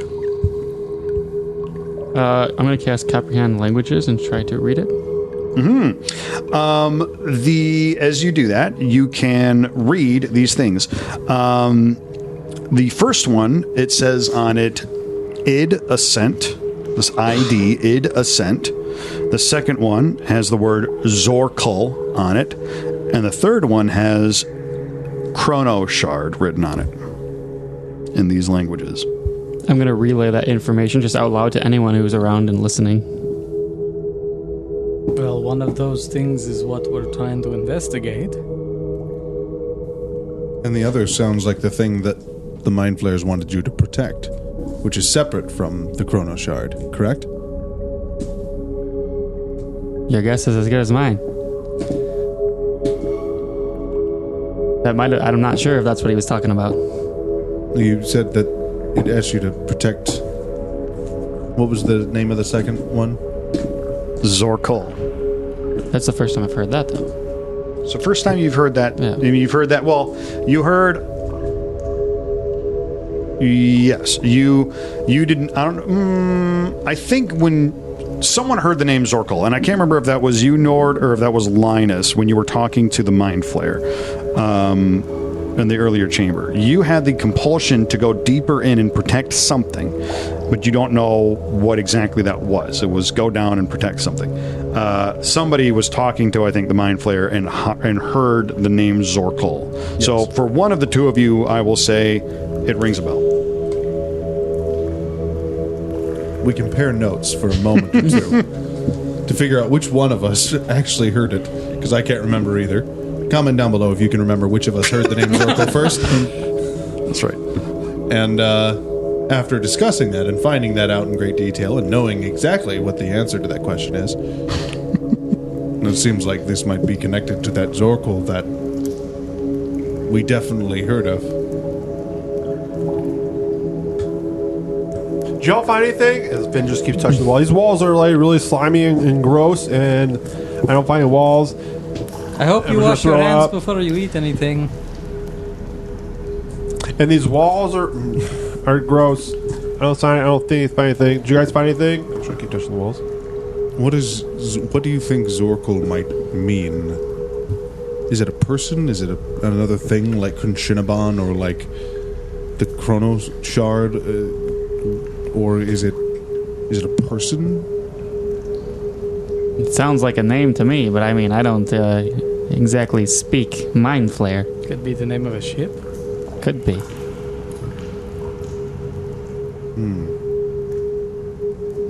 I'm going to cast Comprehend Languages and try to read it. As you do that, you can read these things. The first one, it says on it, id assent. This ID, id assent. The second one has the word Zorkul on it, and the third one has Chrono Shard written on it in these languages. I'm going to relay that information just out loud to anyone who's around and listening. Well, one of those things is what we're trying to investigate. And the other sounds like the thing that the Mind Flayers wanted you to protect, which is separate from the Chrono Shard, correct? Your guess is as good as mine. I'm not sure if that's what he was talking about. You said that it asked you to protect... What was the name of the second one? Zorkul. That's the first time I've heard that, though. So first time you've heard that. Yeah. You've heard that. Well, you heard. Yes, you didn't. I don't. I think when someone heard the name Zorkul, and I can't remember if that was you, Nord, or if that was Linus when you were talking to the Mind Flayer in the earlier chamber. You had the compulsion to go deeper in and protect something, but you don't know what exactly that was. It was go down and protect something. Somebody was talking to, I think, the Mind Flayer and heard the name Zorkul. Yes. So for one of the two of you, I will say it rings a bell. We compare notes for a moment or two to figure out which one of us actually heard it, because I can't remember either. Comment down below if you can remember which of us heard the name Zorkul first. That's right. And after discussing that and finding that out in great detail and knowing exactly what the answer to that question is, it seems like this might be connected to that Zorkul that we definitely heard of. Did y'all find anything? As Finn just keeps touching the wall. These walls are like really slimy and gross, and I don't find any walls. I hope you wash your hands before you eat anything. And these walls are gross. I don't find anything. Did you guys find anything? I'm sure I keep touching the walls. What do you think Zorkul might mean? Is it a person? Is it another thing like Kunshinaban or like the Chrono Shard? Or is it a person? It sounds like a name to me, but I mean, I don't exactly speak Mind Flayer. Could be the name of a ship. Could be.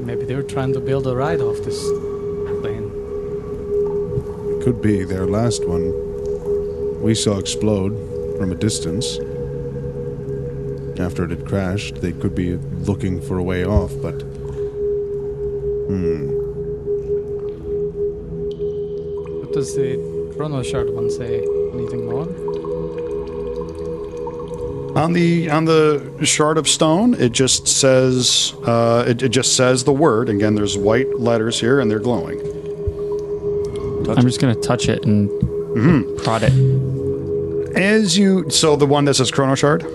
Maybe they were trying to build a ride off this plane. It could be their last one. we saw explode from a distance. After it had crashed, they could be looking for a way off, but... What does the Chrono Shard one say? Anything more? On the shard of stone, it just says it just says the word. Again, there's white letters here, and they're glowing. I'm just gonna touch it and prod it. So the one that says Chrono Shard?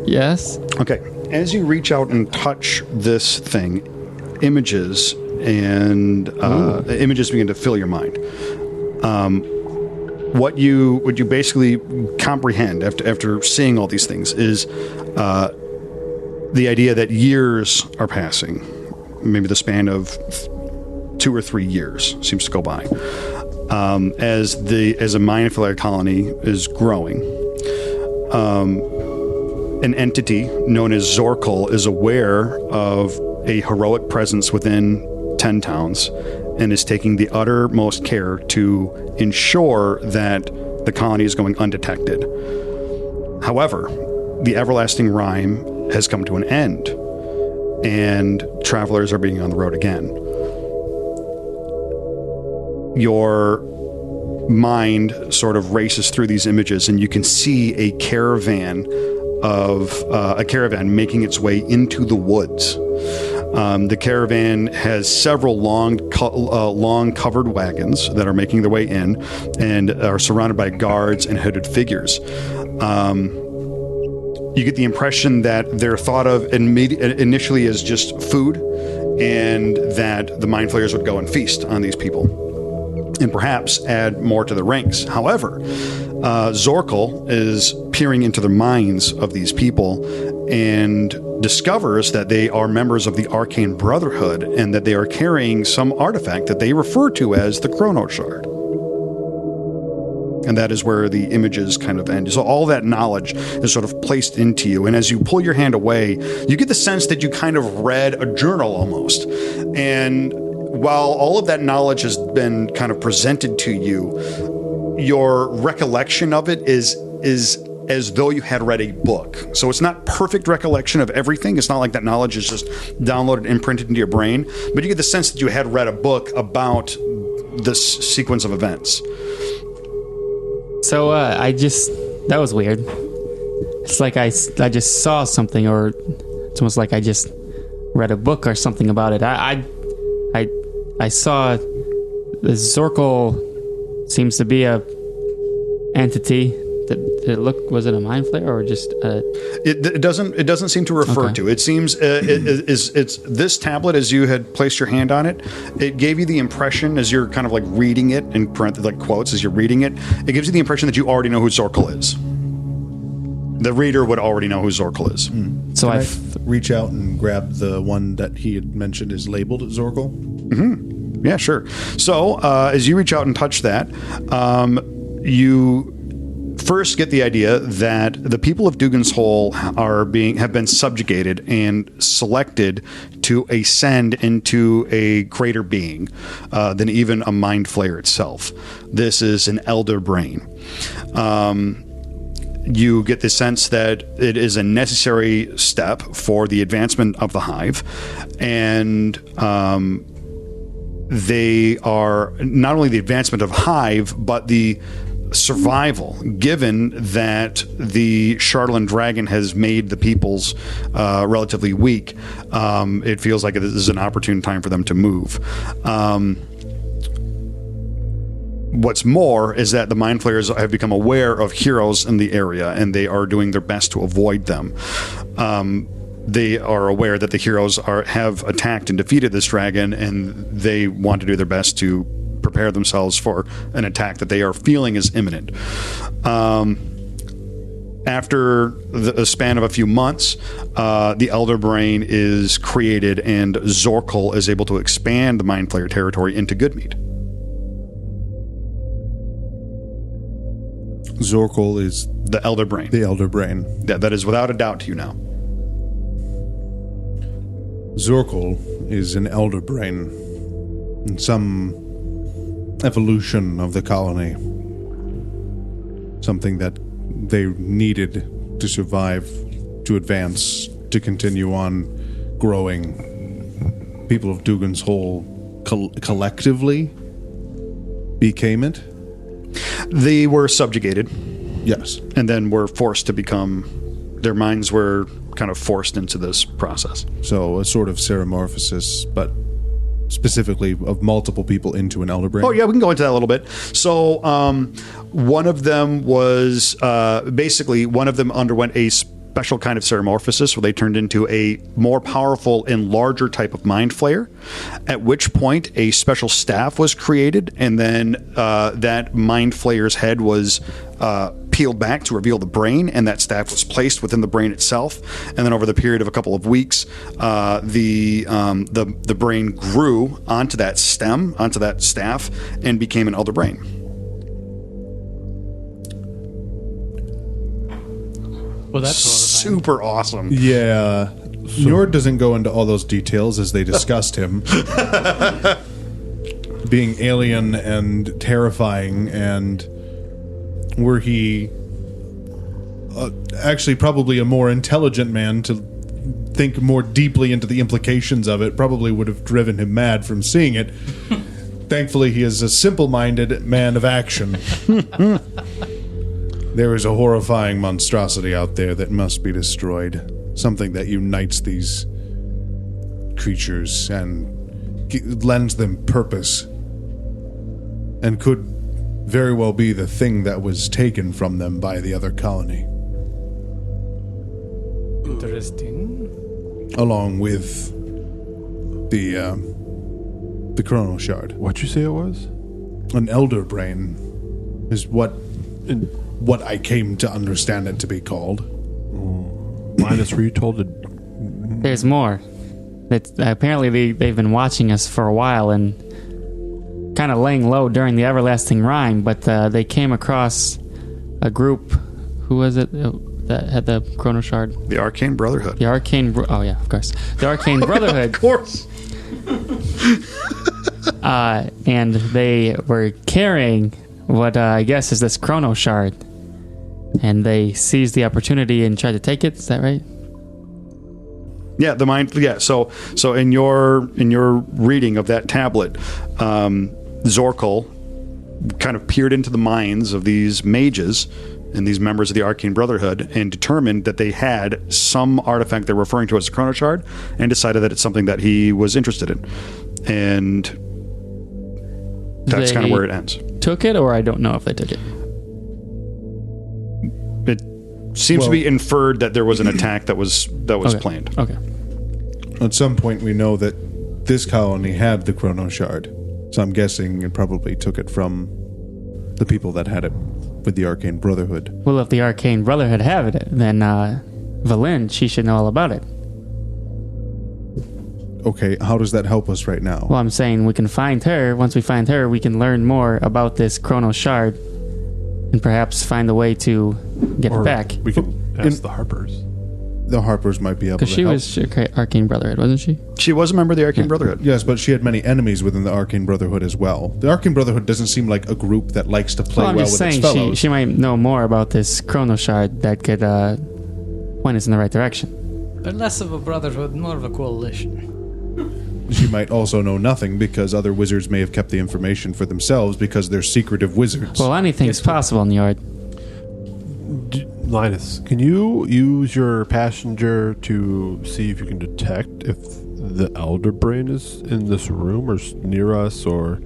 Yes. Okay. As you reach out and touch this thing, images and images begin to fill your mind. What you basically comprehend after seeing all these things is the idea that years are passing. Maybe the span of 2 or 3 years seems to go by. As a mind flayer colony is growing, an entity known as Zorkul is aware of a heroic presence within 10 towns and is taking the uttermost care to ensure that the colony is going undetected. However, the everlasting rhyme has come to an end, and travelers are being on the road again. Your mind sort of races through these images, and you can see a caravan making its way into the woods. The caravan has several long covered wagons that are making their way in and are surrounded by guards and hooded figures. You get the impression that they're thought of initially as just food, and that the mind flayers would go and feast on these people and perhaps add more to the ranks. However, Zorkul is peering into the minds of these people and discovers that they are members of the Arcane Brotherhood and that they are carrying some artifact that they refer to as the Chrono Shard. And that is where the images kind of end. So all that knowledge is sort of placed into you. And as you pull your hand away, you get the sense that you kind of read a journal almost. And while all of that knowledge has been kind of presented to you, your recollection of it is as though you had read a book. So it's not perfect recollection of everything. It's not like that knowledge is just downloaded and imprinted into your brain, but you get the sense that you had read a book about this sequence of events. So that was weird. It's like I just saw something, or it's almost like I just read a book or something about it. I saw the Zorkul seems to be a entity. Was it a mind flayer or just it doesn't seem to refer to. It seems it's this tablet, as you had placed your hand on it, it gave you the impression, as you're kind of like reading it in like quotes as you're reading it, it gives you the impression that you already know who Zorkul is. The reader would already know who Zorkul is. So I reach out and grab the one that he had mentioned is labeled Zorkul. Yeah, sure. So as you reach out and touch that, you first get the idea that the people of Dugan's Hole have been subjugated and selected to ascend into a greater being than even a mind flayer itself. This is an elder brain. You get the sense that it is a necessary step for the advancement of the hive, and they are not only the advancement of hive, but the survival, given that the Shardland dragon has made the peoples relatively weak. It feels like this is an opportune time for them to move. What's more is that the mind flayers have become aware of heroes in the area, and they are doing their best to avoid them. They are aware that the heroes have attacked and defeated this dragon, and they want to do their best to prepare themselves for an attack that they are feeling is imminent. After a span of a few months, the Elder Brain is created, and Zorkul is able to expand the Mind Flayer territory into Goodmead. Zorkul is the Elder Brain. The Elder Brain. That is without a doubt to you now. Zorkul is an Elder Brain in some evolution of the colony. something that they needed to survive, to advance, to continue on growing. People of Dugan's Hole collectively became it? They were subjugated. Yes. And then were forced to become... Their minds were kind of forced into this process. So a sort of seromorphosis, but specifically of multiple people into an elder brain? Oh, yeah, we can go into that a little bit. So one of them was... basically, one of them underwent a special kind of seromorphosis where they turned into a more powerful and larger type of mind flayer, at which point a special staff was created, and then that mind flayer's head was peeled back to reveal the brain, and that staff was placed within the brain itself. And then over the period of a couple of weeks, the brain grew onto that stem, onto that staff, and became an elder brain. Well, that's super awesome. Yeah. Njord doesn't go into all those details as they discussed him. Being alien and terrifying, and were he actually probably a more intelligent man to think more deeply into the implications of it, probably would have driven him mad from seeing it. Thankfully, he is a simple-minded man of action. There is a horrifying monstrosity out there that must be destroyed. Something that unites these creatures and lends them purpose. And could very well be the thing that was taken from them by the other colony. interesting. Along with the chrono shard. What'd you say it was? An elder brain is what I came to understand it to be called. Linus, were you told to... There's more. Apparently they've been watching us for a while and kind of laying low during the Everlasting Rime, but they came across a group. Who was it that had the Chrono Shard? The Arcane Brotherhood. The Arcane... Oh, yeah, of course. The Arcane Brotherhood. Of course. And they were carrying what I guess is this Chrono Shard. And they seized the opportunity and tried to take it. Is that right? Yeah, the mind. Yeah, so in your reading of that tablet, Zorkel kind of peered into the minds of these mages and these members of the Arcane Brotherhood and determined that they had some artifact they're referring to as a Chrono Shard, and decided that it's something that he was interested in, and that's kind of where it ends. Took it, or I don't know if they took it. It seems to be inferred that there was an attack that was planned. Okay. At some point, we know that this colony had the Chrono Shard, so I'm guessing it probably took it from the people that had it with the Arcane Brotherhood. Well, if the Arcane Brotherhood have it, then Valin, she should know all about it. Okay, how does that help us right now? Well, I'm saying we can find her. Once we find her, we can learn more about this Chrono Shard and perhaps find a way to get it back. We can ask the Harpers. The Harpers might be able to Because she help. was Arcane Brotherhood, wasn't she? She was a member of the Arcane Brotherhood. Yes, but she had many enemies within the Arcane Brotherhood as well. The Arcane Brotherhood doesn't seem like a group that likes to play I'm well just with its saying fellows. she might know more about this Chrono Shard that could point us in the right direction. They're less of a brotherhood, more of a coalition. She might also know nothing because other wizards may have kept the information for themselves because they're secretive wizards. Well, anything's possible in the yard. Linus, can you use your passenger to see if you can detect if the Elder Brain is in this room or near us or...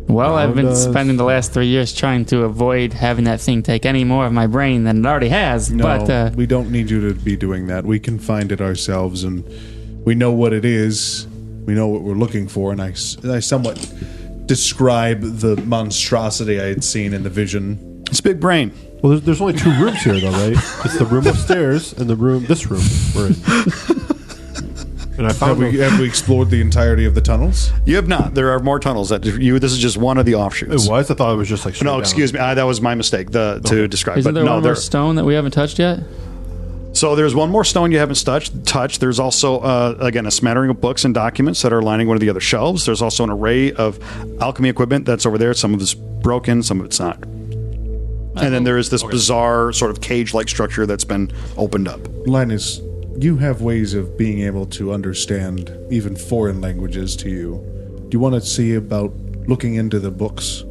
Well, I've been us? spending the last 3 years trying to avoid having that thing take any more of my brain than it already has. No, but we don't need you to be doing that. We can find it ourselves, and we know what it is. We know what we're looking for, and I somewhat describe the monstrosity I had seen in the vision. It's big brain. Well, there's only 2 rooms here, though, right? It's the room upstairs and this room we're in. And I found Have we explored the entirety of the tunnels? You have not. There are more tunnels that this is just one of the offshoots. it was. I thought it was just like straight No, down. excuse me. That was my mistake to describe. isn't But there no, one more stone that we haven't touched yet? So there's one more stone you haven't touched. There's also, again, a smattering of books and documents that are lining one of the other shelves. There's also an array of alchemy equipment that's over there. Some of it's broken, some of it's not. And then there is this bizarre sort of cage-like structure that's been opened up. Linus, you have ways of being able to understand even foreign languages to you. Do you want to see about looking into the books,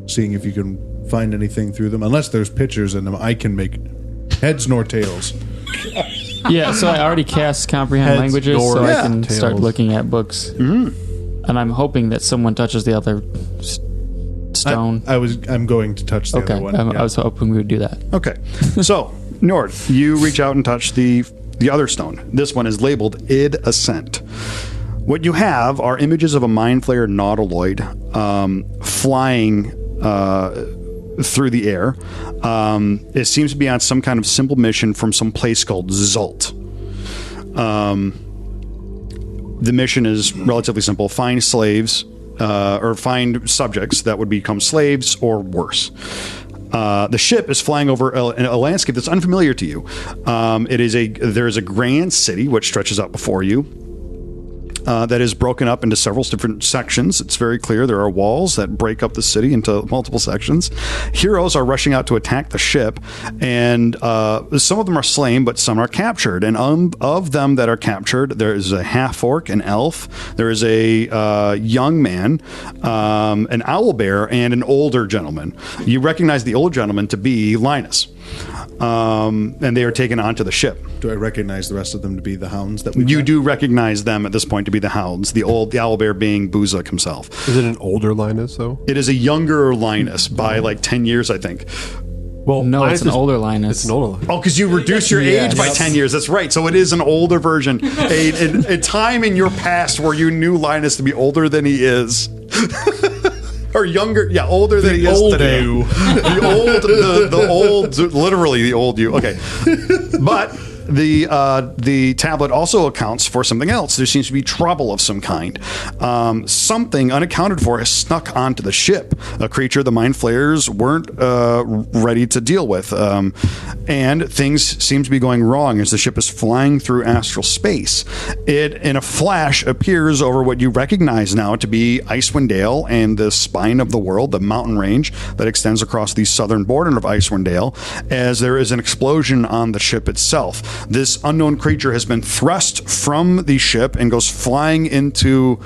seeing if you can find anything through them? Unless there's pictures in them, I can make heads nor tails. Yeah, so I already cast comprehend Heads, languages, doors, so I can tails. start looking at books. Mm-hmm. And I'm hoping that someone touches the other stone. I'm going to touch the okay, other one. I was hoping we would do that. Okay. So, Nord, you reach out and touch the other stone. This one is labeled Id Ascent. What you have are images of a Mind Flayer nautiloid flying through the air. It seems to be on some kind of simple mission from some place called Zult. The mission is relatively simple. Find slaves, or find subjects that would become slaves or worse. The ship is flying over a landscape that's unfamiliar to you. There is a grand city which stretches out before you. That is broken up into several different sections. It's very clear there are walls that break up the city into multiple sections. Heroes are rushing out to attack the ship, and some of them are slain, but some are captured. And of them that are captured, there is a half-orc, an elf, there is a young man, an owlbear, and an older gentleman. You recognize the old gentleman to be Linus. And they are taken onto the ship. Do I recognize the rest of them to be the hounds that we You do recognize them at this point to be the hounds, the owlbear being Buzug himself. Is it an older Linus, though? It is a younger Linus by like 10 years, I think. Well, No, Linus it's an is- older Linus. It's an older Linus. Oh, because you reduce your age by 10 years. That's right. So it is an older version. A time in your past where you knew Linus to be older than he is. Or younger, yeah, older than he is today. you. The old, literally the old you. Okay, but the tablet also accounts for something else. There seems to be trouble of some kind. Something unaccounted for has snuck onto the ship. A creature the Mind Flayers weren't ready to deal with, and things seem to be going wrong as the ship is flying through astral space. It, in a flash, appears over what you recognize now to be Icewind Dale and the spine of the world, the mountain range that extends across the southern border of Icewind Dale, as there is an explosion on the ship itself. This unknown creature has been thrust from the ship and goes flying into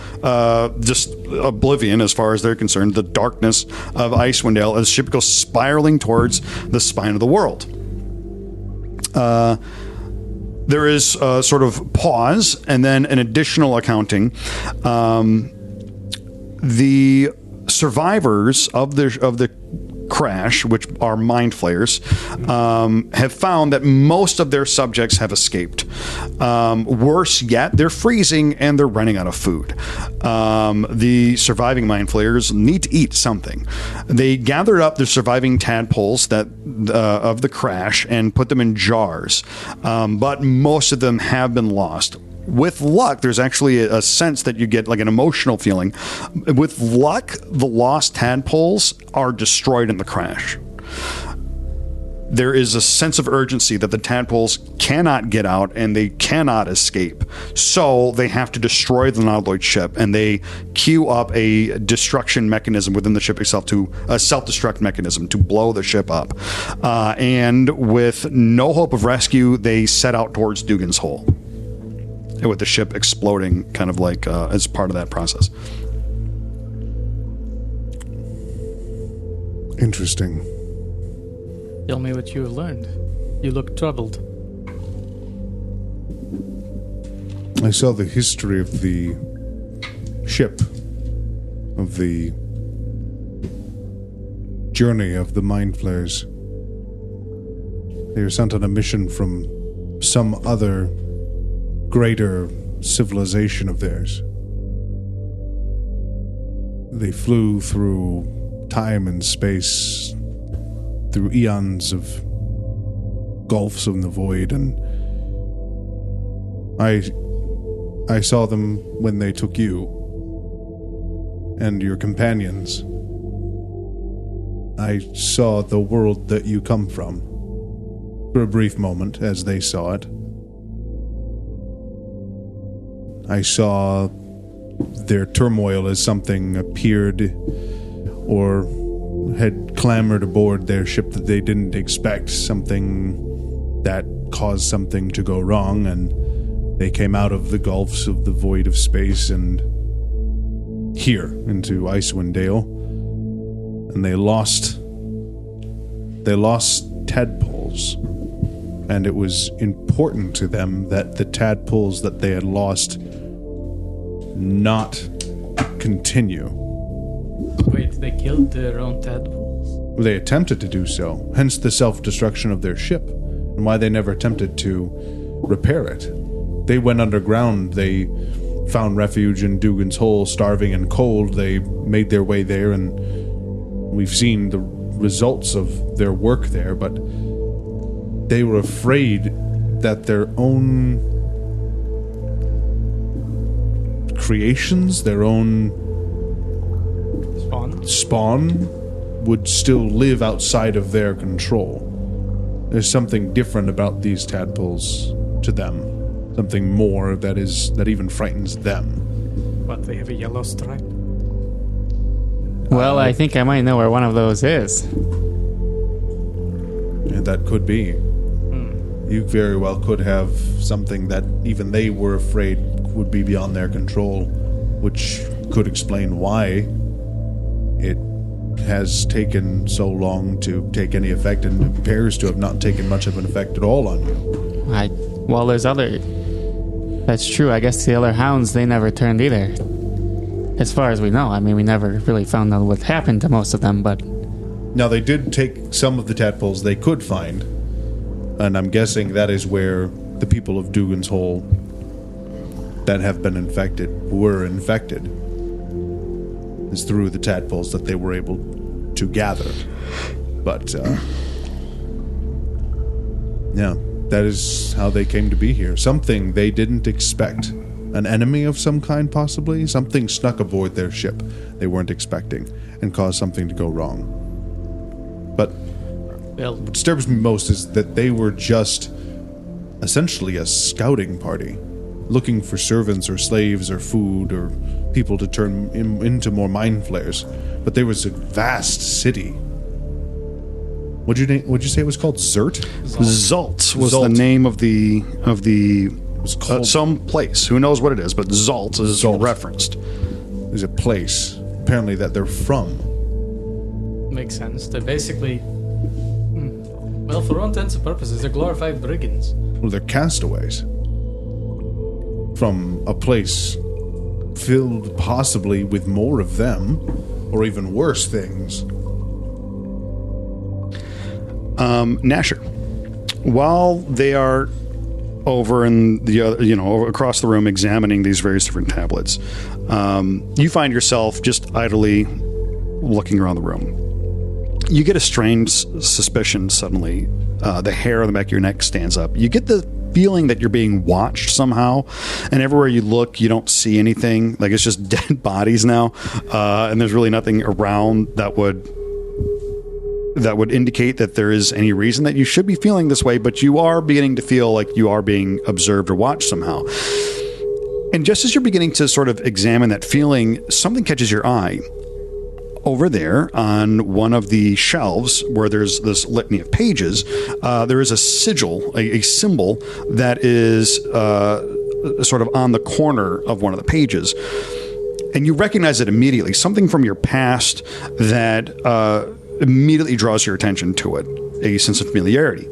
just oblivion, as far as they're concerned, the darkness of Icewind Dale, as the ship goes spiraling towards the spine of the world. There is sort of pause and then an additional accounting. The survivors of the crash, which are Mind Flayers, have found that most of their subjects have escaped. Worse yet, they're freezing and they're running out of food. The surviving Mind Flayers need to eat something. They gathered up the surviving tadpoles that of the crash and put them in jars, but most of them have been lost. With luck, there's actually a sense that you get, like an emotional feeling. With luck, the lost tadpoles are destroyed in the crash. There is a sense of urgency that the tadpoles cannot get out and they cannot escape. So they have to destroy the nautiloid ship, and they queue up a destruction mechanism within the ship itself, to a self-destruct mechanism to blow the ship up. And with no hope of rescue, they set out towards Dugan's Hole, with the ship exploding kind of like as part of that process. Interesting. Tell me what you have learned. You look troubled. I saw the history of the ship, of the journey of the Mind Flayers. They were sent on a mission from some other greater civilization of theirs. They flew through time and space, through eons of gulfs in the void, and I saw them when they took you and your companions. I saw the world that you come from for a brief moment as they saw it. I saw their turmoil as something appeared or had clambered aboard their ship that they didn't expect, something that caused something to go wrong, and they came out of the gulfs of the void of space and here into Icewind Dale, and they lost tadpoles, and it was important to them that the tadpoles that they had lost not continue. Wait, they killed their own tadpoles? They attempted to do so, hence the self-destruction of their ship, and why they never attempted to repair it. They went underground, they found refuge in Dugan's Hole, starving and cold. They made their way there, and we've seen the results of their work there, but they were afraid that their own creations, their own spawn would still live outside of their control. There's something different about these tadpoles to them. Something more that even frightens them. What, they have a yellow stripe? Well, I think I might know where one of those is. And that could be. You very well could have something that even they were afraid would be beyond their control, which could explain why it has taken so long to take any effect, and appears to have not taken much of an effect at all on you. Well, there's other... That's true. I guess the other hounds, they never turned either. As far as we know. I mean, we never really found out what happened to most of them, but... Now, they did take some of the tadpoles they could find, and I'm guessing that is where the people of Dugan's Hole that have been infected were infected. Is through the tadpoles that they were able to gather. But, yeah, that is how they came to be here. Something they didn't expect. An enemy of some kind, possibly? Something snuck aboard their ship they weren't expecting and caused something to go wrong. But what disturbs me most is that they were just essentially a scouting party, looking for servants or slaves or food or people to turn into more mind flayers. But there was a vast city. What'd you say it was called? Zert? Zalt was the name of the some place. Who knows what it is, but Zalt is referenced. There's a place, apparently, that they're from. Makes sense. They're basically... Well, for all intents and purposes, they're glorified brigands. Well, they're castaways. From a place filled possibly with more of them, or even worse things. Nasher, while they are over in the other, across the room examining these various different tablets, you find yourself just idly looking around the room. You get a strange suspicion suddenly. The hair on the back of your neck stands up. You get the feeling that you're being watched somehow, and everywhere you look, you don't see anything. Like, it's just dead bodies now, and there's really nothing around that would indicate that there is any reason that you should be feeling this way, but you are beginning to feel like you are being observed or watched somehow. And just as you're beginning to sort of examine that feeling, something catches your eye. Over there on one of the shelves where there's this litany of pages, there is a sigil, a symbol that is sort of on the corner of one of the pages. And you recognize it immediately, something from your past that immediately draws your attention to it, a sense of familiarity.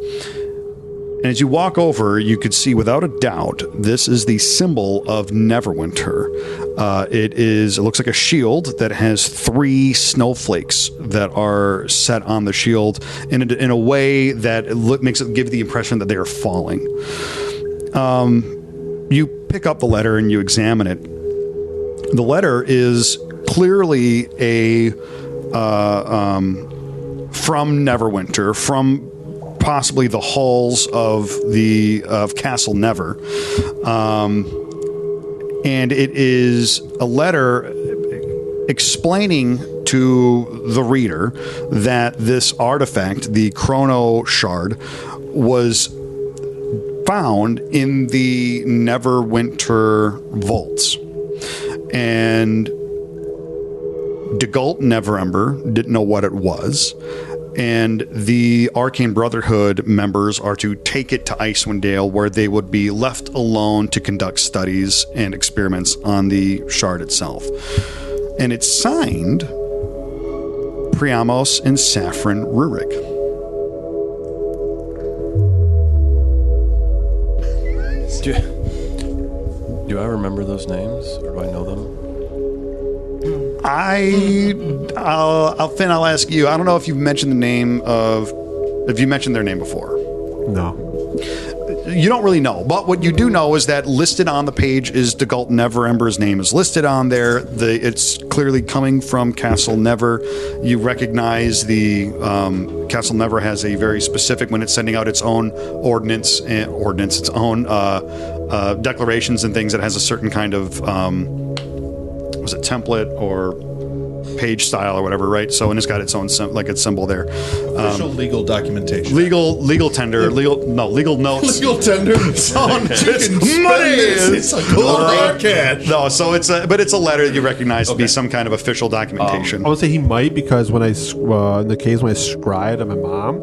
And as you walk over, you could see without a doubt, this is the symbol of Neverwinter. It looks like a shield that has 3 snowflakes that are set on the shield in a way that makes it give the impression that they are falling. You pick up the letter and you examine it. The letter is clearly from Neverwinter, from possibly the halls of Castle Never, and it is a letter explaining to the reader that this artifact, the Chrono Shard, was found in the Neverwinter vaults, and Degult Neverember didn't know what it was. And the Arcane Brotherhood members are to take it to Icewind Dale, where they would be left alone to conduct studies and experiments on the shard itself. And it's signed Priamos and Saffron Rurik. Do I remember those names, or do I know them? Finn, I'll ask you. I don't know if you've mentioned if you mentioned their name before. No. You don't really know, but what you do know is that listed on the page is Degult Neverember's name is listed on there. It's clearly coming from Castle Never. You recognize the Castle Never has a very specific, when it's sending out its own its own declarations and things, that has a certain kind of was it template or page style or whatever, right? So, and it's got its own its symbol there. Official legal documentation. Legal tender. Legal notes. Legal tender. Someone chicken money is. It's a cool cash. No, so it's a letter that you recognize to be some kind of official documentation. I would say he might, because when in the case when I scried on my mom,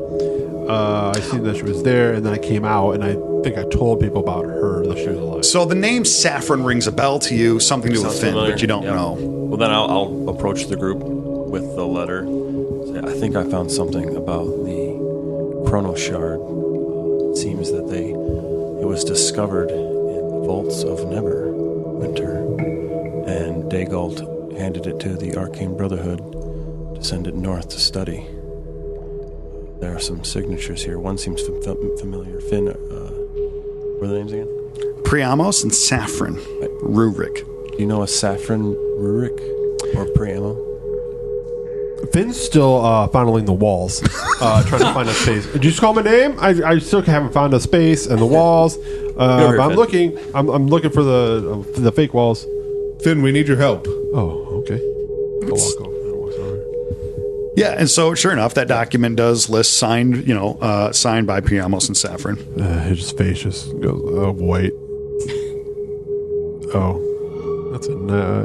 I seen that she was there, and then I came out, and I think I told people about her, that she was alive. So the name Saffron rings a bell to you, something to Sounds Finn, familiar. but you don't Yeah. know. Well, then I'll approach the group with the letter. Say, I think I found something about the Chrono Shard. It seems that it was discovered in the vaults of Neverwinter, and Dagult handed it to the Arcane Brotherhood to send it north to study. There are some signatures here. One seems familiar. Finn, what are the names again? Priamos and Saffron Rurik. Do you know a Saffron Rurik or Priamo? Finn's still fondling the walls, trying to find a space. Did you just call my name? I still haven't found a space in the walls. But I'm looking. I'm looking for the fake walls. Finn, we need your help. Oh, okay. I'll walk over. Yeah, and so sure enough, that document does list signed by Priamos and Saffron. His face just goes white. Oh, that's it.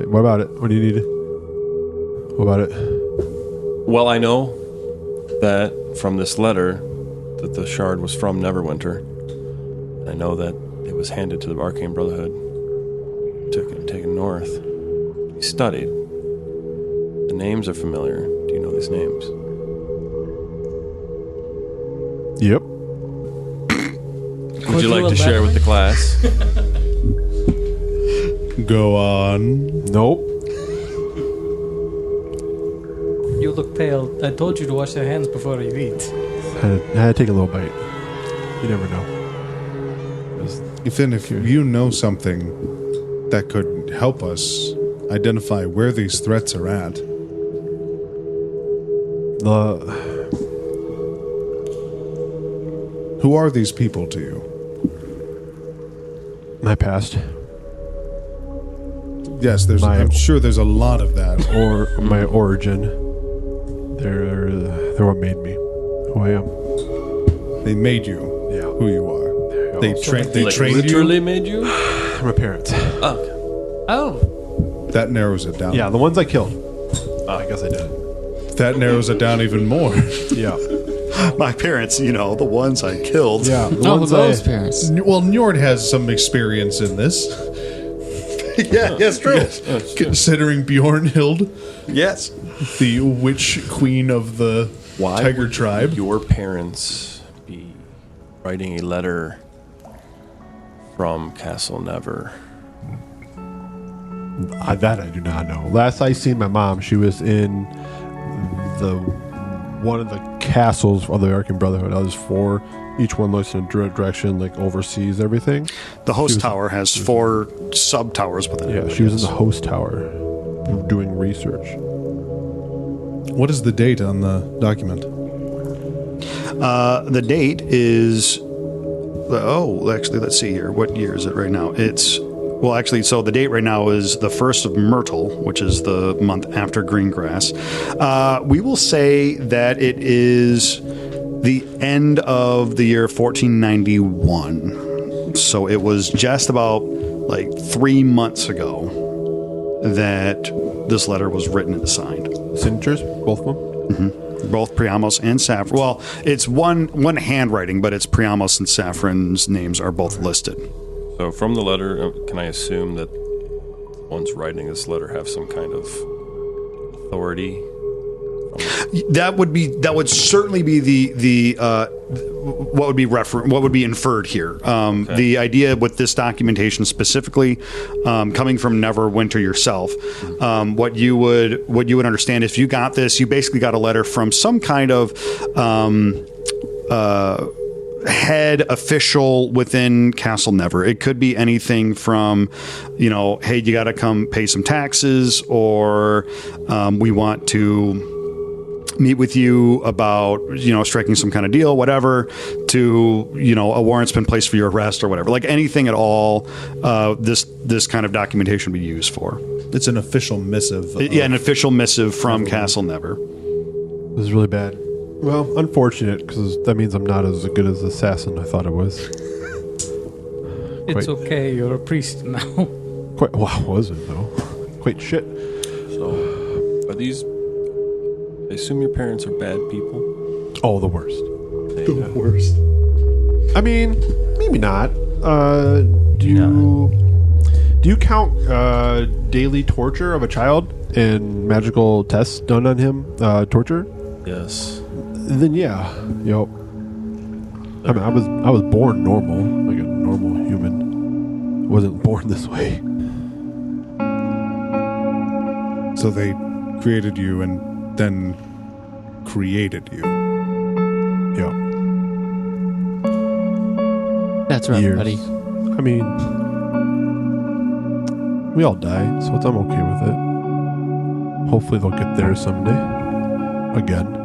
What about it? What do you need? What about it? Well, I know that from this letter that the shard was from Neverwinter. I know that it was handed to the Arcane Brotherhood, taken north. He studied. The names are familiar. Do you know these names? Yep. Would you like to share with the class? Go on. Nope. You look pale. I told you to wash your hands before you eat. I had to take a little bite. You never know. Finn, if you know something that could help us identify where these threats are at. Who are these people to you? My past. Yes, I'm sure there's a lot of that. Or my origin. They're what made me who I am. They made you who you are. They trained literally made you? My parents. Oh. That narrows it down. Yeah, the ones I killed. I guess I did. That narrows it down even more. Yeah. My parents, the ones I killed. Yeah. Those parents. Well, Njord has some experience in this. Yeah, yes, true. Considering Bjornhild, Yes. the witch queen of the Why tiger would tribe. your parents be writing a letter from Castle Never? That I do not know. Last I seen my mom, she was in one of the castles of the Arcane Brotherhood. I was 4. Each one looks in a direction, like oversees everything. The host tower has 4 sub towers within it. Yeah, she was in the host tower doing research. What is the date on the document? The date is. Actually, let's see here. What year is it right now? So the date right now is the 1st of Myrtle, which is the month after Greengrass. We will say that it is the end of the year 1491. So it was just about 3 months ago that this letter was written and signed. Signatures, both of them. Both Priamos and Saffron. Well, it's one handwriting, but it's Priamos and Saffron's names are both listed. So from the letter, can I assume that the ones writing this letter have some kind of authority? That would certainly be the what would be inferred here. The idea with this documentation specifically, coming from Neverwinter yourself, what you would understand if you got this, you basically got a letter from some kind of head official within Castle Never. It could be anything from, hey, you got to come pay some taxes, or we want to meet with you about, striking some kind of deal, whatever, to, a warrant's been placed for your arrest or whatever. Like anything at all, this kind of documentation would be used for. It's an official missive. An official missive from Castle Never. This is really bad. Well, unfortunate, because that means I'm not as good as assassin I thought I was. It's okay, you're a priest now. Was it, though? Quite shit. So, are these... I assume your parents are bad people? Oh, the worst. The worst. I mean, maybe not. Do you count daily torture of a child and magical tests done on him? Torture? Yes. Then yeah. Yep. I mean, I was born normal, like a normal human. I wasn't born this way. So they created you and then created you. Yeah. That's right, Years. buddy. I mean, we all die, so I'm okay with it. Hopefully they'll get there someday. Again.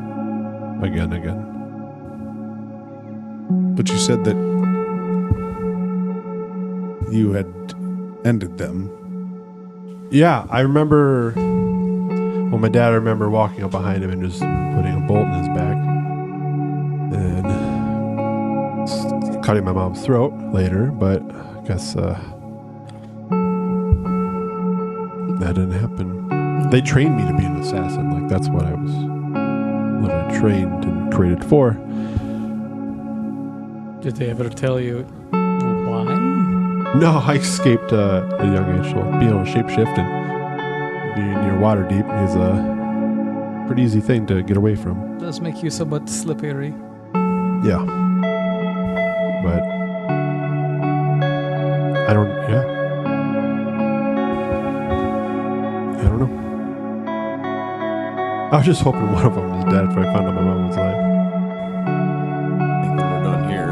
But you said that you had ended them. Yeah, I remember... Well, my dad, I remember walking up behind him and just putting a bolt in his back. And cutting my mom's throat later, but I guess that didn't happen. They trained me to be an assassin. Like, that's what I was literally trained and created for. Did they ever tell you why? No, I escaped at a young age. So being able to shapeshift and being near Waterdeep is a pretty easy thing to get away from. Does make you somewhat slippery. Yeah. But I don't know. I was just hoping one of them was dead before I found out my mom was alive. I think when we're done here,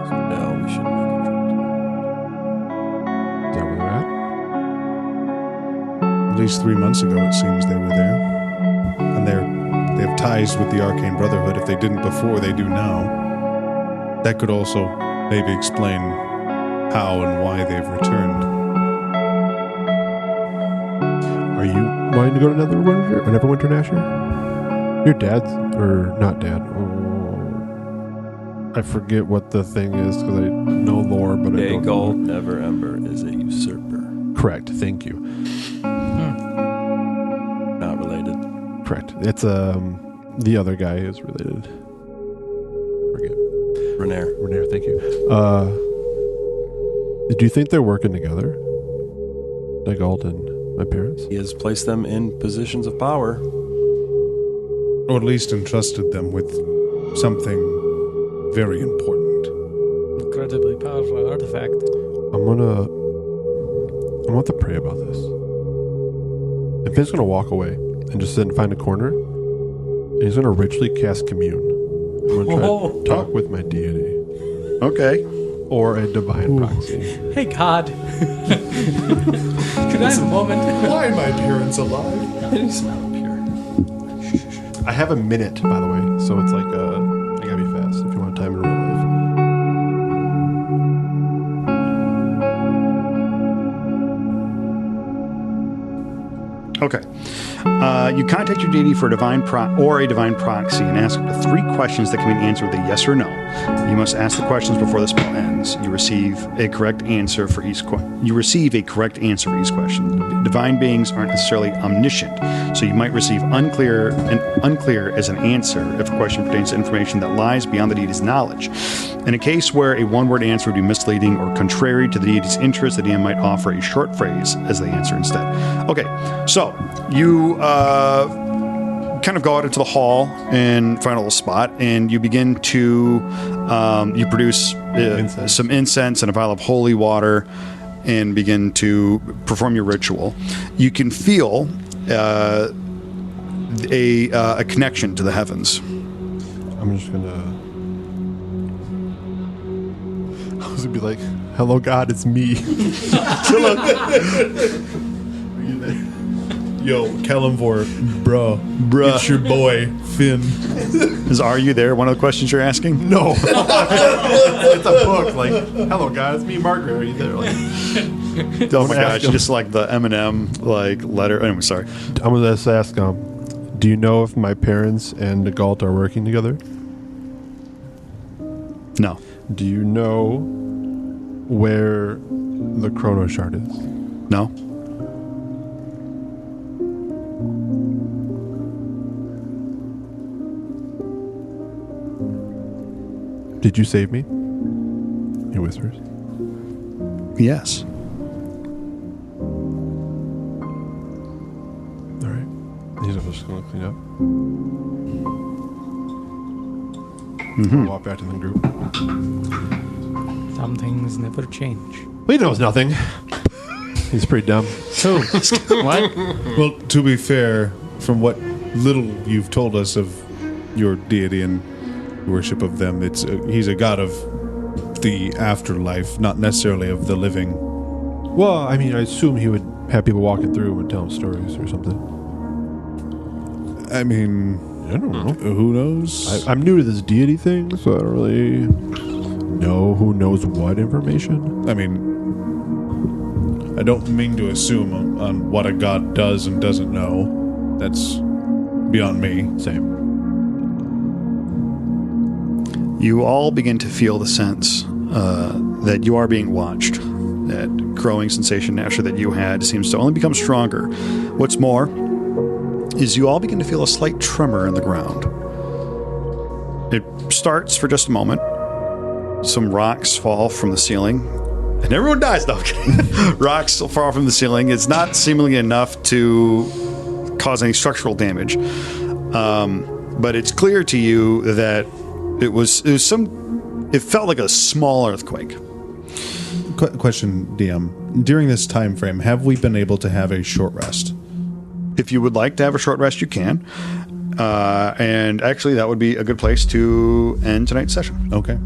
now we should make a trip to Is that where they're at? At least 3 months ago, it seems they were there. And they have ties with the Arcane Brotherhood. If they didn't before, they do now. That could also maybe explain how and why they've returned. Are you wanting to go to Neverwinter, Nasher? Your dad's, or not dad. Oh, I forget what the thing is because I know lore, but I don't know. Dagal Never Ember is a usurper. Correct. Thank you. Not related. Correct. It's the other guy is related. Forget. Renair. Thank you. Do you think they're working together? Dagald and my parents? He has placed them in positions of power. Or at least entrusted them with something very important. Incredibly powerful artifact. I'm gonna have to pray about this. If Finn's gonna walk away and just sit and find a corner, and he's gonna ritually cast commune. I'm gonna try to talk with my deity. Okay. Or a divine proxy. Hey, God. Can I have a moment? Why are my parents alive? It's not pure. I have a minute, by the way, so it's like I gotta be fast if you want time in real life. Okay. You contact your deity for a divine proxy and ask 3 questions that can be answered with a yes or no. You must ask the questions before the spell ends. You receive a correct answer for each question. Divine beings aren't necessarily omniscient, so you might receive unclear as an answer if a question pertains to information that lies beyond the deity's knowledge. In a case where a one-word answer would be misleading or contrary to the deity's interest, the DM might offer a short phrase as the answer instead. Okay, so you kind of go out into the hall and find a little spot, and you begin to you produce some incense and a vial of holy water and begin to perform your ritual. You can feel a connection to the heavens. I'm just gonna. I was gonna be like, "Hello, God, it's me." Yo, Kalimvor, bruh, it's your boy, Finn. Are you there? One of the questions you're asking? No, it's a book. Like, "Hello, God, it's me, Margaret." Are you there? Like, Oh my gosh, just like the Eminem like letter. Anyway, sorry. I'm gonna just ask do you know if my parents and the Galt are working together? No. Do you know where the Chrono Shard is? No. Did you save me? He whispers. Yes. All right. He's just going to clean up. Walk back to the group. Some things never change. He knows nothing. He's pretty dumb. Who? What? Well, to be fair, from what little you've told us of your deity and worship of them, he's a god of the afterlife, not necessarily of the living. Well, I mean, I assume he would have people walking through and tell him stories or something. I mean, I don't know. Who knows? I'm new to this deity thing, so I don't really know who knows what information. I mean, I don't mean to assume on what a god does and doesn't know. That's beyond me. Same. You all begin to feel the sense that you are being watched. That growing sensation naturally that you had seems to only become stronger. What's more is you all begin to feel a slight tremor in the ground. It starts for just a moment. Some rocks fall from the ceiling, and everyone dies, though. Rocks fall from the ceiling. It's not seemingly enough to cause any structural damage. But it's clear to you that it felt like a small earthquake. Question, DM. During this time frame, have we been able to have a short rest? If you would like to have a short rest, you can. And actually, that would be a good place to end tonight's session. Okay.